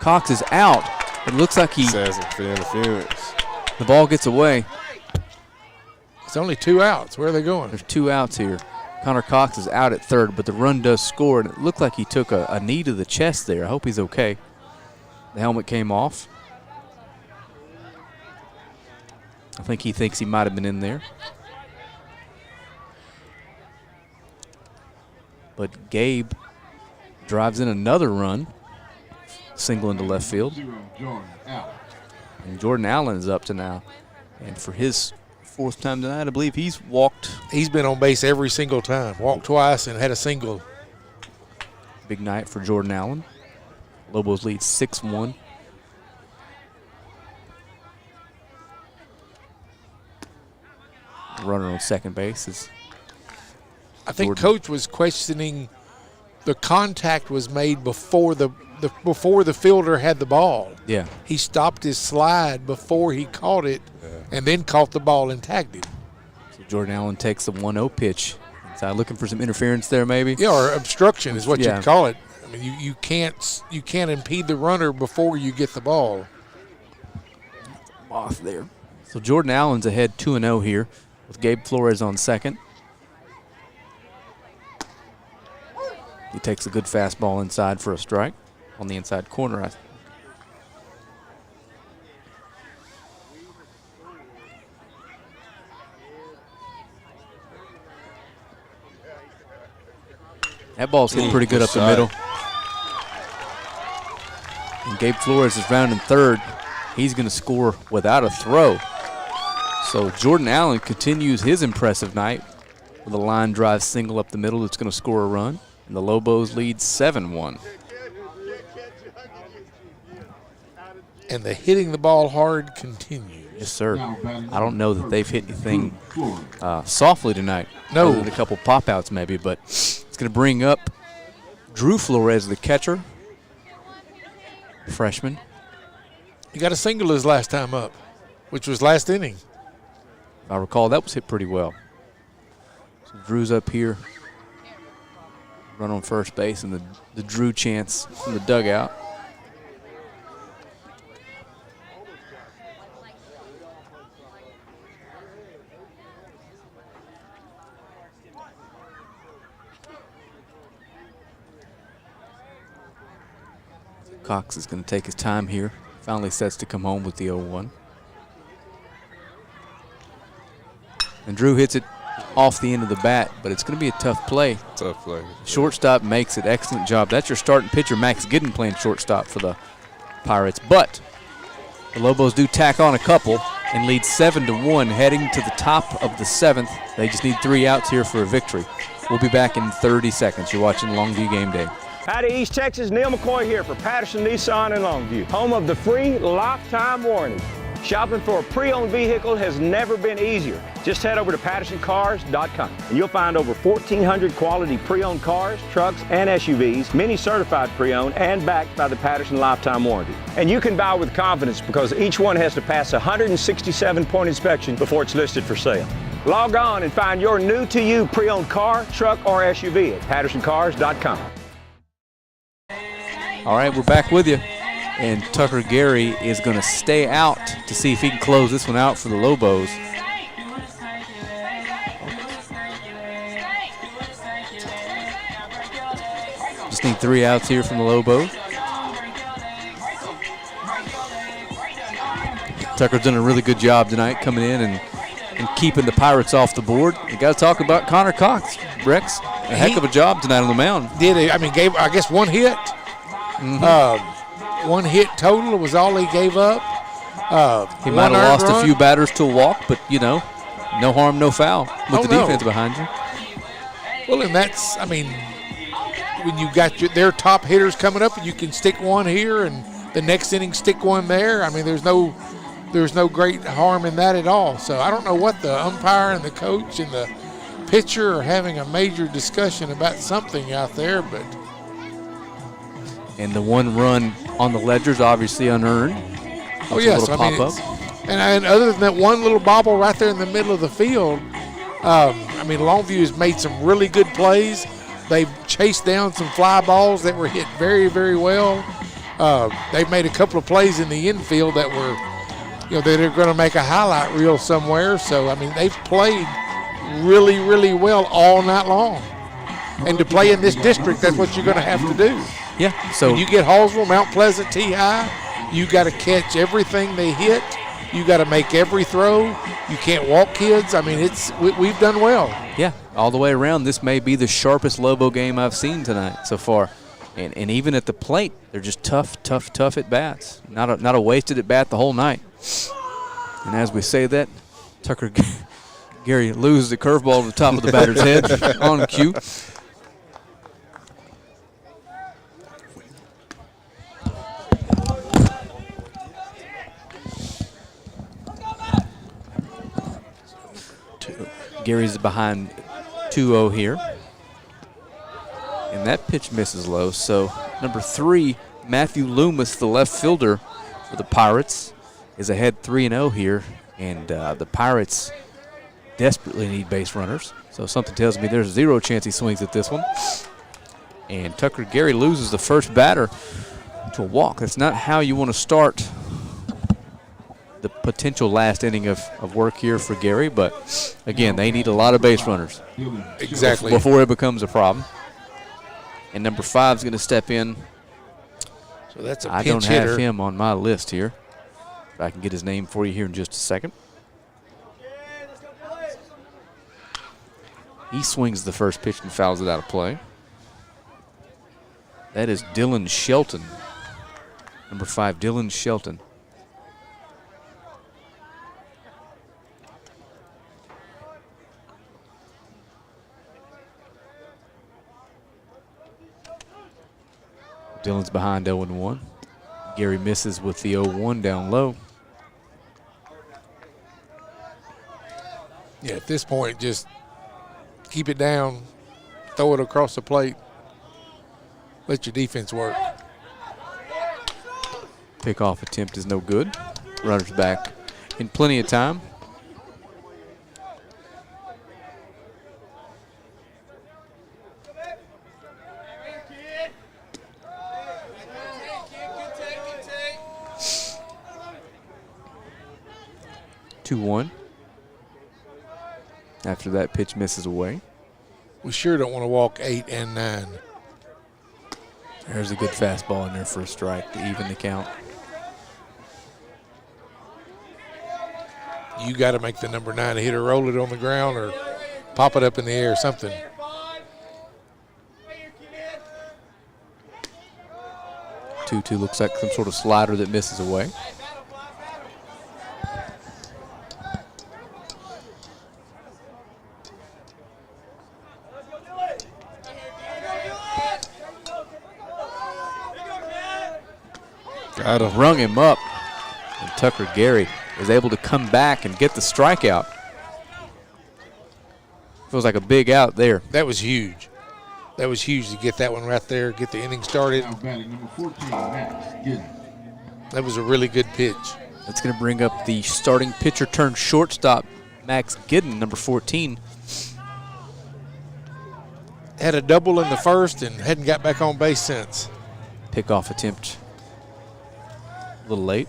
Cox is out. It looks like he. Interference. The ball gets away. It's only 2 outs. Where are they going? There's 2 outs here. Connor Cox is out at third, but the run does score, and it looked like he took a knee to the chest there. I hope he's okay. The helmet came off. I think he thinks he might have been in there. But Gabe drives in another run, single into left field. And Jordan Allen is up to now. And for his 4th time tonight, I believe he's walked. He's been on base every single time. Walked twice and had a single. Big night for Jordan Allen. Lobos lead 6-1. Runner on second base is I think Jordan. Coach was questioning the contact was made before the fielder had the ball. Yeah. He stopped his slide before he caught it and then caught the ball and tagged it. So Jordan Allen takes the 1-0 pitch. Inside, looking for some interference there maybe. Yeah, or obstruction is what Yeah. you'd call it. I mean, you can't impede the runner before you get the ball. Off there. So Jordan Allen's ahead 2-0 here with Gabe Flores on second. He takes a good fastball inside for a strike on the inside corner. That ball's hitting pretty good up the middle. And Gabe Flores is rounding third. He's going to score without a throw. So Jordan Allen continues his impressive night with a line drive single up the middle that's going to score a run. And the Lobos lead 7-1. And the hitting the ball hard continues. Yes, sir. I don't know that they've hit anything softly tonight. No. Other than a couple pop-outs maybe, but it's going to bring up Drew Flores, the catcher, freshman. He got a single his last time up, which was last inning. If I recall, that was hit pretty well. So Drew's up here. Run on first base, and the Drew chance from the dugout. Cox is going to take his time here. Finally sets to come home with the 0-1. And Drew hits it off the end of the bat, but it's going to be a tough play. Tough play. Shortstop makes it. Excellent job. That's your starting pitcher, Max Giddens, playing shortstop for the Pirates. But the Lobos do tack on a couple and lead 7-1 heading to the top of the 7th. They just need 3 outs here for a victory. We'll be back in 30 seconds. You're watching Longview Game Day. Howdy, East Texas. Neil McCoy here for Patterson Nissan in Longview, home of the free lifetime warranty. Shopping for a pre-owned vehicle has never been easier. Just head over to PattersonCars.com and you'll find over 1,400 quality pre-owned cars, trucks, and SUVs, many certified pre-owned and backed by the Patterson Lifetime Warranty. And you can buy with confidence because each one has to pass a 167-point inspection before it's listed for sale. Log on and find your new-to-you pre-owned car, truck, or SUV at PattersonCars.com. All right, we're back with you. And Tucker Gary is going to stay out to see if he can close this one out for the Lobos. Just need 3 outs here from the Lobos. Tucker's done a really good job tonight coming in and keeping the Pirates off the board. You got to talk about Connor Cox, Rex. A heck of a job tonight on the mound. Gave, I guess, 1 hit. Mm-hmm. 1 hit total was all he gave up. He might have lost a few batters to a walk, but, you know, no harm, no foul with the defense behind you. Well, and that's, when you got their top hitters coming up and you can stick 1 here and the next inning stick 1 there, there's no great harm in that at all. So I don't know what the umpire and the coach and the pitcher are having a major discussion about something out there, but. And the 1 run on the ledger's obviously unearned. Oh, yes. And other than that 1 little bobble right there in the middle of the field, Longview has made some really good plays. They've chased down some fly balls that were hit very, very well. They've made a couple of plays in the infield that were, they're going to make a highlight reel somewhere. So, they've played really, really well all night long. And to play in this district, that's what you're going to have to do. Yeah. So when you get Hallsville, Mount Pleasant, T-High, you got to catch everything they hit. You got to make every throw. You can't walk kids. We've done well. Yeah, all the way around. This may be the sharpest Lobo game I've seen tonight so far. And even at the plate, they're just tough at bats. Not a wasted at bat the whole night. And as we say that, Tucker Gary loses the curveball to the top of the batter's head on cue. Gary's behind 2-0 here. And that pitch misses low. So number 3, Matthew Loomis, the left fielder for the Pirates, is ahead 3-0 here. And the Pirates desperately need base runners. So something tells me there's 0 chance he swings at this one. And Tucker Gary loses the first batter to a walk. That's not how you want to start the potential last inning of work here for Gary. But, again, they need a lot of base runners. Exactly. Before it becomes a problem. And number 5 is going to step in. So that's a I pinch don't have hitter. him on my list here. But I can get his name for you here in just a second. He swings the first pitch and fouls it out of play. That is Dylan Shelton. Number 5, Dylan Shelton. Dylan's behind 0-1. Gary misses with the 0-1 down low. Yeah, at this point, just keep it down, throw it across the plate, let your defense work. Pickoff attempt is no good. Runners back in plenty of time. Two-one. After that pitch misses away. We sure don't want to walk 8 and 9. There's a good fastball in there for a strike to even the count. You got to make the number 9 hitter roll it on the ground or pop it up in the air or something. Two looks like some sort of slider that misses away. Rung him up, and Tucker Gary is able to come back and get the strikeout. Feels like a big out there. That was huge. That was huge to get that one right there, get the inning started. Now batting number 14, Max Giddens. That was a really good pitch. That's going to bring up the starting pitcher turned shortstop, Max Giddens, number 14. Had a double in the first and hadn't got back on base since. Pickoff attempt a little late.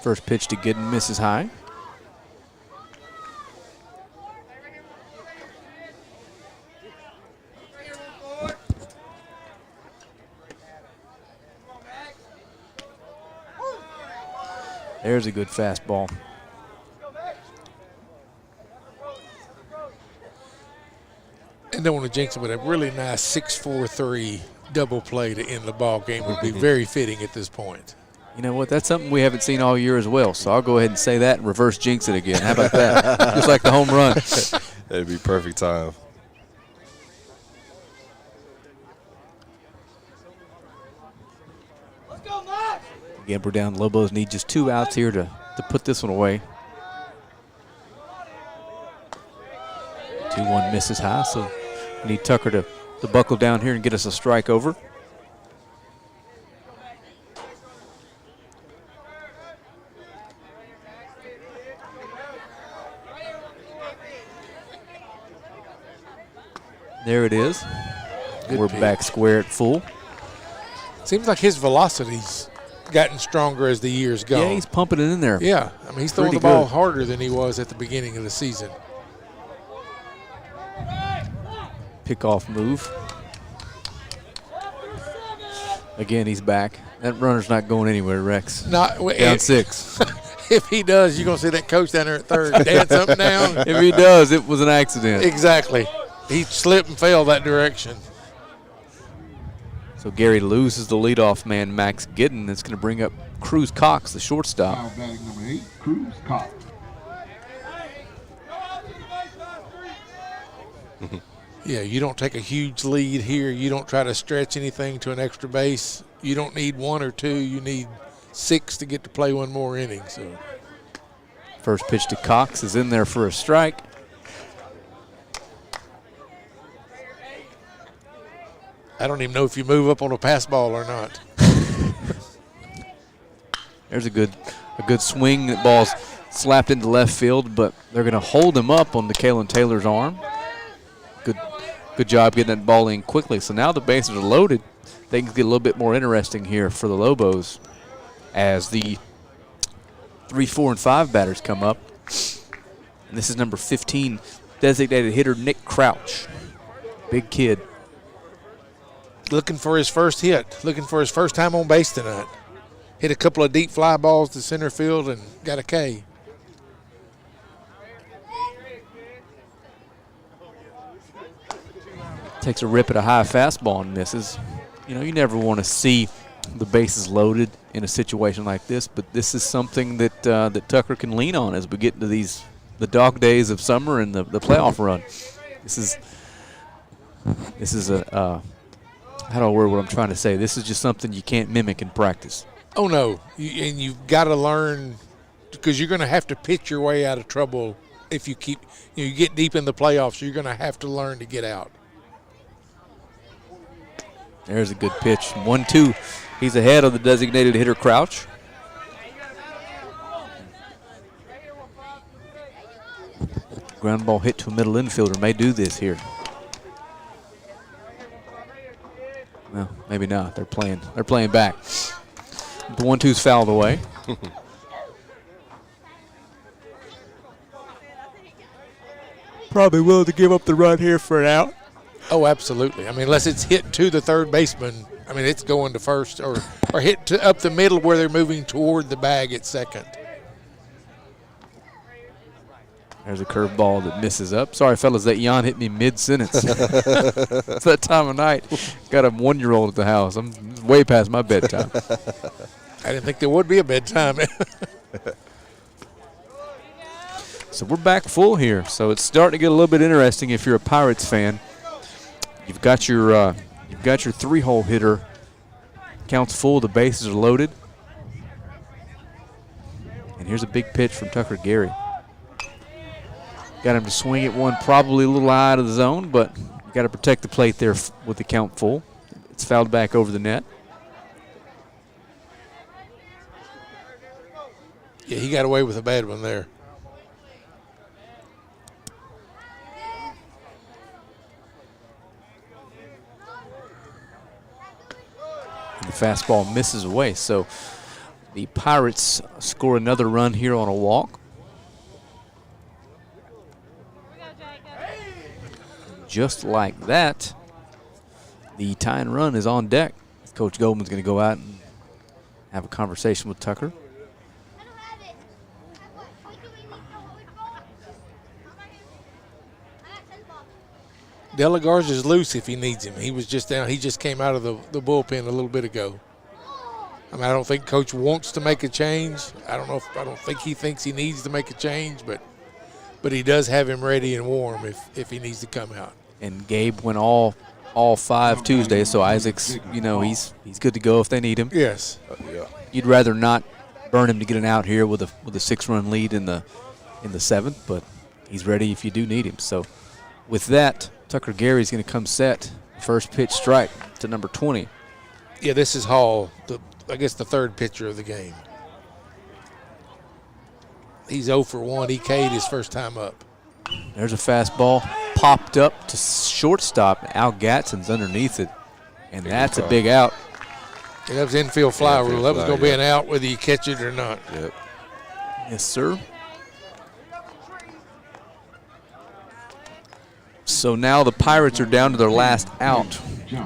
First pitch to Giddens misses high. There's a good fastball. And don't want to jinx it, but a really nice 6-4-3 double play to end the ball game would be very fitting at this point. You know what? That's something we haven't seen all year as well. So I'll go ahead and say that and reverse jinx it again. How about that? Just like the home run. That'd be perfect time. Again, we're down. Lobos need just 2 outs here to put this one away. 2-1 misses high, so we need Tucker to buckle down here and get us a strike over. There it is. Good We're pitch. back square at full. Seems like his velocity's gotten stronger as the years go. Yeah, he's pumping it in there. Yeah, I mean, he's throwing Pretty the ball good. harder than he was at the beginning of the season. Pickoff move. Again, he's back. That runner's not going anywhere, Rex. Down 6. If he does, you're going to see that coach down there at third dance up and down. If he does, it was an accident. Exactly. He slipped and fell that direction. So Gary loses the leadoff man, Max Giddens. That's going to bring up Cruz Cox, the shortstop. Now batting number 8, Cruz Cox. Yeah, you don't take a huge lead here. You don't try to stretch anything to an extra base. You don't need 1 or 2. You need 6 to get to play one more inning. So, first pitch to Cox is in there for a strike. I don't even know if you move up on a pass ball or not. There's a good swing. The ball's slapped into left field, but they're going to hold him up on Kalen Taylor's arm. Good job getting that ball in quickly. So now the bases are loaded. Things get a little bit more interesting here for the Lobos as the 3, 4, and 5 batters come up. And this is number 15, designated hitter Nick Crouch. Big kid. Looking for his first hit. Looking for his first time on base tonight. Hit a couple of deep fly balls to center field and got a K. Takes a rip at a high fastball and misses. You know, you never want to see the bases loaded in a situation like this, but this is something that that Tucker can lean on as we get into the dog days of summer and the playoff run. This is a how do I word what I'm trying to say? This is just something you can't mimic in practice. Oh, no. And you've got to learn, because you're going to have to pitch your way out of trouble if you keep, you get deep in the playoffs. You're going to have to learn to get out. There's a good pitch. 1-2. He's ahead of the designated hitter Crouch. Ground ball hit to a middle infielder may do this here. Well, maybe not. They're playing back. The 1-2's fouled away. Probably willing to give up the run here for an out. Oh, absolutely. I mean, unless it's hit to the third baseman, I mean, it's going to first or hit up the middle where they're moving toward the bag at second. There's a curveball that misses up. Sorry, fellas, that yawn hit me mid-sentence. It's that time of night. Got a 1-year-old at the house. I'm way past my bedtime. I didn't think there would be a bedtime. So we're back full here. So it's starting to get a little bit interesting if you're a Pirates fan. You've got your 3-hole hitter. Counts full. The bases are loaded. And here's a big pitch from Tucker Gary. Got him to swing at one, probably a little out of the zone, but you got to protect the plate there with the count full. It's fouled back over the net. Yeah, he got away with a bad one there. And the fastball misses away. So the Pirates score another run here on a walk. Just like that, the tying run is on deck. Coach Goldman's going to go out and have a conversation with Tucker. Delagar's is loose if he needs him. He was just down. He just came out of the bullpen a little bit ago. I mean, I don't think Coach wants to make a change. I don't think he thinks he needs to make a change, but he does have him ready and warm if he needs to come out. And Gabe went all 5 Tuesdays, so Isaac's, he's good to go if they need him. Yes. Yeah. You'd rather not burn him to get an out here with a 6-run lead in the 7th, but he's ready if you do need him. So with that, Tucker Gary's going to come set. First pitch strike to number 20. Yeah, this is Hall, I guess the third pitcher of the game. He's 0 for 1. He K'd his first time up. There's a fastball popped up to shortstop. Al Gatson's underneath it, and that's a big out. Yeah, that was infield fly rule. That was going to be an out whether you catch it or not. Yep. Yes, sir. So now the Pirates are down to their last out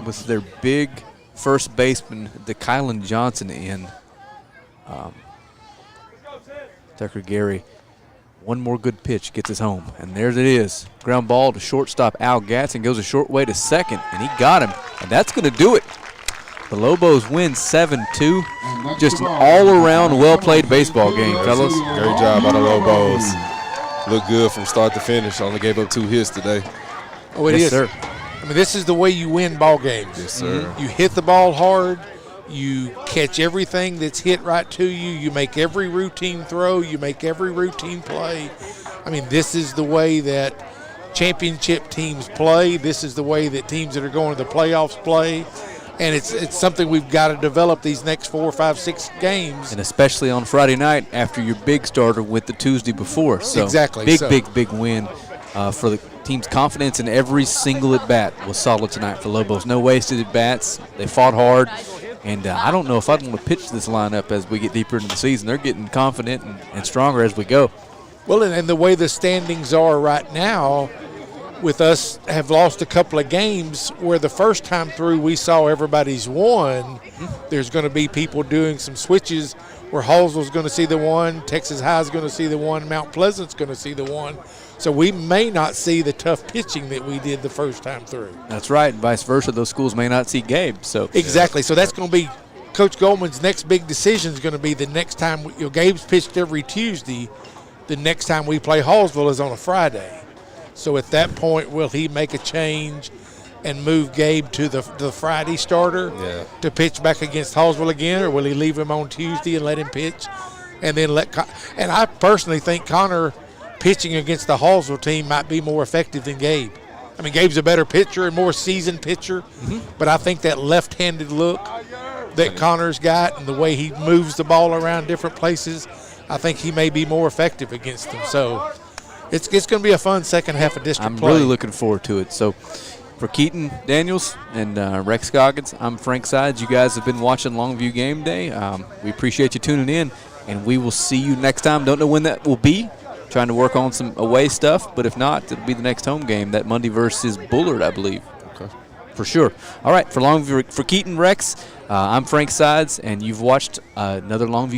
with their big first baseman, DeKylan Johnson, in. Tucker Gary, one more good pitch, gets us home. And there it is. Ground ball to shortstop Al Gatson, goes a short way to second, and he got him. And that's going to do it. The Lobos win 7-2. Just an all-around well-played baseball game, fellas. Great job by the Lobos. Looked good from start to finish. Only gave up 2 hits today. Oh, it yes, is. sir. I mean, this is the way you win ball games. Yes, sir. You hit the ball hard. You catch everything that's hit right to you. You make every routine throw. You make every routine play. I mean, this is the way that championship teams play. This is the way that teams that are going to the playoffs play. And it's something we've got to develop these next 4, 5, 6 games. And especially on Friday night after your big starter with the Tuesday before. So exactly. Big win for the team's confidence in every single at-bat was solid tonight for Lobos. No wasted at-bats. They fought hard. And I don't know if I'd want to pitch this lineup as we get deeper into the season. They're getting confident and stronger as we go. Well, and the way the standings are right now, with us have lost a couple of games where the first time through we saw everybody's won. There's going to be people doing some switches where Hallsville's going to see the one, Texas High's going to see the one, Mount Pleasant's going to see the one. So we may not see the tough pitching that we did the first time through. That's right, and vice versa. Those schools may not see Gabe. So exactly. So that's going to be Coach Goldman's next big decision is going to be the next time. Gabe's pitched every Tuesday. The next time we play Hallsville is on a Friday. So at that point, will he make a change and move Gabe to the Friday starter to pitch back against Hallsville again, or will he leave him on Tuesday and let him pitch, and then and I personally think Connor pitching against the Hallsville team might be more effective than Gabe. I mean, Gabe's a better pitcher and more seasoned pitcher, but I think that left-handed look that Connor's got and the way he moves the ball around different places, I think he may be more effective against them. So it's going to be a fun second half of district play. I'm really looking forward to it. So for Keaton Daniels and Rex Goggins, I'm Frank Sides. You guys have been watching Longview Game Day. We appreciate you tuning in, and we will see you next time. Don't know when that will be. Trying to work on some away stuff, but if not, it'll be the next home game, that Monday versus Bullard, I believe. Okay. For sure. All right, for Longview, for Keaton Rex, I'm Frank Sides, and you've watched another Longview